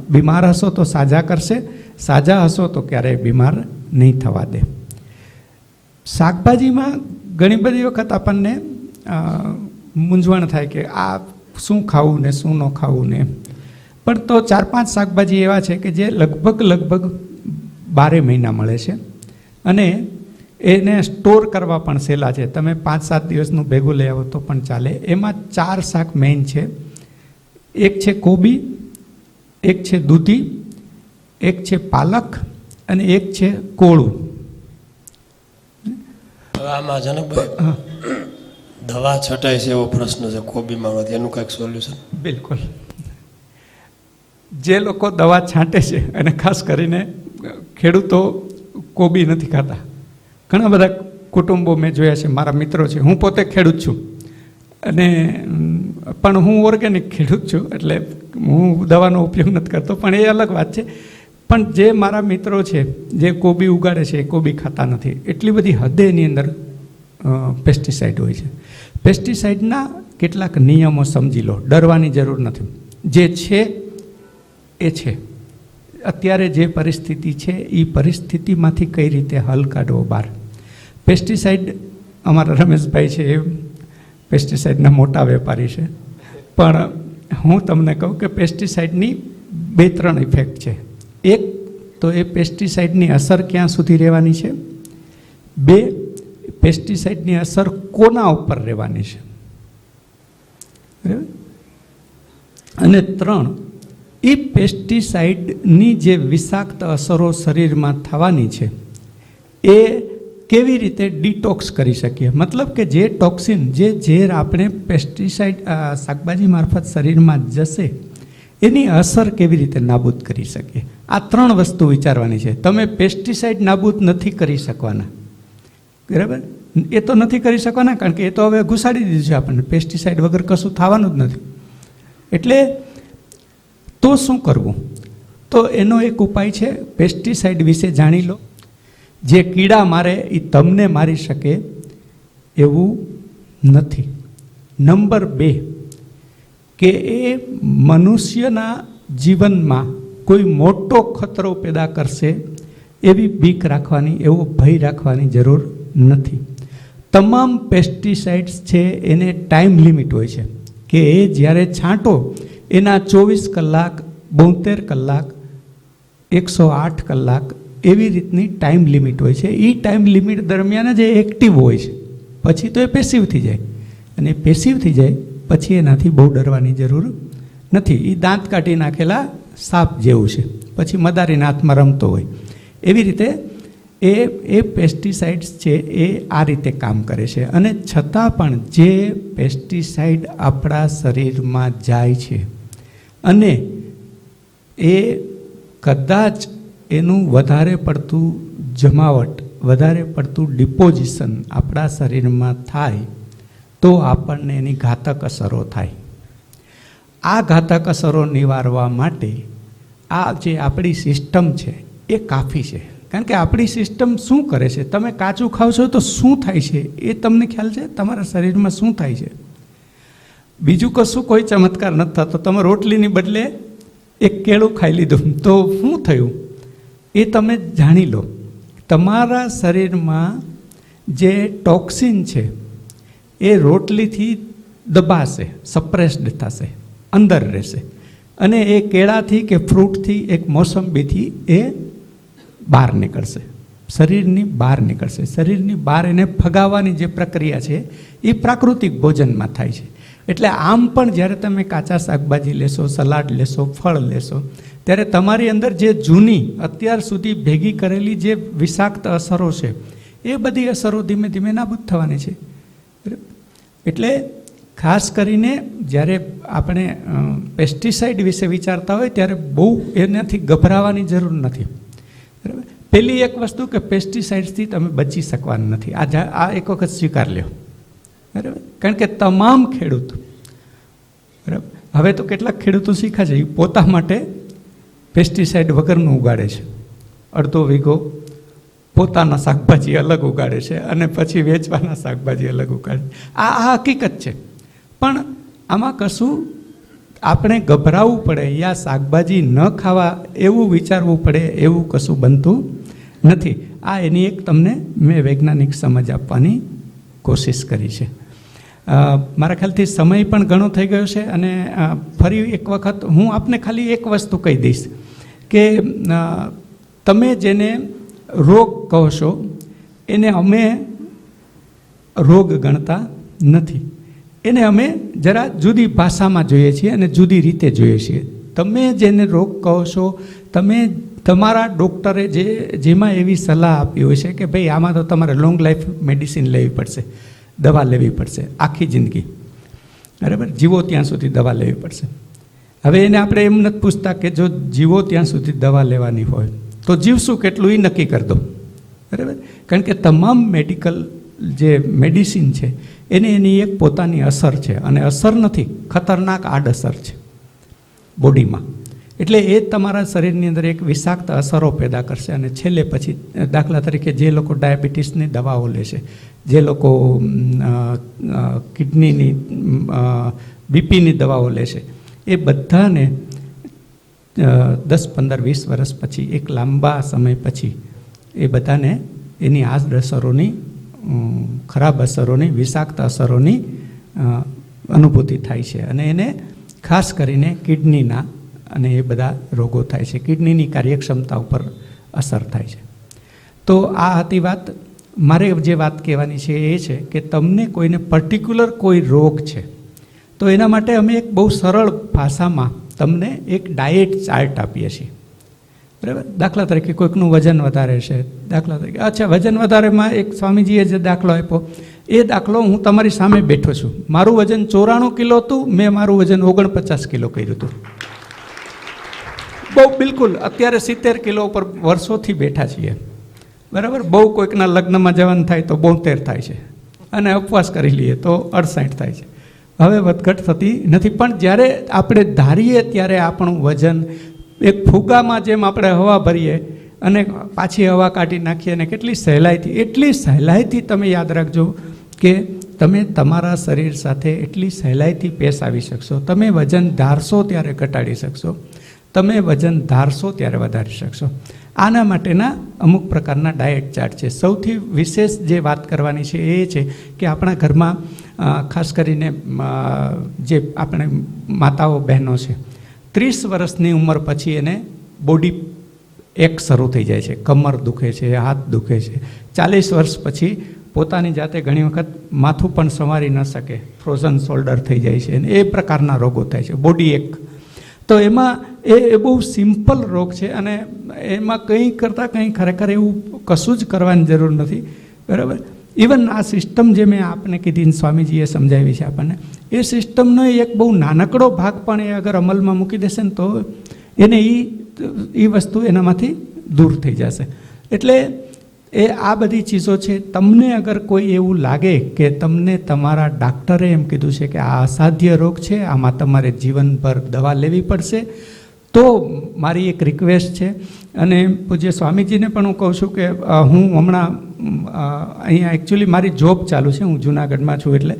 બીમાર હશો તો સાજા કરશે, સાજા હશો તો ક્યારેય બીમાર નહીં થવા દે. શાકભાજીમાં ઘણી બધી વખત આપણને મૂંઝવણ થાય કે આ શું ખાવું ને શું ન ખાવું ને, પણ તો 4-5 શાકભાજી એવા છે કે જે લગભગ 12 મહિના મળે છે અને એને સ્ટોર કરવા પણ સહેલા છે. તમે 5-7 દિવસનું ભેગું લઈ આવો તો પણ ચાલે. એમાં 4 શાક મેઇન છે. એક છે કોબી, એક છે દૂધી, એક છે પાલક અને એક છે કોળું. હવે આમાં જનકભાઈ દવા છટાય છે એવો પ્રશ્ન છે કોબીમાં, એનું કંઈક સોલ્યુશન? બિલકુલ. જે લોકો દવા છાંટે છે અને ખાસ કરીને ખેડૂતો કોબી નથી ખાતા. ઘણા બધા કુટુંબો મેં જોયા છે, મારા મિત્રો છે, હું પોતે ખેડૂત છું અને પણ હું ઓર્ગેનિક ખેડૂત છું એટલે હું દવાનો ઉપયોગ નથી કરતો, પણ એ અલગ વાત છે. પણ જે મારા મિત્રો છે જે કોબી ઉગાડે છે એ કોબી ખાતા નથી. એટલી બધી હદે એની અંદર પેસ્ટિસાઇડ હોય છે. પેસ્ટિસાઇડના કેટલાક નિયમો સમજી લો, ડરવાની જરૂર નથી. જે છે એ છે. અત્યારે જે પરિસ્થિતિ છે એ પરિસ્થિતિમાંથી કઈ રીતે હલ કાઢવો બહાર. પેસ્ટિસાઇડ અમારા રમેશભાઈ છે એ પેસ્ટિસાઇડના મોટા વેપારી છે, પણ હું તમને કહું કે પેસ્ટિસાઇડની 2-3 ઇફેક્ટ છે. એક તો એ પેસ્ટિસાઇડની અસર ક્યાં સુધી રહેવાની છે, 2 પેસ્ટિસાઇડની અસર કોના ઉપર રહેવાની છે, બરાબર, અને 3 એ પેસ્ટિસાઇડની જે વિષાક્ત અસરો શરીરમાં થવાની છે એ કેવી રીતે ડિટોક્સ કરી શકીએ. મતલબ કે જે ટોક્સિન, જે ઝેર આપણે પેસ્ટિસાઇડ શાકભાજી મારફત શરીરમાં જશે એની અસર કેવી રીતે નાબૂદ કરી શકીએ. આ 3 વસ્તુ વિચારવાની છે. તમે પેસ્ટિસાઇડ નાબૂદ નથી કરી શકવાના, બરાબર, એ તો નથી કરી શકવાના કારણ કે એ તો હવે ઘુસાડી દીધું છે આપણને. પેસ્ટિસાઇડ વગર કશું થવાનું જ નથી. એટલે તો શું કરવું? તો એનો એક ઉપાય છે, પેસ્ટિસાઇડ વિશે જાણી લો. જે કીડા મારે એ તમને મારી શકે એવું નથી. નંબર 2 કે એ મનુષ્યના જીવનમાં કોઈ મોટો ખતરો પેદા કરશે એવી બીક રાખવાની, એવો ભય રાખવાની જરૂર નથી. તમામ પેસ્ટિસાઇડ્સ છે એને ટાઈમ લિમિટ હોય છે કે એ જ્યારે છાંટો એના 24 કલાક, 72 કલાક, 108 કલાક એવી રીતની ટાઈમ લિમિટ હોય છે. એ ટાઈમ લિમિટ દરમિયાન જ એ એક્ટિવ હોય છે. પછી તો એ પેસિવ થઈ જાય, અને પેસિવ થઈ જાય પછી એનાથી બહુ ડરવાની જરૂર નથી. એ દાંત કાઢી નાખેલા સાપ જેવું છે, પછી મદારીના હાથમાં રમતો હોય. એવી રીતે એ પેસ્ટિસાઇડ્સ છે એ આ રીતે કામ કરે છે. અને છતાં પણ જે પેસ્ટિસાઇડ આપણા શરીરમાં જાય છે અને એ કદાચ એનું વધારે પડતું જમાવટ, વધારે પડતું ડિપોઝિશન આપણા શરીરમાં થાય તો આપણને એની ઘાતક અસરો થાય. આ ઘાતક અસરો નિવારવા માટે આ જે આપણી સિસ્ટમ છે એ કાફી છે. કારણ કે આપણી સિસ્ટમ શું કરે છે, તમે કાચું ખાવ છો તો શું થાય છે એ તમને ખ્યાલ છે? તમારા શરીરમાં શું થાય છે? બીજું કશું કોઈ ચમત્કાર નથી થતો. તમે રોટલીની બદલે એક કેળું ખાઈ લીધું તો શું થયું એ તમે જાણી લો. તમારા શરીરમાં જે ટોક્સિન છે એ રોટલીથી દબાશે, સપ્રેસ્ડ થશે, અંદર રહેશે, અને એ કેળાથી કે ફ્રૂટથી, એક મોસંબીથી એ બહાર નીકળશે, શરીરની બહાર નીકળશે. શરીરની બહાર એને ફગાવવાની જે પ્રક્રિયા છે એ પ્રાકૃતિક ભોજનમાં થાય છે. એટલે આમ પણ જ્યારે તમે કાચા શાકભાજી લેશો, સલાડ લેશો, ફળ લેશો, ત્યારે તમારી અંદર જે જૂની અત્યાર સુધી ભેગી કરેલી જે વિષાક્ત અસરો છે એ બધી અસરો ધીમે ધીમે નાબૂદ થવાની છે. એટલે ખાસ કરીને જ્યારે આપણે પેસ્ટિસાઇડ વિશે વિચારતા હોય ત્યારે બહુ એનાથી ગભરાવાની જરૂર નથી. બરાબર. પહેલી એક વસ્તુ કે પેસ્ટિસાઇડ્સથી તમે બચી શકવાના નથી. આ એક વખત સ્વીકાર લ્યો, બરાબર. કારણ કે તમામ ખેડૂત, બરાબર, હવે તો કેટલાક ખેડૂતો શીખ્યા છે એ પોતા માટે પેસ્ટિસાઇડ વગરનું ઉગાડે છે. અડધો વીઘો પોતાના શાકભાજી અલગ ઉગાડે છે અને પછી વેચવાના શાકભાજી અલગ ઉગાડે. આ હકીકત છે. પણ આમાં કશું આપણે ગભરાવવું પડે યા શાકભાજી ન ખાવા એવું વિચારવું પડે એવું કશું બનતું નથી. આ એની એક તમને મેં વૈજ્ઞાનિક સમજ આપવાની કોશિશ કરી છે. મારા ખ્યાલથી સમય પણ ઘણો થઈ ગયો છે અને ફરી એક વખત હું આપને ખાલી એક વસ્તુ કહી દઈશ કે તમે જેને રોગ કહો છો એને અમે રોગ ગણતા નથી. એને અમે જરા જુદી ભાષામાં જોઈએ છીએ અને જુદી રીતે જોઈએ છીએ. તમે જેને રોગ કહો છો, તમે તમારા ડૉક્ટરે જેમાં એવી સલાહ આપી હોય છે કે ભાઈ આમાં તો તમારે લોંગ લાઈફ મેડિસિન લેવી પડશે, દવા લેવી પડશે આખી જિંદગી, બરાબર, જીવો ત્યાં સુધી દવા લેવી પડશે. હવે એને આપણે એમ નથી પૂછતા કે જો જીવો ત્યાં સુધી દવા લેવાની હોય તો જીવશું કેટલું એ નક્કી કરી દો, બરાબર. કારણ કે તમામ મેડિકલ જે મેડિસિન છે એની એક પોતાની અસર છે અને અસર નથી, ખતરનાક આડઅસર છે બોડીમાં. એટલે એ તમારા શરીરની અંદર એક વિષાક્ત અસરો પેદા કરશે અને છેલ્લે પછી દાખલા તરીકે જે લોકો ડાયાબિટીસની દવાઓ લે છે, જે લોકો કિડનીની બીપીની દવાઓ લે છે, એ બધાને 10, 15, 20 વર્ષ પછી એક લાંબા સમય પછી એ બધાને એની આડઅસરોની ખરાબ અસરોની વિષાક્ત અસરોની અનુભૂતિ થાય છે અને એને ખાસ કરીને કિડનીના અને એ બધા રોગો થાય છે, કિડનીની કાર્યક્ષમતા ઉપર અસર થાય છે. તો આ હતી વાત. મારે જે વાત કહેવાની છે એ છે કે તમને કોઈને પર્ટિક્યુલર કોઈ રોગ છે તો એના માટે અમે એક બહુ સરળ ભાષામાં તમને એક ડાયેટ ચાર્ટ આપીએ છીએ, બરાબર. દાખલા તરીકે કોઈકનું વજન વધારે છે, દાખલા તરીકે અચ્છા વજન વધારેમાં એક સ્વામીજીએ જે દાખલો આપ્યો એ દાખલો હું તમારી સામે બેઠો છું. મારું વજન 94 કિલો હતું, મેં મારું વજન 49 કિલો કર્યું હતું. બહુ બિલકુલ અત્યારે 70 કિલો ઉપર વર્ષોથી બેઠા છીએ, બરાબર. બહુ કોઈકના લગ્નમાં જવાનું થાય તો 72 થાય છે અને ઉપવાસ કરી લઈએ તો 68 થાય છે. હવે વધઘટ થતી નથી. પણ જ્યારે આપણે ધારીએ ત્યારે આપણું વજન એક ફુગામાં જેમ આપણે હવા ભરીએ અને પાછી હવા કાઢી નાખીએ અને એટલી સહેલાઈથી તમે યાદ રાખજો કે તમે તમારા શરીર સાથે એટલી સહેલાઈથી પેશ આવી શકશો. તમે વજન ધારશો ત્યારે ઘટાડી શકશો, તમે વજન ધારશો ત્યારે વધારી શકશો. આના માટેના અમુક પ્રકારના ડાયટ ચાર્ટ છે. સૌથી વિશેષ જે વાત કરવાની છે એ છે કે આપણા ઘરમાં ખાસ કરીને જે આપણે માતાઓ બહેનો છે 30 વર્ષની ઉંમર પછી એને બોડી એક શરૂ થઈ જાય છે, કમર દુખે છે, હાથ દુખે છે. 40 વર્ષ પછી પોતાની જાતે ઘણી વખત માથું પણ સંવારી ન શકે, ફ્રોઝન શોલ્ડર થઈ જાય છે અને એ પ્રકારના રોગો થાય છે, બોડી એક. તો એમાં એ બહુ સિમ્પલ રોગ છે અને એમાં કંઈ કરતાં કંઈ ખરેખર એવું કશું જ કરવાની જરૂર નથી, બરાબર. ઇવન આ સિસ્ટમ જે મેં આપને કીધી, સ્વામીજીએ સમજાવી છે આપણને, એ સિસ્ટમનો એક બહુ નાનકડો ભાગ પણ એ અગર અમલમાં મૂકી દેશે ને તો એને એ વસ્તુ એનામાંથી દૂર થઈ જશે. એટલે એ આ બધી ચીજો છે. તમને અગર કોઈ એવું લાગે કે તમને તમારા ડાક્ટરે એમ કીધું છે કે આ અસાધ્ય રોગ છે, આમાં તમારે જીવનભર દવા લેવી પડશે, તો મારી એક રિક્વેસ્ટ છે અને પૂજ્ય સ્વામીજીને પણ હું કહું છું કે હું હમણાં અહીંયા એકચ્યુઅલી મારી જોબ ચાલુ છે, હું જુનાગઢમાં છું એટલે,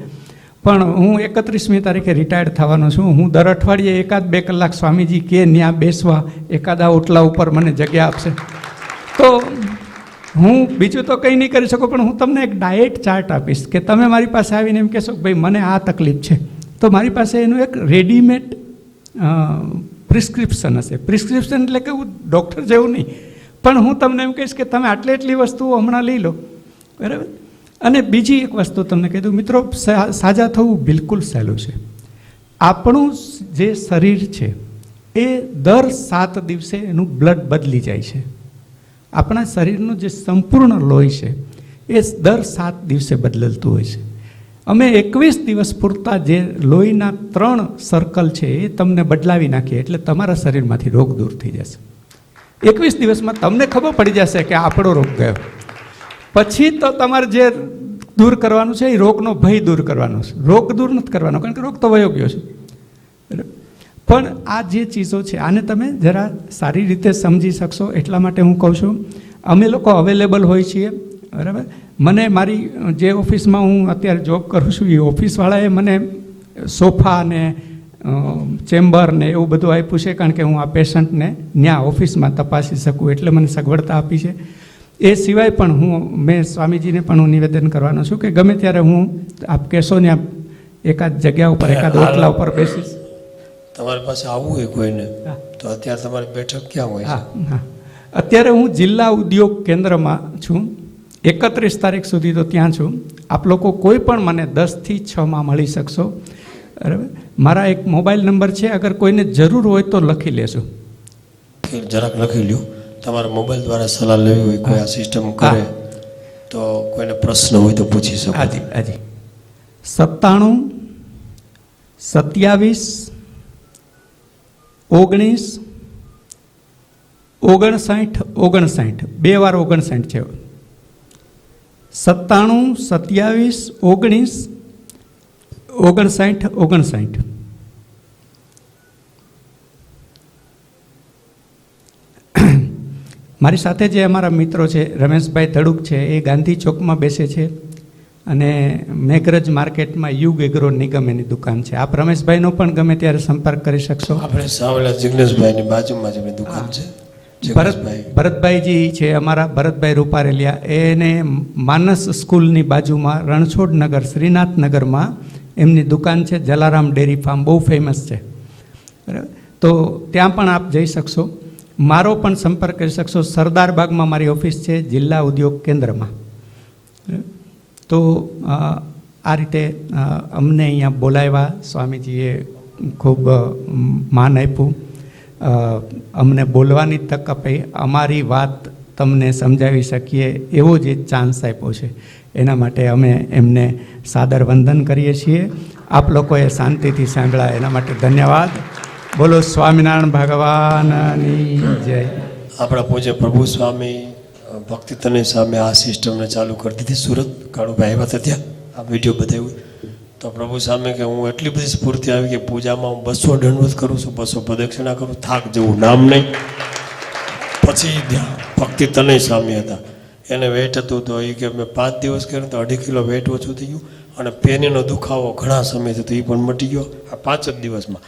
પણ હું 31મી તારીખે રિટાયર્ડ થવાનો છું. હું દર અઠવાડિયે 1-2 કલાક સ્વામીજી કે ત્યાં બેસવા એકાદા ઓટલા ઉપર મને જગ્યા આપશે તો હું બીજું તો કંઈ નહીં કરી શકું, પણ હું તમને એક ડાયેટ ચાર્ટ આપીશ કે તમે મારી પાસે આવીને એમ કહેશો કે ભાઈ મને આ તકલીફ છે, તો મારી પાસે એનું એક રેડીમેડ પ્રિસ્ક્રિપ્શન હશે. પ્રિસ્ક્રિપ્શન એટલે કે હું ડૉક્ટર જેવું નહીં, પણ હું તમને એમ કહીશ કે તમે એટલી વસ્તુઓ હમણાં લઈ લો, બરાબર. અને બીજી એક વસ્તુ તમને કહી દઉં મિત્રો, સાજા થવું બિલકુલ સહેલું છે. આપણું જે શરીર છે એ દર 7 દિવસે એનું બ્લડ બદલી જાય છે. આપણા શરીરનું જે સંપૂર્ણ લોહી છે એ દર 7 દિવસે બદલતું હોય છે. અમે 21 દિવસ પૂરતા જે લોહીના 3 સર્કલ છે એ તમને બદલાવી નાખીએ એટલે તમારા શરીરમાંથી રોગ દૂર થઈ જશે. 21 દિવસમાં તમને ખબર પડી જશે કે આપણો રોગ ગયો. પછી તો તમારે જે દૂર કરવાનું છે એ રોગનો ભય દૂર કરવાનો છે, રોગ દૂર નથી કરવાનો, કારણ કે રોગ તો વયો ગયો છે. પણ આ જે ચીજો છે આને તમે જરા સારી રીતે સમજી શકશો એટલા માટે હું કહું છું. અમે લોકો અવેલેબલ હોય છીએ, બરાબર. મને મારી જે ઓફિસમાં હું અત્યારે જોબ કરું છું એ ઓફિસવાળાએ મને સોફા ને ચેમ્બર ને એવું બધું આપ્યું છે, કારણ કે હું આ પેશન્ટને ત્યાં ઓફિસમાં તપાસી શકું એટલે મને સગવડતા આપી છે. એ સિવાય પણ મેં સ્વામીજીને પણ હું નિવેદન કરવાનો છું કે ગમે ત્યારે હું આપ કહેશો ને એકાદ જગ્યા ઉપર એકાદ ઓટલા ઉપર બેસીશ. તમારી પાસે આવવું હોય કોઈને તો અત્યારે તમારી બેઠક ક્યાં હોય હા હા, અત્યારે હું જિલ્લા ઉદ્યોગ કેન્દ્રમાં છું. 31 તારીખ સુધી તો ત્યાં છું. આપ લોકો કોઈ પણ મને 10 થી 6 મળી શકશો, બરાબર. મારા એક મોબાઈલ નંબર છે, અગર કોઈને જરૂર હોય તો લખી લેશું. જરાક લખી લ્યો. તમારા મોબાઈલ દ્વારા સલાહ લેવી હોય, કોઈ આ સિસ્ટમ કરે તો કોઈને પ્રશ્ન હોય તો પૂછી શકો. હાજી હાજી. 97 27 19 59 59, 2 વાર 59 છે. 97 27 19 59 59. મારી સાથે જે અમારા મિત્રો છે, રમેશભાઈ ધડુક છે, એ ગાંધી ચોકમાં બેસે છે અને મેઘરજ માર્કેટમાં યુગ એગ્રો નિગમ એની દુકાન છે. આપ રમેશભાઈનો પણ ગમે ત્યારે સંપર્ક કરી શકશો. આપણે સાવલા જિગ્નેશભાઈની બાજુમાં જ એમની દુકાન છે. ભરતભાઈજી છે અમારા, ભરતભાઈ રૂપારેલિયા, એને માનસ સ્કૂલની બાજુમાં રણછોડનગર શ્રીનાથનગરમાં એમની દુકાન છે. જલારામ ડેરી ફાર્મ બહુ ફેમસ છે, બરાબર. તો ત્યાં પણ આપ જઈ શકશો. મારો પણ સંપર્ક કરી શકશો. સરદાર બાગમાં મારી ઓફિસ છે, જિલ્લા ઉદ્યોગ કેન્દ્રમાં. તો આ રીતે અમને અહીંયા બોલાવ્યા, સ્વામીજીએ ખૂબ માન આપ્યું, અમને બોલવાની તક આપી, અમારી વાત તમને સમજાવી શકીએ એવો જ એક ચાન્સ આપ્યો છે. એના માટે અમે એમને સાદર વંદન કરીએ છીએ. આપ લોકોએ શાંતિથી સાંભળ્યા એના માટે ધન્યવાદ. બોલો સ્વામિનારાયણ ભગવાનની જય. આપણા પૂજ્ય પ્રભુ સ્વામી ભક્તિ તને સામે આ સિસ્ટમને ચાલુ કરી દીધી. સુરત કાળુભાઈ આવ્યા હતા, ત્યાં આ વિડીયો બતાવ્યું તો પ્રભુ સામે કે હું એટલી બધી સ્ફૂર્તિ આવી કે પૂજામાં હું 200 દંડવત કરું છું, 200 પ્રદક્ષિણા કરું, થાક જેવું નામ નહીં. પછી ભક્તિ તને સામે હતા, એને વેટ હતું તો એ કે મેં 5 દિવસ કર્યું તો 2.5 કિલો વેટ ઓછું થઈ ગયું અને પેનનો દુખાવો ઘણા સમયથી હતો એ પણ મટી ગયો આ 5 જ દિવસમાં.